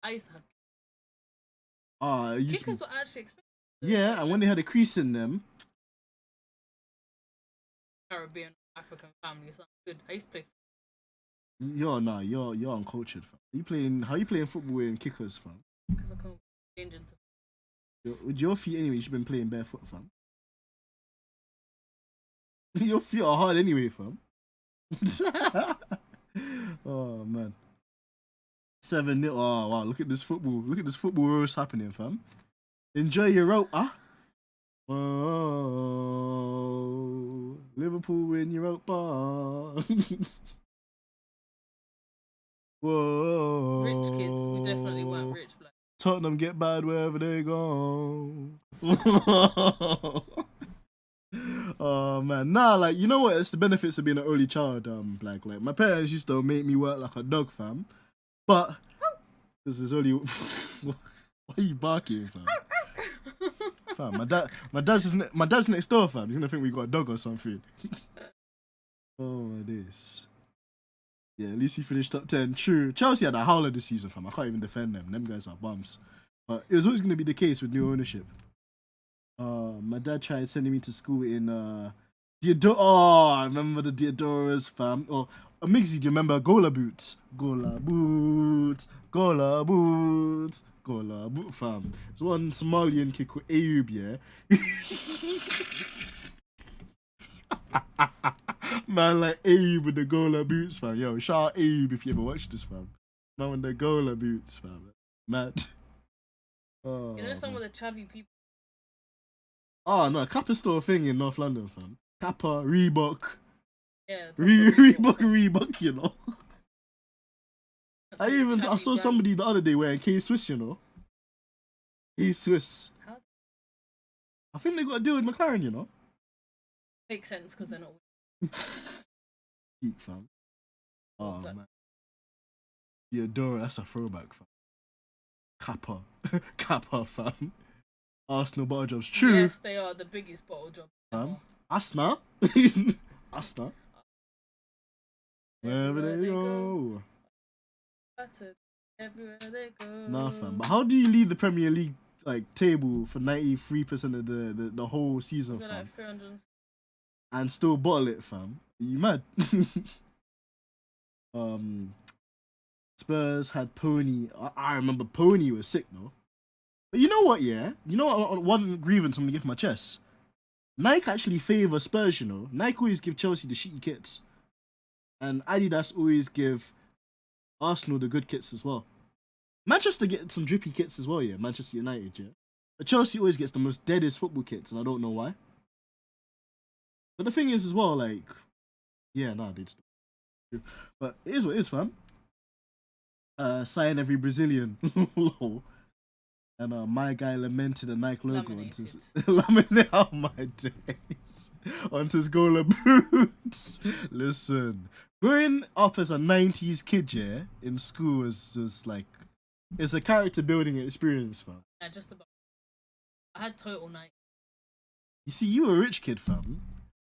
I used to have It used to kickers be, were actually expensive. yeah, and when they had a crease in them, Caribbean African family, something good. I used to play. you're uncultured, fam. How you playing football in kickers, fam? Because I can't change into. With your feet anyway, you should been playing barefoot, fam. Your feet are hard anyway, fam. Oh man. 7-0. Oh wow, look at this football. Look at this football roast happening, fam. Enjoy your Europa. Oh, Liverpool win Europa. Whoa. Rich kids, we definitely weren't rich black. Tottenham get bad wherever they go. Oh man, nah, like you know what? It's the benefits of being an only child, Black. Like my parents used to make me work like a dog, fam. But this is only. Why are you barking, fam? Fam, my dad's next door, fam. He's gonna think we got a dog or something. Oh my days. Yeah, at least we finished top 10. True. Chelsea had a howler this season, fam. I can't even defend them. Them guys are bums. But it was always gonna be the case with new ownership. My dad tried sending me to school in Diodora. Oh, I remember the Diodoras, fam. Or Mixie, do you remember Gola Boots? Gola Boots, Gola Boots, Gola Boot, fam. It's one Somalian kid called Ayub, yeah. Man, like Ayub with the Gola Boots, fam. Yo, shout out Ayub if you ever watched this, fam. Man with the Gola Boots, fam. Mad. Oh, You know some man. of the chavvy people. Oh no, Kappa store thing in North London, fam. Kappa, Reebok, Yeah. Reebok, you know. I Chavvy saw brands. somebody the other day wearing K Swiss, you know. K Swiss. How- I think they got a deal with McLaren, you know. Makes sense because they're not. Geek, fam. Oh What's that? man. Theodora, that's a throwback, fam. Kappa, Kappa, fam. Arsenal bottle jobs, true. Yes, they are the biggest bottle job. ever. Asna, Asna. Wherever they go. Battered everywhere they go. Nah, fam. But how do you lead the Premier League like table for 93% of the whole season, They're fam, like 300. and still bottle it, fam? Are you mad? Spurs had Pony. I remember Pony was sick though. But you know what? Yeah, you know what? One grievance I'm gonna give my chest. Nike actually favour Spurs. You know, Nike always give Chelsea the shitty kits, and Adidas always give Arsenal the good kits as well. Manchester get some drippy kits as well, yeah. Manchester United, yeah. But Chelsea always gets the most deadest football kits, and I don't know why. But the thing is as well, like, yeah, nah, they just. But it is what it is, fam. Sign every Brazilian. And my guy lamented the Nike logo onto his laminate out my days onto his Gola boots. Listen, growing up as a 90s kid, yeah, in school is just like it's a character building experience, fam. Yeah, just about. I had total night. You see, you were a rich kid, fam.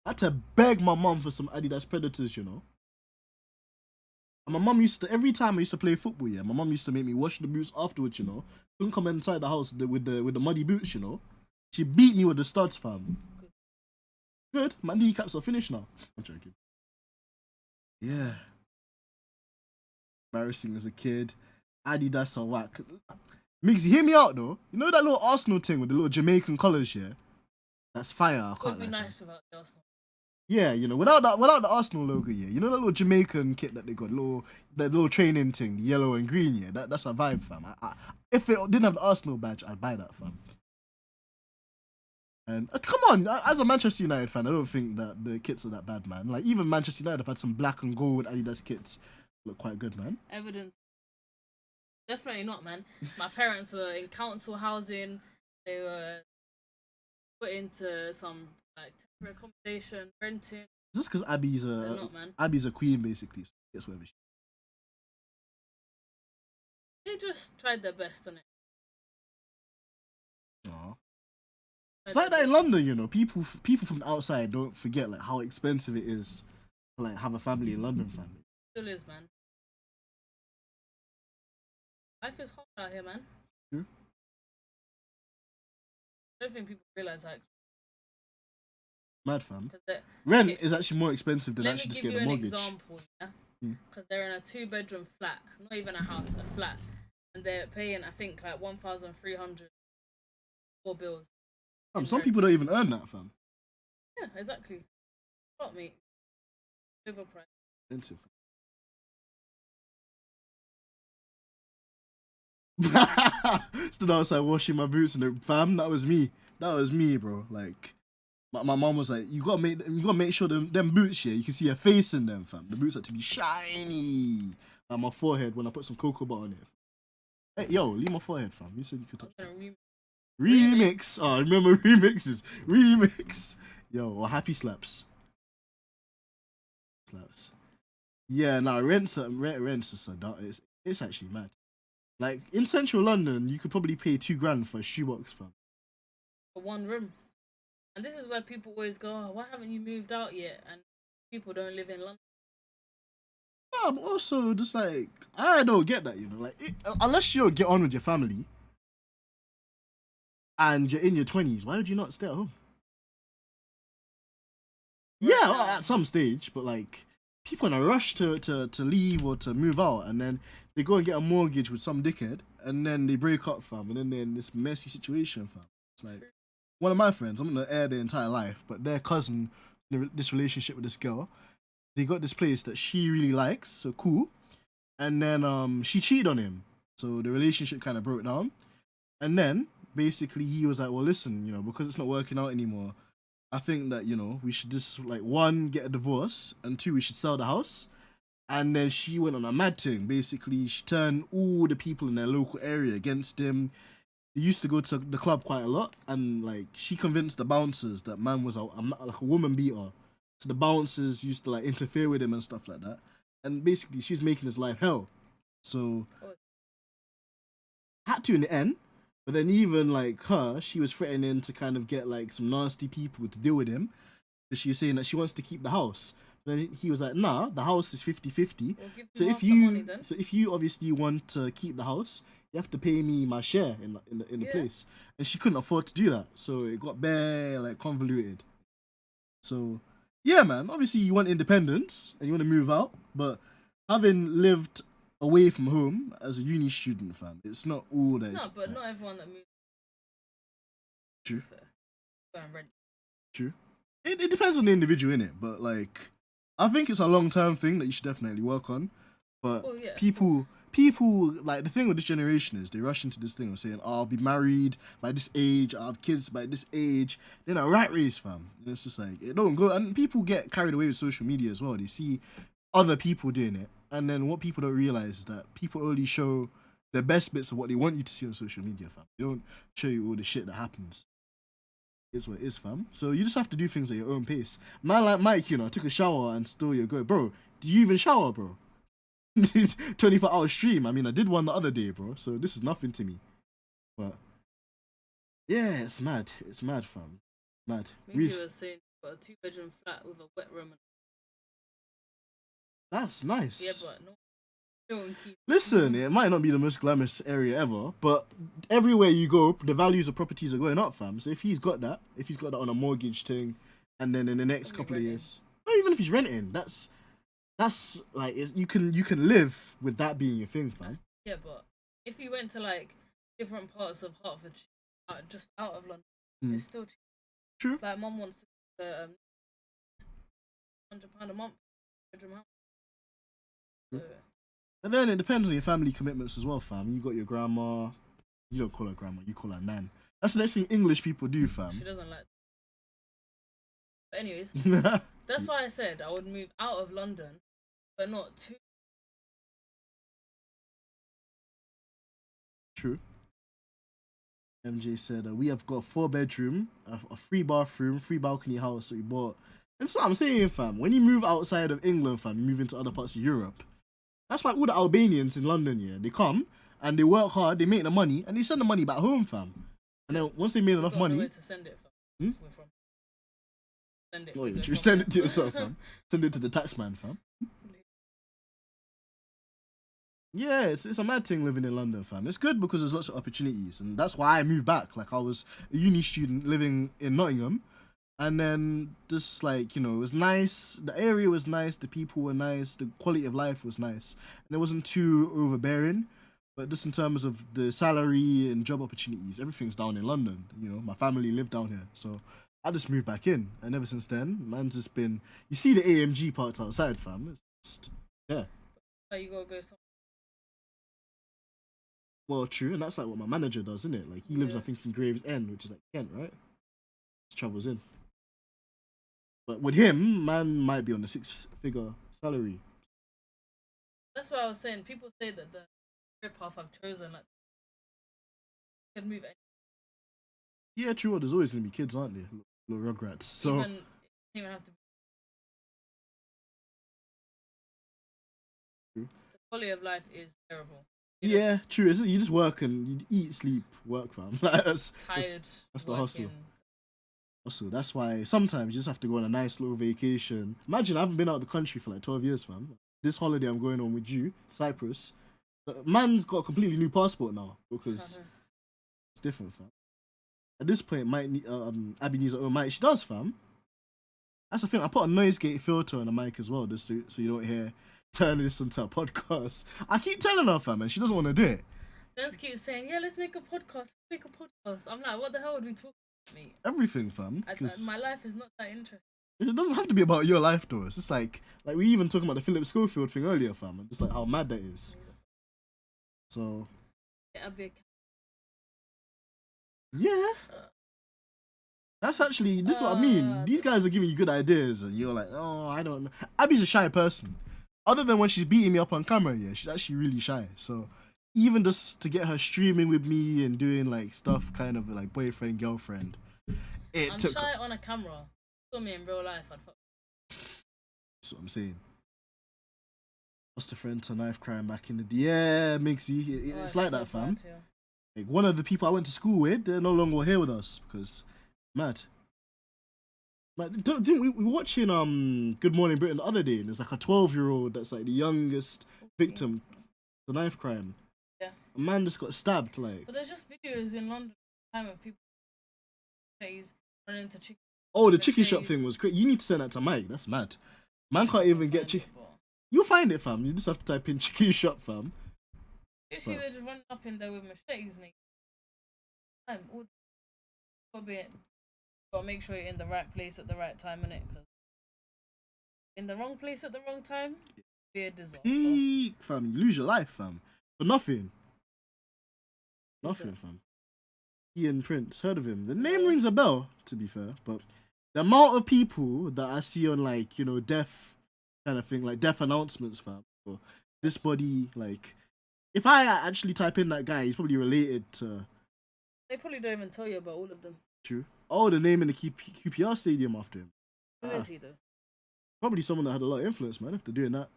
I had to beg my mum for some Adidas Predators, you know. And my mum used to, every time I used to play football, yeah, my mum used to make me wash the boots afterwards, you know. Couldn't come inside the house with the muddy boots, you know. She beat me with the studs, fam. Good. My kneecaps are finished now. I'm joking. Yeah. Embarrassing as a kid. Adidas are whack. Migsy, hear me out though. You know that little Arsenal thing with the little Jamaican colours, yeah? That's fire. I It can't would be lie. nice without the Arsenal. Yeah, you know, without the Arsenal logo, yeah. You know that little Jamaican kit that they got, that little training thing, the yellow and green, yeah. That's a vibe, fam. If it didn't have the Arsenal badge, I'd buy that, fam. And come on, as a Manchester United fan, I don't think that the kits are that bad, man. Like even Manchester United have had some black and gold Adidas kits, look quite good, man. Evidence. Definitely not, man. My parents were in council housing. They were put into some like temporary accommodation, renting. Just because Abby's They're not, man. Abby's a queen, basically. So guess whatever. They just tried their best on it. Aw. It's like that in London, you know. People from the outside don't forget like how expensive it is to like have a family in London, family. Still is, man. Life is hot out here, man. True. I don't think people realize that. Mad, fam. Because Rent okay, is actually more expensive than let me actually just give you getting a an mortgage. example, yeah? Mm. Because they're in a 2-bedroom flat, not even a house, a flat, and they're paying, I think, like 1,300 for bills. Some rent. people don't even earn that, fam. Yeah, exactly. Not me. Overpriced. Expensive. Stood outside washing my boots and fam, that was me. That was me, bro. Like my mom was like, you gotta make sure them boots here, you can see a face in them, fam. The boots have to be shiny. On my forehead when I put some cocoa butter on it. Hey, yo, leave my forehead, fam. You said you could touch I'm gonna Remix. Oh, I remember remixes. Remix. Yo, or happy slaps. Slaps. Yeah, now rents is a it's actually mad. Like in central London, you could probably pay £2,000 for a shoebox, fam. For one room. And this is where people always go, oh, why haven't you moved out yet? And people don't live in London. Nah, but also just like I don't get that, you know, like unless you don't get on with your family and you're in your 20s, why would you not stay at home? Yeah, well, at some stage, but like people in a rush to leave or to move out, and then they go and get a mortgage with some dickhead, and then they break up, fam, and then they're in this messy situation, fam. It's like one of my friends, I'm gonna air their entire life, but their cousin, this relationship with this girl, they got this place that she really likes, so cool, and then she cheated on him, so the relationship kind of broke down, and then basically he was like, well, listen, you know, because it's not working out anymore, I think that, you know, we should just, like, one, get a divorce, and two, we should sell the house. And then she went on a mad thing. Basically, she turned all the people in their local area against him. They used to go to the club quite a lot, and, like, she convinced the bouncers that man was like a woman beater. So the bouncers used to, like, interfere with him and stuff like that. And basically, she's making his life hell. So, had to in the end. But then even, like, her, she was threatening to kind of get, like, some nasty people to deal with him. Because she was saying that she wants to keep the house. But then he was like, nah, the house is 50-50. So if you obviously want to keep the house, you have to pay me my share in the place. And she couldn't afford to do that. So it got bare, like, convoluted. So, yeah, man, obviously you want independence and you want to move out. But having lived away from home as a uni student, fam, it's not all that. No, but not everyone that moves. True. Go and rent. True. It depends on the individual, innit? But like, I think it's a long-term thing that you should definitely work on. But people, like, the thing with this generation is they rush into this thing of saying, oh, I'll be married by this age, I'll have kids by this age. They're in a rat race, fam. And it's just like, it don't go. And people get carried away with social media as well. They see other people doing it. And then what people don't realize is that people only show the best bits of what they want you to see on social media, fam. They don't show you all the shit that happens. It's what it is, fam. So you just have to do things at your own pace. Man like Mike, you know, took a shower and still you're going. Bro, do you even shower, bro? 24-hour stream. I mean, I did one the other day, bro. So this is nothing to me. But yeah, it's mad. It's mad, fam. Mad. You were saying got a 2-bedroom flat with a wet room. That's nice. Yeah, but no. Listen, it might not be the most glamorous area ever, but everywhere you go, the values of properties are going up, fam. So if he's got that on a mortgage thing, and then in the next couple of years, not even if he's renting, that's like you can live with that being your thing, fam. Yeah, but if you went to like different parts of Hertfordshire, just out of London, it's still cheap. True. Like mum wants to £100 a month, bedroom house. So, and then it depends on your family commitments as well, fam. You got your grandma. You don't call her grandma, you call her nan. That's the next thing English people do, fam. She doesn't like. But anyways, that's why I said I would move out of London, but not too. True. MJ said, we have got a 4-bedroom, a 3-bathroom, 3-balcony house that we bought. And so I'm saying, fam, when you move outside of England, fam, you move into other parts of Europe. That's why all the Albanians in London, yeah, they come and they work hard, they make the money, and they send the money back home, fam. And then once they made enough money, to send it, fam. Send it. Oh, yeah, you send it to yourself, fam. Send it to the tax man, fam. Yeah, it's a mad thing living in London, fam. It's good because there's lots of opportunities, and that's why I moved back. Like, I was a uni student living in Nottingham, and then just like, you know, it was nice. The area was nice, the people were nice, the quality of life was nice, and it wasn't too overbearing. But just in terms of the salary and job opportunities, everything's down in London. You know, my family lived down here, so I just moved back in, and ever since then, man's just been. You see the AMG parts outside, fam. It's just, yeah. So you gotta go somewhere. Well, true, and that's like what my manager does, isn't it? Like, he lives, I think, in Gravesend, which is like Kent, right? Just travels in. But with him, man might be on a 6-figure salary. That's what I was saying. People say that the career path I've chosen, like, could move. Yeah, true. There's always gonna be kids, aren't there? little Rugrats. So Even, it doesn't even have to be. True. The quality of life is terrible. You know, yeah, true. You just work and you eat, sleep, work, fam. that's tired. that's the hustle. working. hustle. That's why sometimes you just have to go on a nice little vacation. Imagine I haven't been out of the country for like 12 years, fam. This holiday I'm going on with you, Cyprus. Man's got a completely new passport now because it's different, fam. At this point, Abby needs her own mic. She does, fam. That's the thing. I put a noise gate filter on the mic as well, just so you don't hear turning this into a podcast. I keep telling her, fam, and she doesn't want to do it. Just keep saying, yeah, let's make a podcast. I'm like, what the hell would we talk about, mate? Everything, fam. My life is not that interesting. It doesn't have to be about your life, though. It's just like we even talking about the Philip Schofield thing earlier, fam. And just like how mad that is. So. Yeah, Yeah. That's actually, this is what I mean. These guys are giving you good ideas, and you're like, oh, I don't know. Abby's a shy person. Other than when she's beating me up on camera, yeah, she's actually really shy. So even just to get her streaming with me and doing like stuff, kind of like boyfriend, girlfriend, I'm shy on a camera. Saw me in real life, I'd fuck. That's what I'm saying. Lost a friend to knife crime back in the day. Yeah, Mixie. It's like that, fam. Bad, yeah. Like one of the people I went to school with, they're no longer here with us because mad. Like, didn't we were watching Good Morning Britain the other day, and there's like a 12-year-old that's like the youngest victim of the knife crime. Yeah. A man just got stabbed, like. But there's just videos in London time of people running into chicken. Oh, the chicken shop thing was crazy. You need to send that to Mike. That's mad. Man can't even get chicken. You'll find it, fam. You just have to type in chicken shop, fam. Literally, they're just running up in there with machetes, mate. Gotta make sure you're in the right place at the right time, innit? Because in the wrong place at the wrong time, it'd be a disaster. Fam, you lose your life, fam. For nothing. Nothing, fam. Ian Prince, heard of him. The name rings a bell, to be fair, but the amount of people that I see on, like, you know, death kind of thing, like death announcements, fam, or this body, like, if I actually type in that guy, he's probably related to. They probably don't even tell you about all of them. True. Oh, the name in the QPR stadium after him. Who is he, though? Probably someone that had a lot of influence, man, if they're doing that.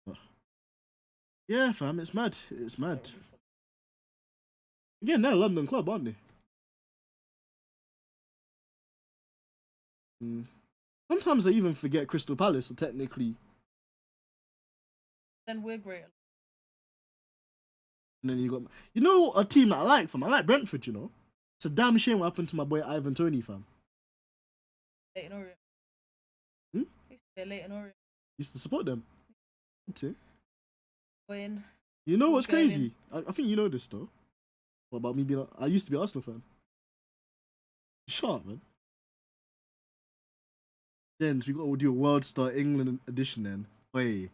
But yeah, fam, it's mad. It's mad. Again, they're a London club, aren't they? Sometimes I even forget Crystal Palace are technically. Then we're great. And then you got, you know, a team that I like, fam. I like Brentford, you know. It's a damn shame what happened to my boy Ivan Toney, fam. Leighton Orient. Used to be Leighton Orient. Used to support them. Too. When. You know what's crazy? I think you know this though. What about me being? I used to be an Arsenal fan. Shut up, man. Then we got to do a World Star England edition. Then wait,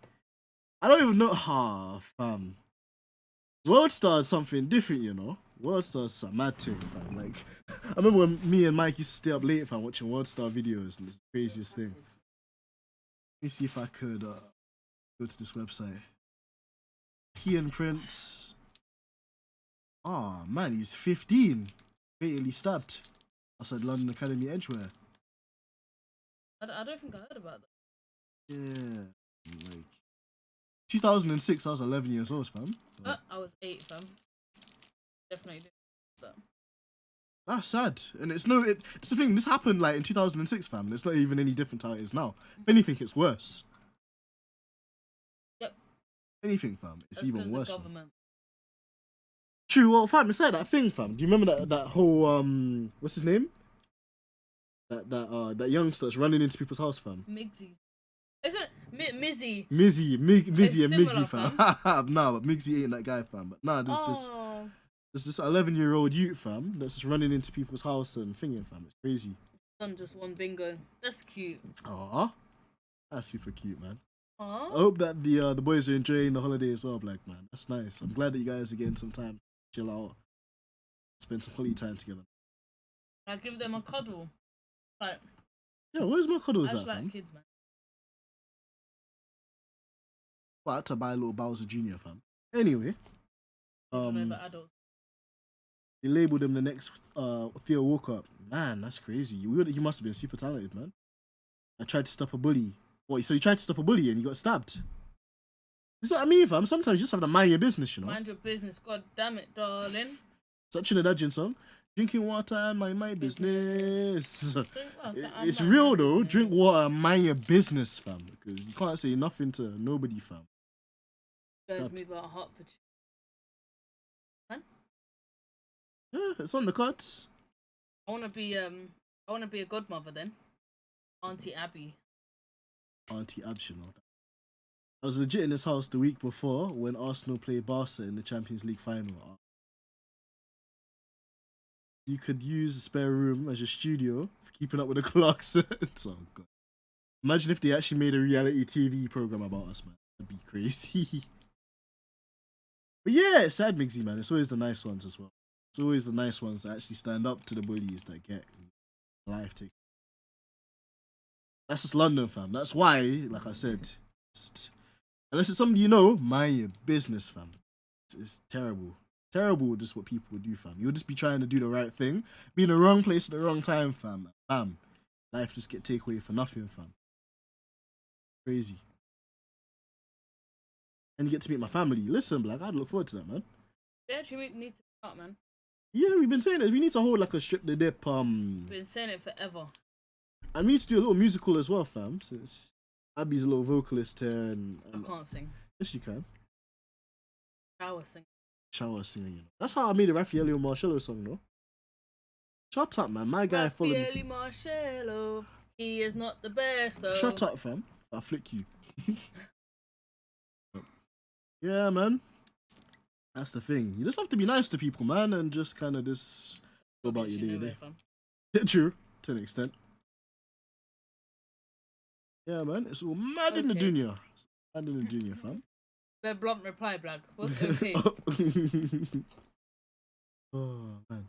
I don't even know. Fam. World Star is something different, you know. World Star is a mad thing, fam. Like, I remember when me and Mike used to stay up late, fam, watching World Star videos, and it's the craziest thing. Let me see if I could go to this website. Ian Prince. Oh man, he's 15. Fatally stabbed outside London Academy Edgware. I don't think I heard about that. Yeah, like 2006. I was 11 years old, fam. I was 8, fam. Definitely did that. That's sad, and it's the thing. This happened like in 2006, fam. And it's not even any different how it is now. If anything, it's worse. Yep. Anything, fam. It's even worse. True. Well, fam, it's like that thing, fam. Do you remember that whole what's his name? That youngster that's running into people's house, fam. Migsy. Isn't Mizzy? Mizzy and Migsy, fam. Nah, but Migsy ain't that guy, fam. But nah, there's this 11-year-old youth, fam, that's just running into people's house and thinking, fam. It's crazy. Son just won bingo. That's cute. Aww. That's super cute, man. Aww. I hope that the boys are enjoying the holiday as well, Black man. That's nice. I'm glad that you guys are getting some time to chill out, spend some quality time together. I give them a cuddle. Like, yeah, where's my cuddles I at, just like fam? kids, man. Well, I had to buy a little Bowser Jr., fam. Anyway, Over adults. They labeled him the next Theo Walcott. Man, that's crazy. He must have been super talented, man. I tried to stop a bully. What? So you tried to stop a bully and you got stabbed? Is what I mean, fam? Sometimes you just have to mind your business, you know. Mind your business, god damn it, darling. Such an Trinidadian song. Drinking water and mind my business. Drink water and It's mind real my though. business. Drink water and mind your business, fam. Because you can't say nothing to nobody, fam. Guys Stabbed. move out of Hertfordshire. Yeah, it's on the cards. I wanna be a godmother then. Auntie Abby. Auntie Abshin. I was legit in this house the week before when Arsenal played Barca in the Champions League final. You could use the spare room as your studio for keeping up with the clocks. Oh god! Imagine if they actually made a reality TV program about us, man. That'd be crazy. But yeah, it's sad, Migsy, man. It's always the nice ones as well. It's always the nice ones that actually stand up to the bullies that get life taken. That's just London, fam. That's why, like I said, unless it's somebody you know, mind your business, fam. It's terrible. Terrible, just what people would do, fam. You'll just be trying to do the right thing, be in the wrong place at the wrong time, fam. Bam. Life just get taken away for nothing, fam. Crazy. And you get to meet my family. Listen, Black, I'd look forward to that, man. They actually need to start, man. Yeah, we've been saying it. We need to hold like a strip the dip, Been saying it forever. and we need to do a little musical as well, fam. Since Abby's a little vocalist here, and I can't sing. yes, you can. Shower sing. Shower singing, you know. That's how I made a Raffaello Marcello song, no? Shut up, man. My guy followed me. Raffaele Marcello. He is not the best though. Shut up, fam. I'll flick you. Yeah, man. That's the thing. You just have to be nice to people, man, and just kind of just go about your day. True, to an extent. Yeah, man. It's all mad in the Okay. junior. Mad in the junior, fam. The blunt reply, Black. What's okay? Oh, man.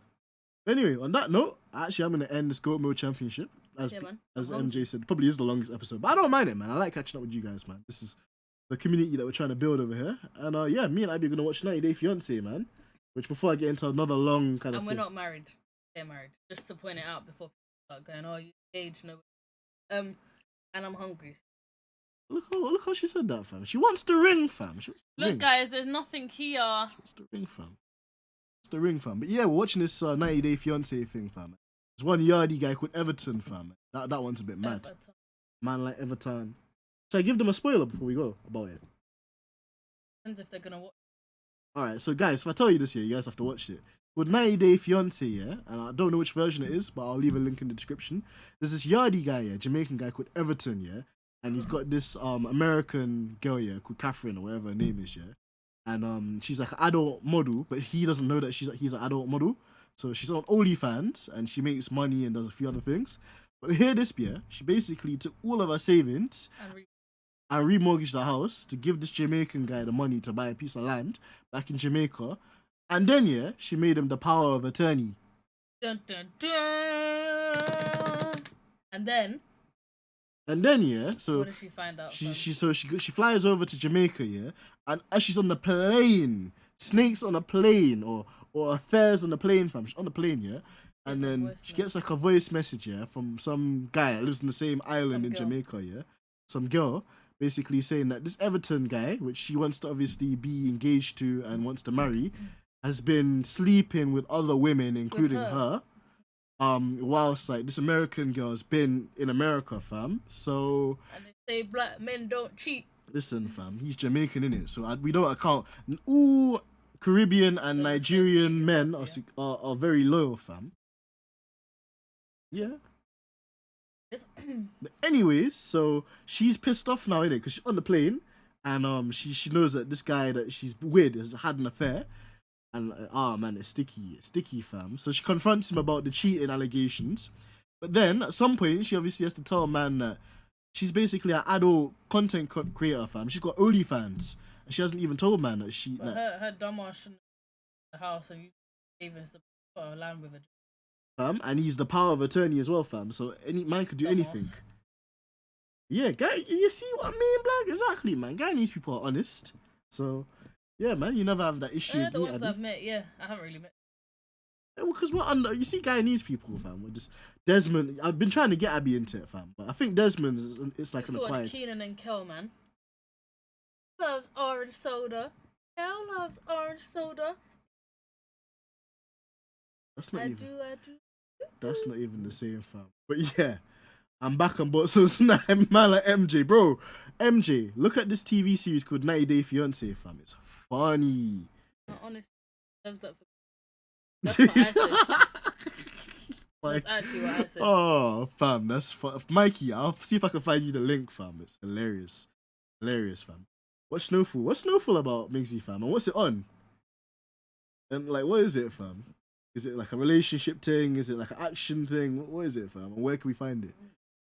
Anyway, on that note, actually, I'm going to end this Goat Mode Championship. As, Yeah, man. as I'm MJ said, probably is the longest episode. But I don't mind it, man. I like catching up with you guys, man. This is the community that we're trying to build over here. And yeah, me and Abby are going to watch 90 Day Fiancé, man. Which before I get into another long kind of And we're thing. not married. They're married. Just to point it out before people start going, oh, you engaged, no. And I'm hungry. Look how she said that, fam. She wants the ring, fam. She wants the Look, ring. guys, there's nothing here. It's the ring, fam. It's the ring, fam. But yeah, we're watching this 90 Day Fiancé thing, fam. There's one Yardie guy called Everton, fam. That one's a bit mad. Man like Everton. Should I give them a spoiler before we go about it? Depends if they're gonna watch. Alright, so guys, if I tell you this here, you guys have to watch it. Called 90 Day Fiancé, yeah? And I don't know which version it is, but I'll leave a link in the description. There's this Yardie guy, yeah, Jamaican guy called Everton, yeah? And he's got this American girl, yeah, called Catherine or whatever her name is, yeah? And she's like an adult model, but he doesn't know that he's an adult model. So she's on OnlyFans and she makes money and does a few other things. But hear this, yeah? She basically took all of her savings and remortgaged the house to give this Jamaican guy the money to buy a piece of land back in Jamaica. And then, yeah, she made him the power of attorney. Dun, dun, dun. And then, yeah, so what did she find out? she flies over to Jamaica, yeah, and as she's on the plane, snakes on a plane or affairs on the plane, fam. She's on the plane, yeah, and then she gets like a voice message, yeah, from some guy that lives in the same island in Jamaica, yeah, some girl, basically saying that this Everton guy, which she wants to obviously be engaged to and wants to marry, has been sleeping with other women, including her. Whilst like this American girl's been in America, fam. So and they say black men don't cheat. Listen, fam, he's Jamaican, innit? So we don't account. All Caribbean and Nigerian men are very loyal, fam. Yeah. But anyways, so she's pissed off now, innit? Because she's on the plane, and she knows that this guy that she's with has had an affair. And man, it's sticky, fam. So she confronts him about the cheating allegations, but then at some point she obviously has to tell a man that she's basically an adult content creator, fam. She's got OnlyFans, and she hasn't even told man that she. But her dumb ass shouldn't the house and you even put her land with her. Fam, and he's the power of attorney as well, fam. So any man could do anything. Yeah, guy, you see what I mean, Black? Exactly, man. Guyanese people are honest, so. Yeah, man, you never have that issue. The ones I've met, yeah, I haven't really met. Because we're under. You see, Guyanese people, fam. We're just Desmond. I've been trying to get Abby into it, fam, but I think Desmond it's like an Just watch acquired. Keenan and Kel, man. Loves orange soda. Kel loves orange soda. That's not I even. do. That's not even the same, fam. But yeah, I'm back on bought some snap, man, like MJ, bro. MJ, look at this TV series called 90 Day Fiancé, fam. It's funny. No, honestly, loves that. That's what I said. Like, That's actually what I said. oh, fam, that's fun. Mikey, I'll see if I can find you the link, fam. It's hilarious. Hilarious, fam. What's Snowfall? What's Snowfall about, Migsy, fam? And what's it on? And, like, what is it, fam? Is it like a relationship thing? Is it like an action thing? What is it, fam? And where can we find it?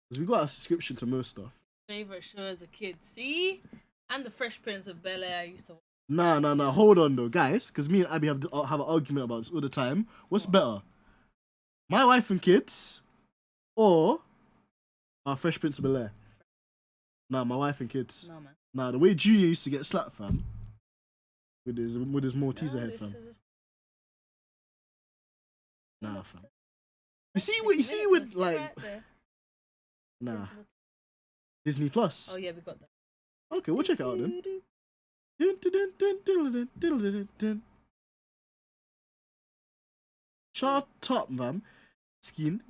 Because we got a subscription to most stuff. Favorite show as a kid, see? And the Fresh Prince of Bel-Air I used to watch. Nah. Hold on, though, guys. Because me and Abby have an argument about this all the time. What's better? My Wife and Kids or Fresh Prince of Bel-Air? Nah, My Wife and Kids. No, man. Nah, the way Junior used to get slapped, fam. With his Malteser head, fam. Nah, fam. You see with like nah. Disney Plus. Oh yeah, we got that. Okay, we'll check it out then. Shut up, fam. Skin.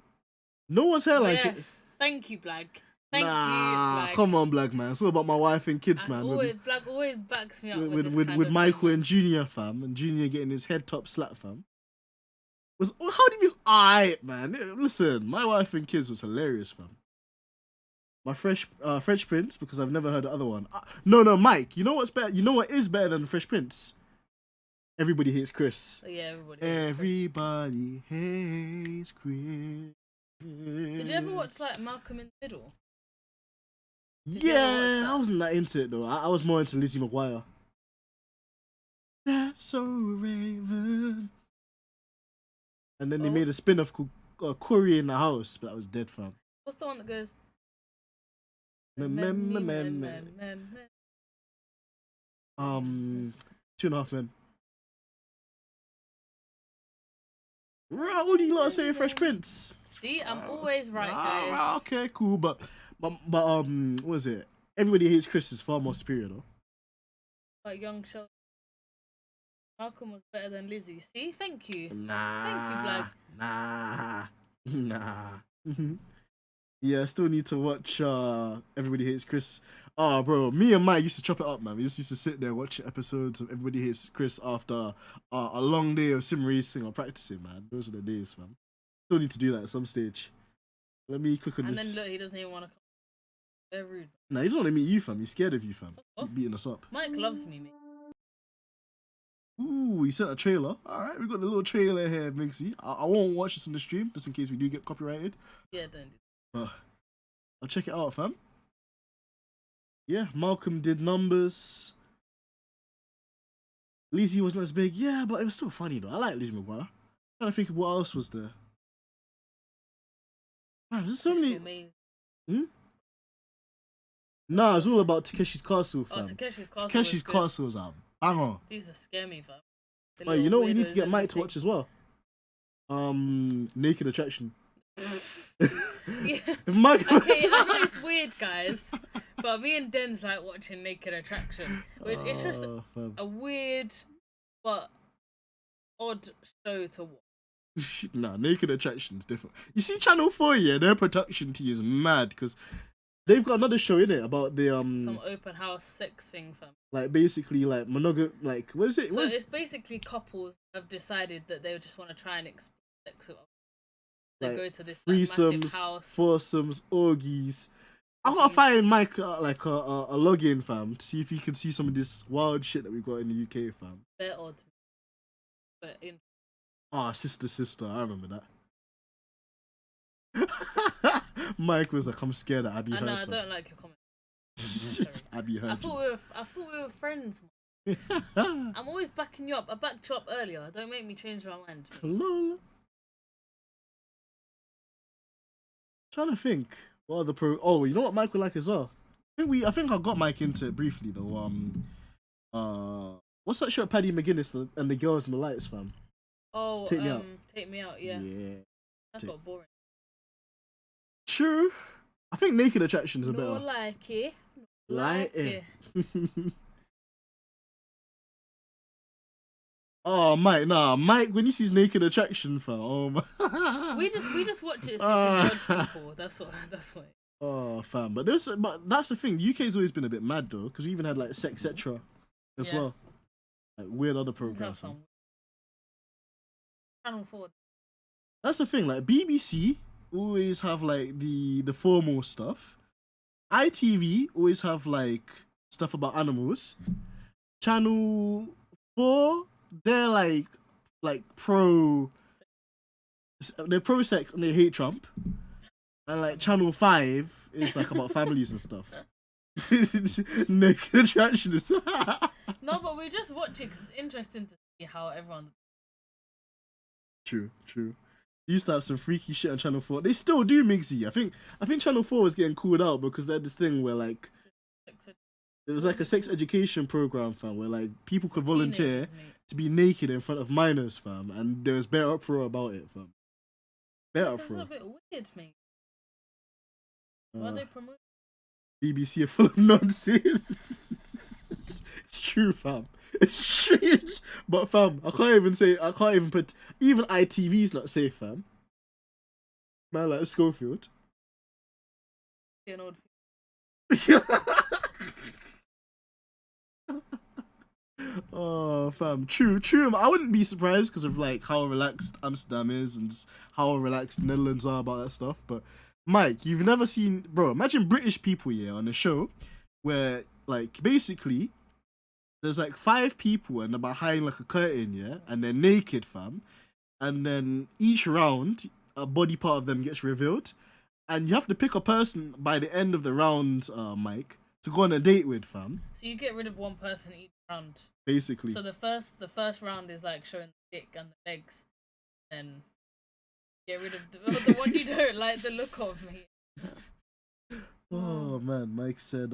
No one's hair like it. Yes. Thank you, Black. Thank you, Nah, Black. come on, Black man. It's all about My Wife and Kids, man. Black always backs me up With Michael and Junior, fam, and Junior getting his head top slapped, fam. How did this? Alright, man. Listen, My Wife and Kids was hilarious, fam. My Fresh Prince, because I've never heard the other one. No, Mike. You know what's better? You know what is better than the Fresh Prince? Everybody Hates Chris. Oh, yeah, everybody. Everybody hates Chris. Did you ever watch like Malcolm in the Middle? Yeah, I wasn't that into it though. I was more into Lizzie McGuire. That's so Raven. And then they made a spin-off called Curry in the House, but that was dead, fam. What's the one that goes? Two and a Half Men. Right, what do you lot say, Fresh Prince? See, I'm always right, guys. Okay, cool, but what was it? Everybody Hates Chris is far more superior though. Like Young Sheldon. Malcolm was better than Lizzie. See, thank you. Nah. Thank you, Black. Nah. Yeah, I still need to watch Everybody Hates Chris. Oh, bro, me and Mike used to chop it up, man. We just used to sit there watching episodes of Everybody Hates Chris after a long day of sim racing or practicing, man. Those are the days, man. Still need to do that at some stage. Let me click on and this. And then look, he doesn't even want to come. Very rude. Nah, he doesn't want to meet you, fam. He's scared of you, fam. Keep beating us up. Mike loves me, mate. Ooh, he sent a trailer. Alright, we got the little trailer here, Migsy. I won't watch this on the stream, just in case we do get copyrighted. Yeah, don't do I'll check it out, fam. Yeah, Malcolm did numbers. Lizzie wasn't as big. Yeah, but it was still funny, though. I like Lizzie McGuire. I'm trying to think of what else was there. Man, there's so many... Nah, it's all about Takeshi's Castle, fam. Oh, Takeshi's Castle. Takeshi's Castle is a banger. These are scare me, fam. Oh, you know what we need to get Mike to watch as well? Naked Attraction. Yeah. Mike... Okay, I know it's weird, guys, but me and Den's like watching Naked Attraction. It's just fam. a weird but odd show to watch. Nah, Naked Attraction's different. You see Channel 4, yeah, their production team is mad because they've got another show in it about the some open house sex thing, fam. Like basically like like what is it? So it's basically couples have decided that they just want to try and explore sex with. They like go to this like, massive threesomes, house. foursomes, orgies. I gotta find Mike like a login, fam, to see if he can see some of this wild shit that we got in the UK, fam. They're odd, but in. Sister, I remember that. Mike was like, I'm scared that Abby heard. I don't like your comment. Abby heard. I thought we were friends. I'm always backing you up. I backed you up earlier. Don't make me change my mind. Lol. Trying to think. What are the Oh, you know what Mike would like as well? I think I got Mike into it briefly though. What's that show? Paddy McGuinness and the Girls in the Lights, fam. Oh, Take Me Out. Take Me Out, yeah. That got boring. True. I think Naked Attraction is a No better. like it. Like it. Oh, Mike, Mike, when he sees Naked Attraction, fam, oh my. We just watch it so we can judge people. That's why. Oh, fam, but that's the thing. UK's always been a bit mad though, because we even had like Sexcetera as well, like weird other programs. Channel 4. That's the thing. Like BBC always have like the formal stuff. ITV always have like stuff about animals. Channel 4, they're like pro. They're pro sex and they hate Trump. And like Channel 5 is like about families and stuff. Naked Attraction is. No, but we just watch it because it's interesting to see how everyone's. True. Used to have some freaky shit on Channel 4. They still do, Migsy. I think Channel 4 was getting called out because they had this thing where like it was like a sex education program, fam, where like people could volunteer to be naked in front of minors, fam, and there was better uproar about it, fam. Better That's uproar. a bit weird, mate. Why are they promoting? BBC are full of nonsense. It's true, fam. It's strange, but fam, I can't even put. Even ITV's not safe, fam. Man, like Schofield. An old. Oh, fam, true. I wouldn't be surprised because of like how relaxed Amsterdam is and just how relaxed Netherlands are about that stuff. But Mike, you've never seen, bro. Imagine British people here on a show where like basically there's like 5 people and they're behind like a curtain, yeah, and they're naked, fam. And then each round, a body part of them gets revealed, and you have to pick a person by the end of the round, Mike, to go on a date with, fam. So you get rid of one person each round. Basically. So the first round is like showing the dick and the legs, and get rid of the one you don't like the look of, mate. Oh man, Mike said,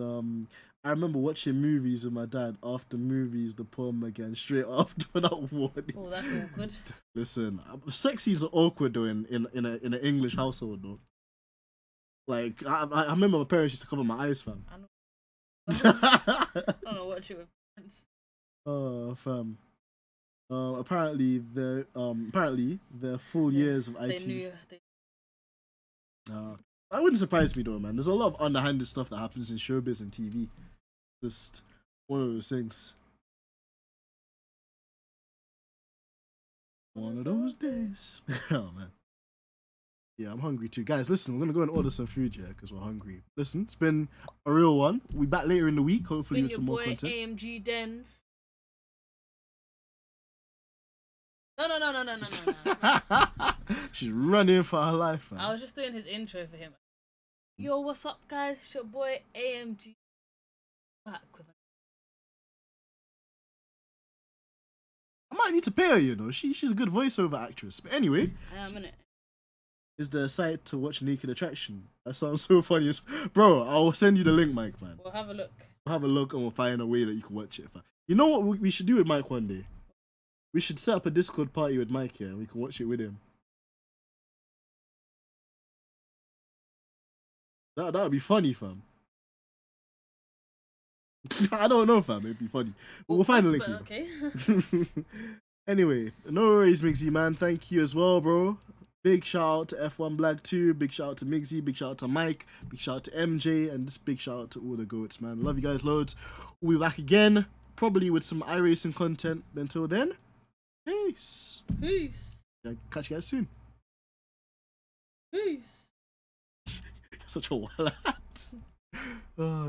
I remember watching movies with my dad. After movies, the poem again, straight after without warning. Oh, that's awkward. Listen, sex scenes are awkward though in an English household though. Like I remember my parents used to cover my eyes, fam. I don't know what you with parents. Oh, fam. Apparently their full years of IT. They knew. That wouldn't surprise me though, man. There's a lot of underhanded stuff that happens in showbiz and TV. Just one of those things. One of those days. Oh man. Yeah, I'm hungry too. Guys, listen, we're gonna go and order some food, yeah, because we're hungry. Listen, it's been a real one. We'll be back later in the week, hopefully with some more content. AMG Dens. No. She's running for her life, man. I was just doing his intro for him. Yo, what's up, guys? It's your boy AMG. Back with it. I might need to pay her, you know. She's a good voiceover actress. But anyway, I am in it. is the site to watch Naked Attraction. That sounds so funny. Bro, I'll send you the link, Mike, man. We'll have a look. We'll have a look and we'll find a way that you can watch it. Fam. You know what we should do with Mike one day? We should set up a Discord party with Mike here and we can watch it with him. That would be funny, fam. I don't know, fam. It'd be funny. But we'll find a link. Okay. Anyway, no worries, Migsy, man. Thank you as well, bro. Big shout out to F1 Black 2. Big shout out to Migsy. Big shout out to Mike. Big shout out to MJ. And just big shout out to all the goats, man. Love you guys loads. We'll be back again, probably with some iRacing content. Until then, peace. Peace. Catch you guys soon. Peace. Such a wild hat.